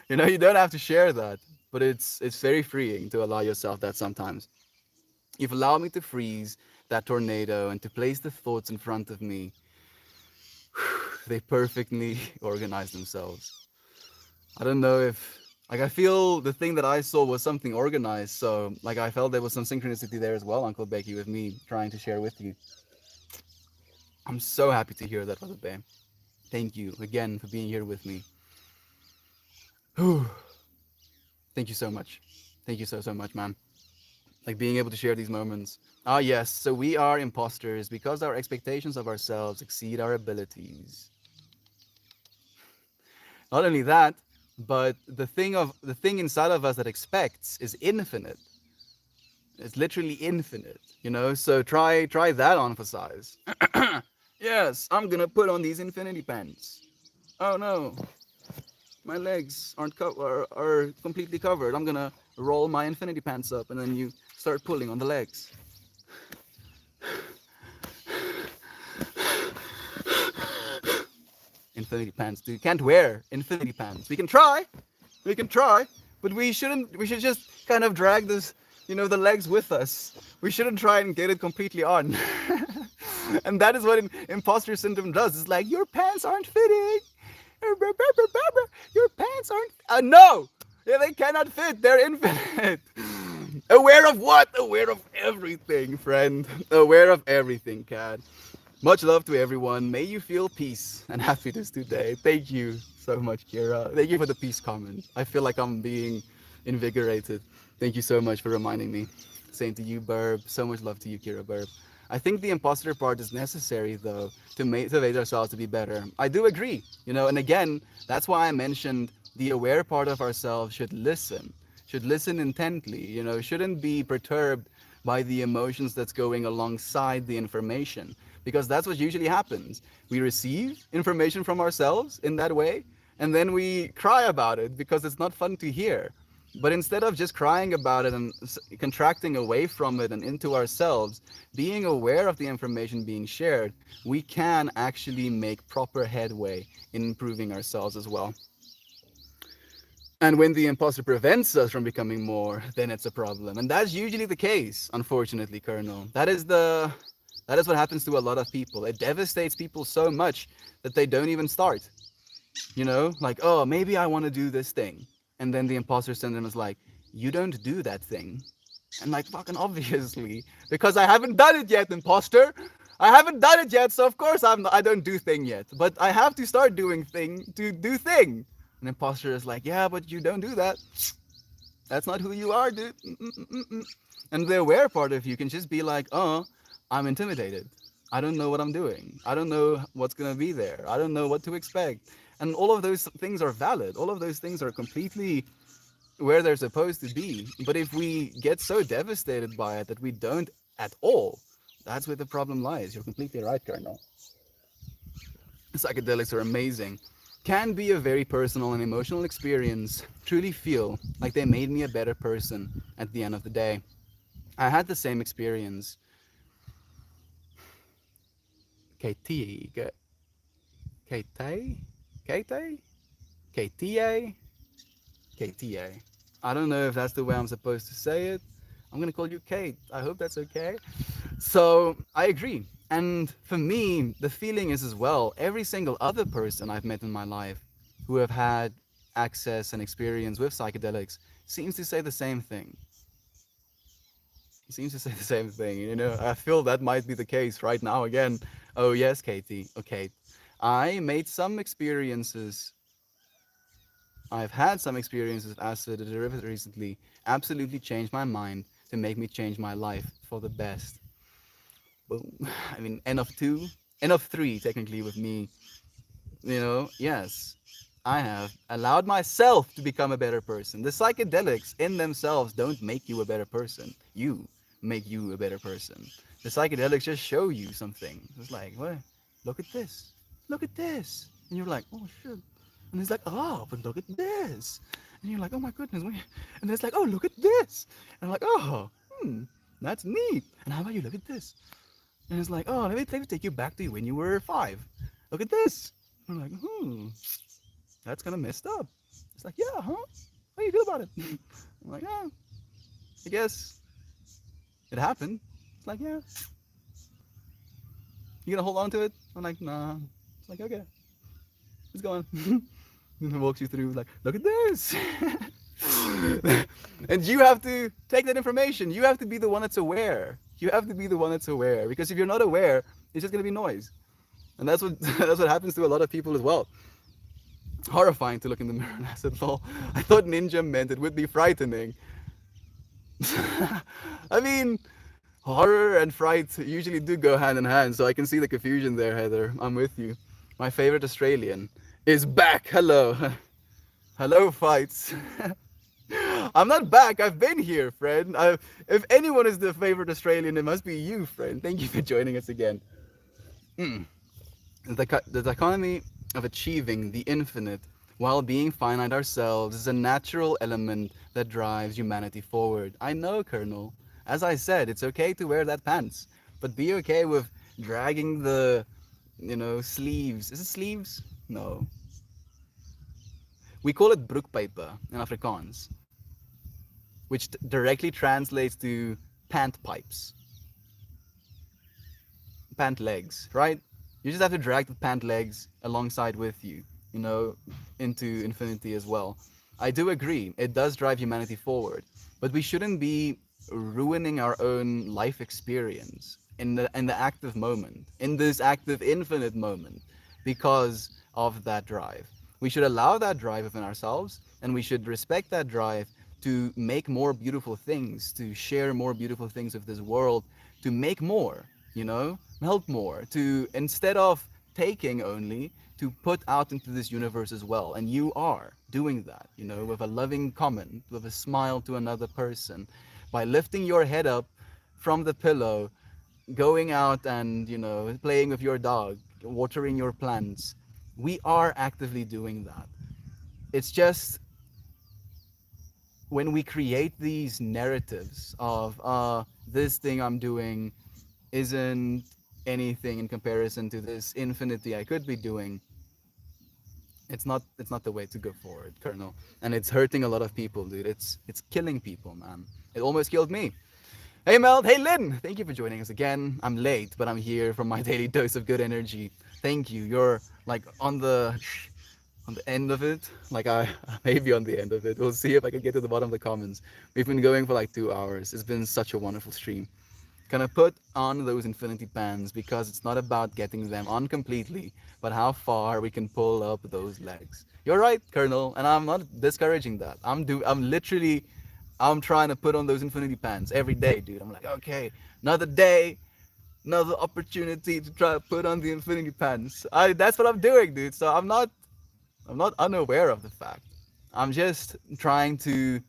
You don't have to share that, but it's very freeing to allow yourself that sometimes. You've allowed me to freeze that tornado and to place the thoughts in front of me. They perfectly organize themselves. I don't know if, like, I feel the thing that I saw was something organized. So, like, I felt there was some synchronicity there as well, Uncle Becky, with me trying to share with you. I'm so happy to hear that, Brother Bear. Thank you again for being here with me. Thank you so much. Thank you so much, man. Like being able to share these moments. Ah, yes. So we are imposters because our expectations of ourselves exceed our abilities. Not only that, but the thing inside of us that expects is infinite. It's literally infinite, So try that on for size. Yes, I'm gonna put on these infinity pants. Oh no, my legs are completely covered. I'm gonna roll my infinity pants up, and then you start pulling on the legs. Infinity pants, dude. Can't wear infinity pants. We can try, but we shouldn't. We should just kind of drag this, the legs with us. We shouldn't try and get it completely on. And that is what imposter syndrome does. It's like your pants aren't fitting. Your pants aren't. No, yeah, they cannot fit. They're infinite. Aware of what? Aware of everything, friend. Aware of everything, Cat. Much love to everyone. May you feel peace and happiness today. Thank you so much, Kira. Thank you for the peace comment. I feel like I'm being invigorated. Thank you so much for reminding me. Same to you, Burb. So much love to you, Kira Burb. I think the imposter part is necessary, though, to motivate ourselves to be better. I do agree, and again, that's why I mentioned the aware part of ourselves should listen intently, shouldn't be perturbed by the emotions that's going alongside the information, because that's what usually happens. We receive information from ourselves in that way, and then we cry about it because it's not fun to hear. But instead of just crying about it and contracting away from it and into ourselves, being aware of the information being shared, we can actually make proper headway in improving ourselves as well. And when the imposter prevents us from becoming more, then it's a problem. And that's usually the case, unfortunately, Colonel. That is what happens to a lot of people. It devastates people so much that they don't even start. Like, oh, maybe I want to do this thing. And then the imposter syndrome is like, you don't do that thing. And like, fucking obviously, because I haven't done it yet, imposter. I haven't done it yet, so of course I don't do thing yet. But I have to start doing thing to do thing. An imposter is like, yeah, but you don't do that. That's not who you are, dude. Mm-mm-mm-mm. And the aware part of you can just be like, oh, I'm intimidated. I don't know what I'm doing. I don't know what's going to be there. I don't know what to expect. And all of those things are valid. All of those things are completely where they're supposed to be. But if we get so devastated by it that we don't at all, that's where the problem lies. You're completely right, Colonel. Psychedelics are amazing. Can be a very personal and emotional experience. Truly feel like they made me a better person at the end of the day. I had the same experience. KT, KT, KT, KTA, KTA. I don't know if that's the way I'm supposed to say it. I'm gonna call you Kate. I hope that's okay. So I agree. And for me, the feeling is as well, every single other person I've met in my life who have had access and experience with psychedelics seems to say the same thing. Seems to say the same thing. I feel that might be the case right now again. Oh yes, Katie. Okay. I made some experiences. I've had some experiences with acid derivatives recently. Absolutely changed my mind to make me change my life for the best. Boom. I mean, N of two, N of three, technically, with me. Yes, I have allowed myself to become a better person. The psychedelics in themselves don't make you a better person. You make you a better person. The psychedelics just show you something. It's like, what? Look at this. Look at this. And you're like, oh shit. And it's like, oh, but look at this. And you're like, oh my goodness. And it's like, oh, look at this. And I'm like, oh, that's neat. And how about you look at this? And it's like, oh, let me take you back to when you were 5. Look at this. I'm like, that's kind of messed up. It's like, yeah, huh? How do you feel about it? I'm like, yeah, I guess it happened. It's like, yeah. You gonna hold on to it? I'm like, nah. It's like, okay, let's go on. And it walks you through, like, look at this. And you have to take that information. You have to be the one that's aware. You have to be the one that's aware. Because if you're not aware, it's just gonna be noise. And that's what that's what happens to a lot of people as well. Horrifying to look in the mirror and I said, lol, I thought ninja meant it would be frightening. I mean, horror and fright usually do go hand in hand, so I can see the confusion there, Heather. I'm with you. My favorite Australian is back. Hello. Hello, fights. I'm not back. I've been here, friend. If anyone is the favorite Australian, it must be you, friend. Thank you for joining us again. The dichotomy of achieving the infinite while being finite ourselves is a natural element that drives humanity forward. I know, Colonel. As I said, it's okay to wear that pants, but be okay with dragging the, sleeves. Is it sleeves? No. We call it broekpijpen in Afrikaans, which directly translates to pant pipes. Pant legs, right? You just have to drag the pant legs alongside with you, into infinity as well. I do agree, it does drive humanity forward, but we shouldn't be ruining our own life experience in the active moment, in this active infinite moment, because of that drive. We should allow that drive within ourselves, and we should respect that drive to make more beautiful things, to share more beautiful things of this world, to make more, help more, to instead of taking only, to put out into this universe as well. And you are doing that, with a loving comment, with a smile to another person, by lifting your head up from the pillow, going out and, playing with your dog, watering your plants. We are actively doing that. It's just when we create these narratives of this thing I'm doing isn't anything in comparison to this infinity I could be doing, it's not the way to go forward, Colonel. And it's hurting a lot of people, dude. It's killing people, man. It almost killed me. Hey Mel, hey Lynn, thank you for joining us again. I'm late, but I'm here for my daily dose of good energy. Thank you. You're like on the end of it. Like I maybe on the end of it. We'll see if I can get to the bottom of the comments. We've been going for like 2 hours. It's been such a wonderful stream. Gonna put on those infinity bands because it's not about getting them on completely, but how far we can pull up those legs. You're right, Colonel, and I'm not discouraging that. I'm trying to put on those infinity pants every day, dude. I'm like, okay, another day, another opportunity to try to put on the infinity pants. That's what I'm doing, dude. So I'm not unaware of the fact. I'm just trying to,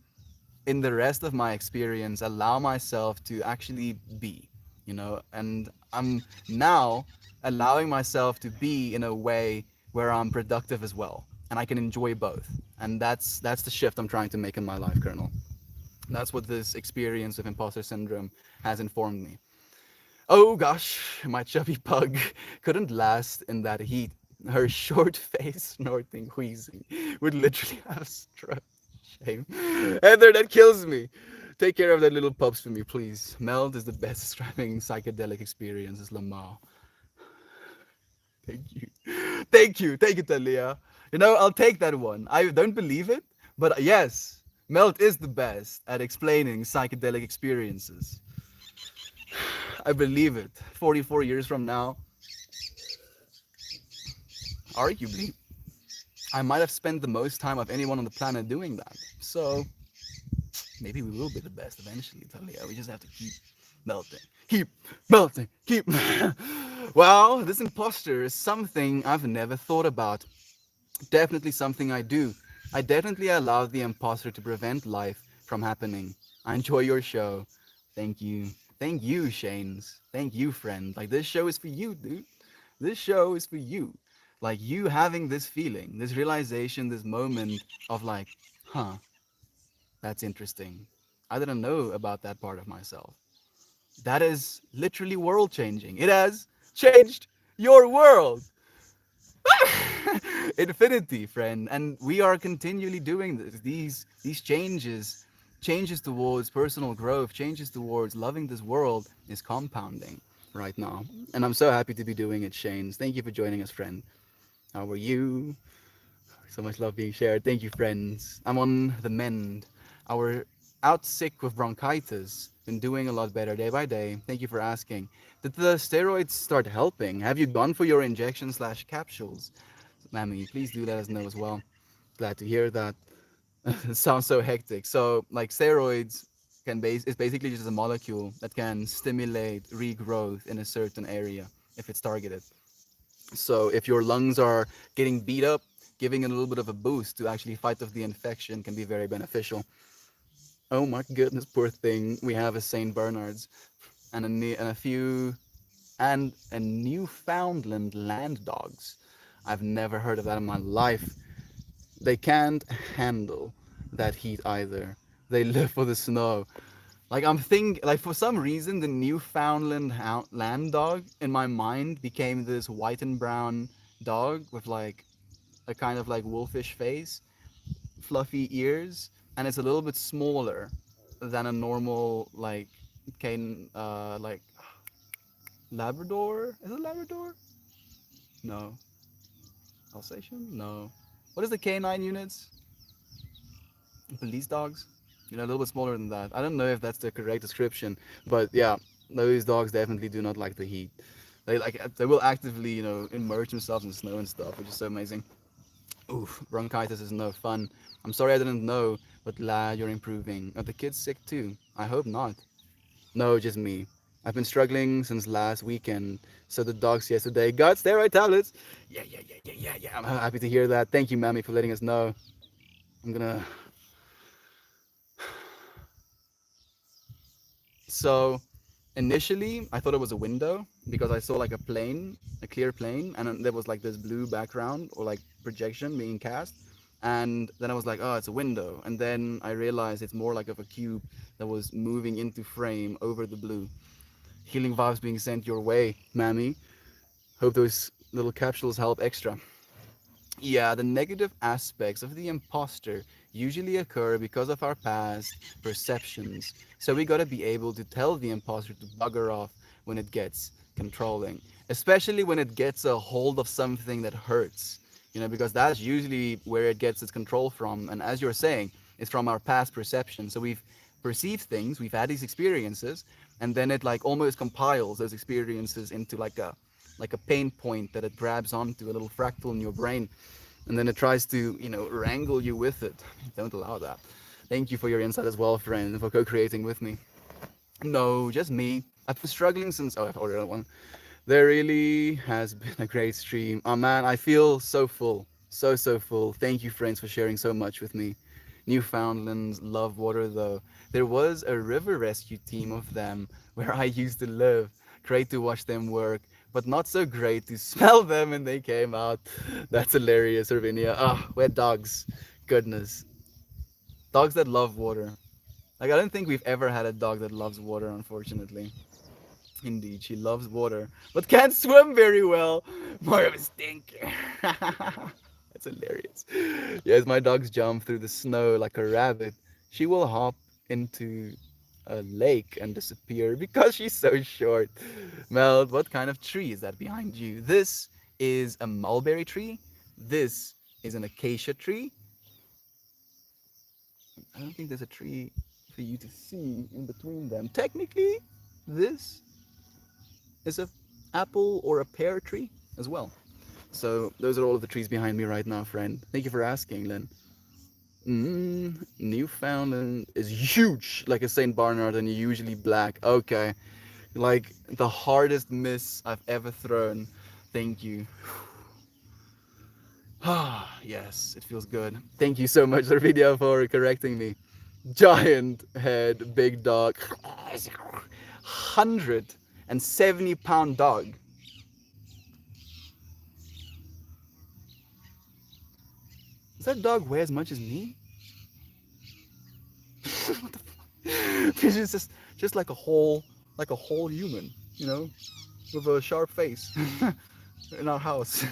in the rest of my experience, allow myself to actually be, and I'm now allowing myself to be in a way where I'm productive as well, and I can enjoy both. And that's the shift I'm trying to make in my life, Colonel. That's what this experience of imposter syndrome has informed me. Oh gosh, my chubby pug couldn't last in that heat. Her short face, snorting, wheezing, would literally have struck. Shame. Heather, that kills me. Take care of that little pups for me, please. Meld is the best describing psychedelic experiences, Lamar. Thank you. Thank you. Thank you, Talia. I'll take that one. I don't believe it, but yes, Melt is the best at explaining psychedelic experiences. I believe it. 44 years from now, arguably, I might have spent the most time of anyone on the planet doing that. So maybe we will be the best eventually, Talia. We just have to keep melting. Keep melting. Keep. Well, this imposter is something I've never thought about. Definitely something I do. I definitely allow the imposter to prevent life from happening. I enjoy your show. Thank you. Thank you, Shanes. Thank you, friend. Like, this show is for you, dude. This show is for you. Like, you having this feeling, this realization, this moment of like, huh, that's interesting. I didn't know about that part of myself. That is literally world changing. It has changed your world. Infinity, friend. And we are continually doing this. These changes towards personal growth, changes towards loving this world is compounding right now. And I'm so happy to be doing it, Shane. Thank you for joining us, friend. How are you? So much love being shared. Thank you, friends. I'm on the mend. Our out sick with bronchitis. Been doing a lot better day by day. Thank you for asking. Did the steroids start helping? Have you gone for your injection slash capsules? Mammy, please do let us know as well. Glad to hear that. It sounds so hectic. So, like, steroids is basically just a molecule that can stimulate regrowth in a certain area if it's targeted. So if your lungs are getting beat up, giving it a little bit of a boost to actually fight off the infection can be very beneficial. Oh my goodness, poor thing. We have a Saint Bernard's and a Newfoundland land dogs. I've never heard of that in my life. They can't handle that heat either. They live for the snow. Like for some reason, the Newfoundland land dog in my mind became this white and brown dog with like a kind of like wolfish face, fluffy ears, and it's a little bit smaller than a normal like Labrador. Is it Labrador? No. Alsatian? No. What is the canine units? Police dogs? a little bit smaller than that. I don't know if that's the correct description, but yeah, those dogs definitely do not like the heat. They will actively, immerse themselves in snow and stuff, which is so amazing. Oof, bronchitis is no fun. I'm sorry I didn't know, but glad you're improving. Are the kids sick too? I hope not. No, just me. I've been struggling since last weekend. So the dogs yesterday got steroid tablets. Yeah, yeah, yeah, yeah, yeah, yeah. I'm happy to hear that. Thank you, Mammy, for letting us know. I'm gonna. So initially, I thought it was a window because I saw like a plane, a clear plane, and then there was like this blue background or like projection being cast. And then I was like, oh, it's a window. And then I realized it's more like of a cube that was moving into frame over the blue. Healing vibes being sent your way, Mammy. Hope those little capsules help extra. Yeah, the negative aspects of the imposter usually occur because of our past perceptions. So we gotta be able to tell the imposter to bugger off when it gets controlling, especially when it gets a hold of something that hurts. Because that's usually where it gets its control from. And as you're saying, it's from our past perception. So we've perceived things, we've had these experiences, and then it like almost compiles those experiences into like a pain point that it grabs onto a little fractal in your brain, and then it tries to wrangle you with it. Don't allow that. Thank you for your insight as well, friend, and for co-creating with me. No, just me. I've been struggling since. Oh, I've ordered one. There really has been a great stream. Oh man, I feel so full. So full. Thank you, friends, for sharing so much with me. Newfoundlands love water though. There was a river rescue team of them where I used to live. Great to watch them work, but not so great to smell them when they came out. That's hilarious, Ravinia. Ah, wet dogs. Goodness. Dogs that love water. Like, I don't think we've ever had a dog that loves water, unfortunately. Indeed, she loves water, but can't swim very well. More of a stinker. That's hilarious. Yes, my dogs jump through the snow like a rabbit. She will hop into a lake and disappear because she's so short. Mel, what kind of tree is that behind you? This is a mulberry tree. This is an acacia tree. I don't think there's a tree for you to see in between them. Technically, this is a apple or a pear tree as well. So those are all of the trees behind me right now, friend. Thank you for asking, Len. Newfoundland is huge, like a Saint Bernard, and usually black. Okay, like the hardest miss I've ever thrown. Thank you. Ah, yes, it feels good. Thank you so much, video, for correcting me. Giant head, big dog. 170-pound dog. Does that dog weigh as much as me? What the fuck? It's just like a whole human, with a sharp face. In our house.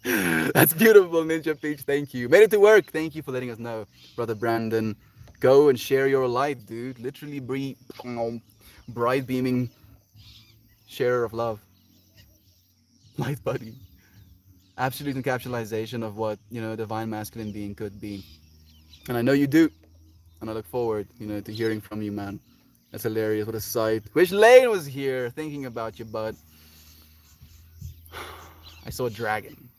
That's beautiful, Ninja Peach. Thank you. Made it to work. Thank you for letting us know, brother Brandon. Go and share your light, dude. Literally, bright beaming sharer of love, light buddy. Absolute encapsulation of what divine masculine being could be. And I know you do. And I look forward, to hearing from you, man. That's hilarious. What a sight. Wish Lane was here thinking about you, bud. I saw a dragon.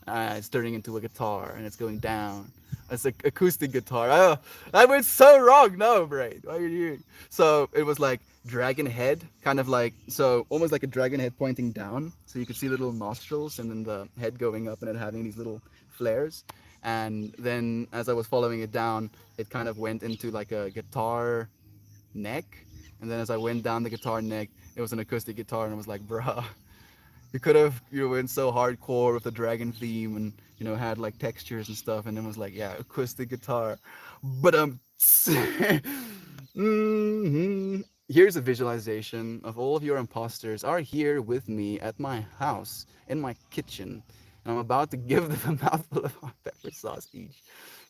It's turning into a guitar and it's going down. It's an acoustic guitar. Oh, I went so wrong. No, Braid. What are you doing? So it was like dragon head, kind of like, so almost like a dragon head pointing down. So you could see little nostrils and then the head going up and it having these little flares. And then as I was following it down, it kind of went into like a guitar neck. And then as I went down the guitar neck, it was an acoustic guitar. And I was like, bruh, you could have went so hardcore with the dragon theme and had like textures and stuff, and then was like, yeah, acoustic guitar. But mhm. Here's a visualization of all of your imposters are here with me at my house in my kitchen, and I'm about to give them a mouthful of hot pepper sauce each.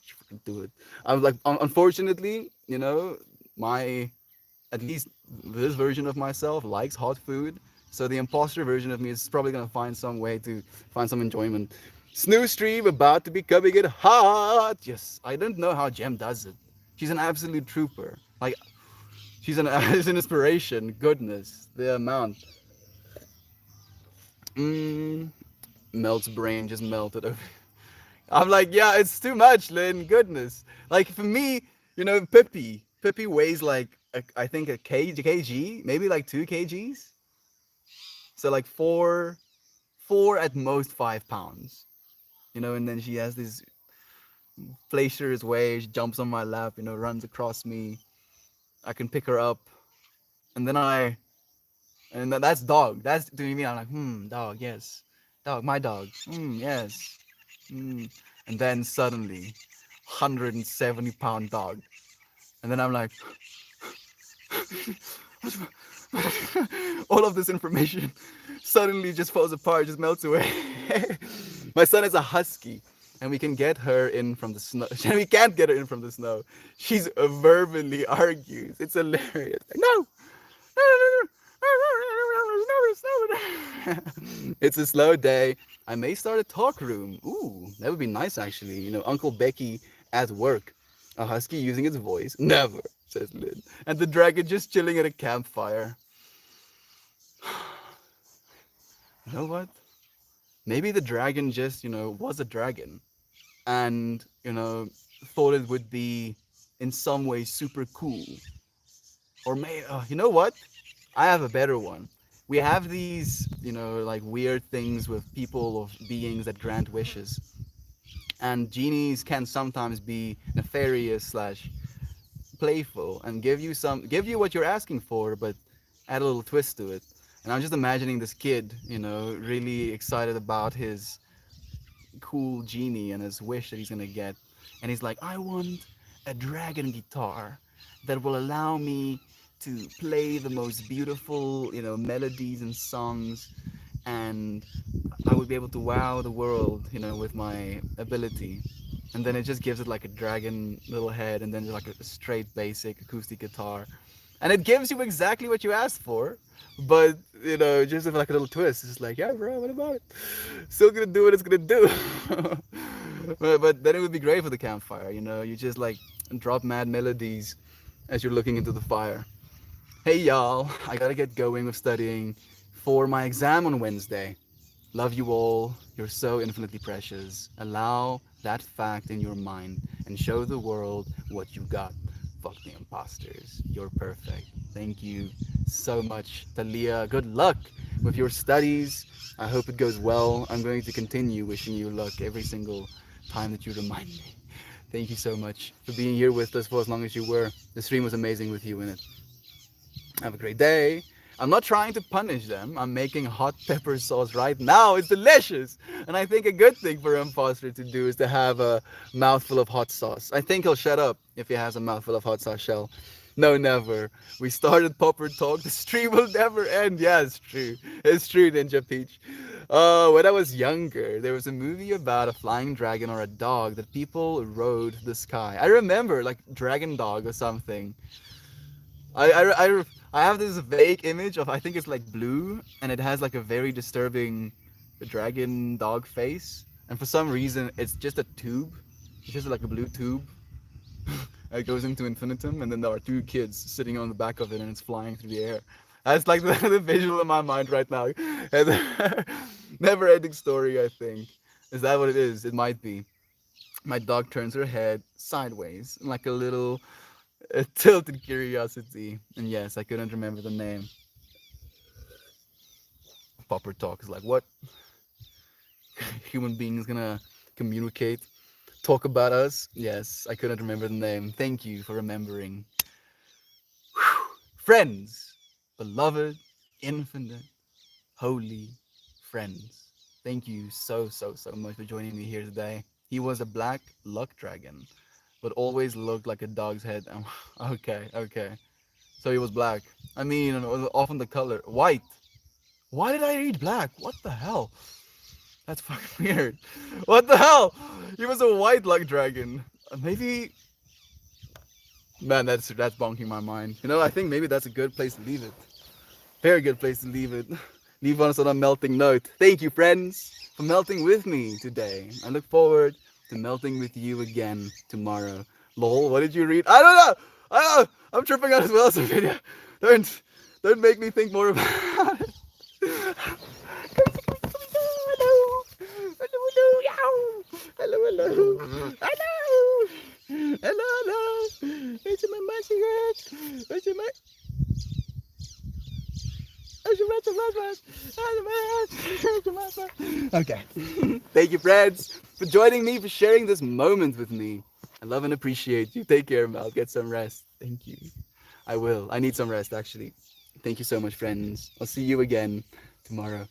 You fucking do it. I'm like, unfortunately, my at least this version of myself likes hot food. So the imposter version of me is probably gonna find some way to find some enjoyment. Snoo stream about to be coming in hot. Yes, I don't know how Jem does it. She's an absolute trooper. Like she's an she's an inspiration. Goodness, the amount. Mm, Melt's brain just melted over. I'm like, yeah, it's too much, Lynn. Goodness. Like for me, Pippi. Pippi weighs like I think a kg, maybe like 2 kgs. So like four at most 5 pounds. And then she has this flacier's way. She jumps on my lap, runs across me. I can pick her up, and then that's dog. That's do you mean? I'm like, dog, yes, dog, my dog, yes, and then suddenly, 170-pound dog, and then I'm like, all of this information suddenly just falls apart, just melts away. My son is a husky, and we can get her in from the snow. We can't get her in from the snow. She's verbally argues. It's hilarious. Like, no, no, no, no, no. It's a slow day. I may start a talk room. Ooh, that would be nice actually. Uncle Becky at work. A husky using its voice. Never, says Lynn. And the dragon just chilling at a campfire. You know what? Maybe the dragon just, was a dragon and, thought it would be in some way super cool. Or you know what? I have a better one. We have these, like weird things with people of beings that grant wishes. And genies can sometimes be nefarious slash playful and give you what you're asking for, but add a little twist to it. And I'm just imagining this kid, really excited about his cool genie and his wish that he's gonna get. And he's like, I want a dragon guitar that will allow me to play the most beautiful, melodies and songs, and I would be able to wow the world, with my ability. And then it just gives it like a dragon little head, and then like a straight basic acoustic guitar, and it gives you exactly what you asked for, but just with like a little twist. It's just like, yeah, bro, what about it? Still gonna do what it's gonna do. But then it would be great for the campfire. You just like drop mad melodies as you're looking into the fire. Hey y'all, I gotta get going with studying for my exam on Wednesday. Love you all. You're so infinitely precious. Allow that fact in your mind and show the world what you got. Fuck the imposters. You're perfect. Thank you so much, Talia. Good luck with your studies. I hope it goes well. I'm going to continue wishing you luck every single time that you remind me. Thank you so much for being here with us for as long as you were. The stream was amazing with you in it. Have a great day. I'm not trying to punish them. I'm making hot pepper sauce right now. It's delicious. And I think a good thing for Imposter to do is to have a mouthful of hot sauce. I think he'll shut up if he has a mouthful of hot sauce, Shell. No, never. We started Popper Talk. The stream will never end. Yeah, it's true. It's true, Ninja Peach. When I was younger, there was a movie about a flying dragon or a dog that people rode the sky. I remember, like Dragon Dog or something. I have this vague image of, I think it's like blue, and it has like a very disturbing dragon dog face, and for some reason it's just a tube. It's just like a blue tube. It goes into infinitum, and then there are two kids sitting on the back of it, and it's flying through the air. That's like the visual in my mind right now. And never-ending story, I think. Is that what it is? It might be. My dog turns her head sideways, like a little tilted curiosity. And yes, I couldn't remember the name. Popper Talk is like, what? Human beings gonna communicate, talk about us? Yes, I couldn't remember the name. Thank you for remembering. Friends, beloved, infinite, holy friends. Thank you so much for joining me here today. He was a black luck dragon, but always looked like a dog's head. Okay. So he was black. I mean, often the color white. Why did I read black? What the hell? That's fucking weird. What the hell? He was a white luck dragon. Maybe. Man, that's bonking my mind. I think maybe that's a good place to leave it. Very good place to leave it. Leave us on a melting note. Thank you, friends, for melting with me today. I look forward to melting with you again tomorrow. Lol, what did you read? I don't know. I'm tripping out as well, Sophia. Don't don't make me think more about it. Hello. Hello, hello, yow. Hello, hello. Hello. Hello, hello. Where's my cigarette? Where's my Okay. Thank you, friends, for joining me, for sharing this moment with me. I love and appreciate you. Take care, Mel. Get some rest. Thank you. I will. I need some rest, actually. Thank you so much, friends. I'll see you again tomorrow.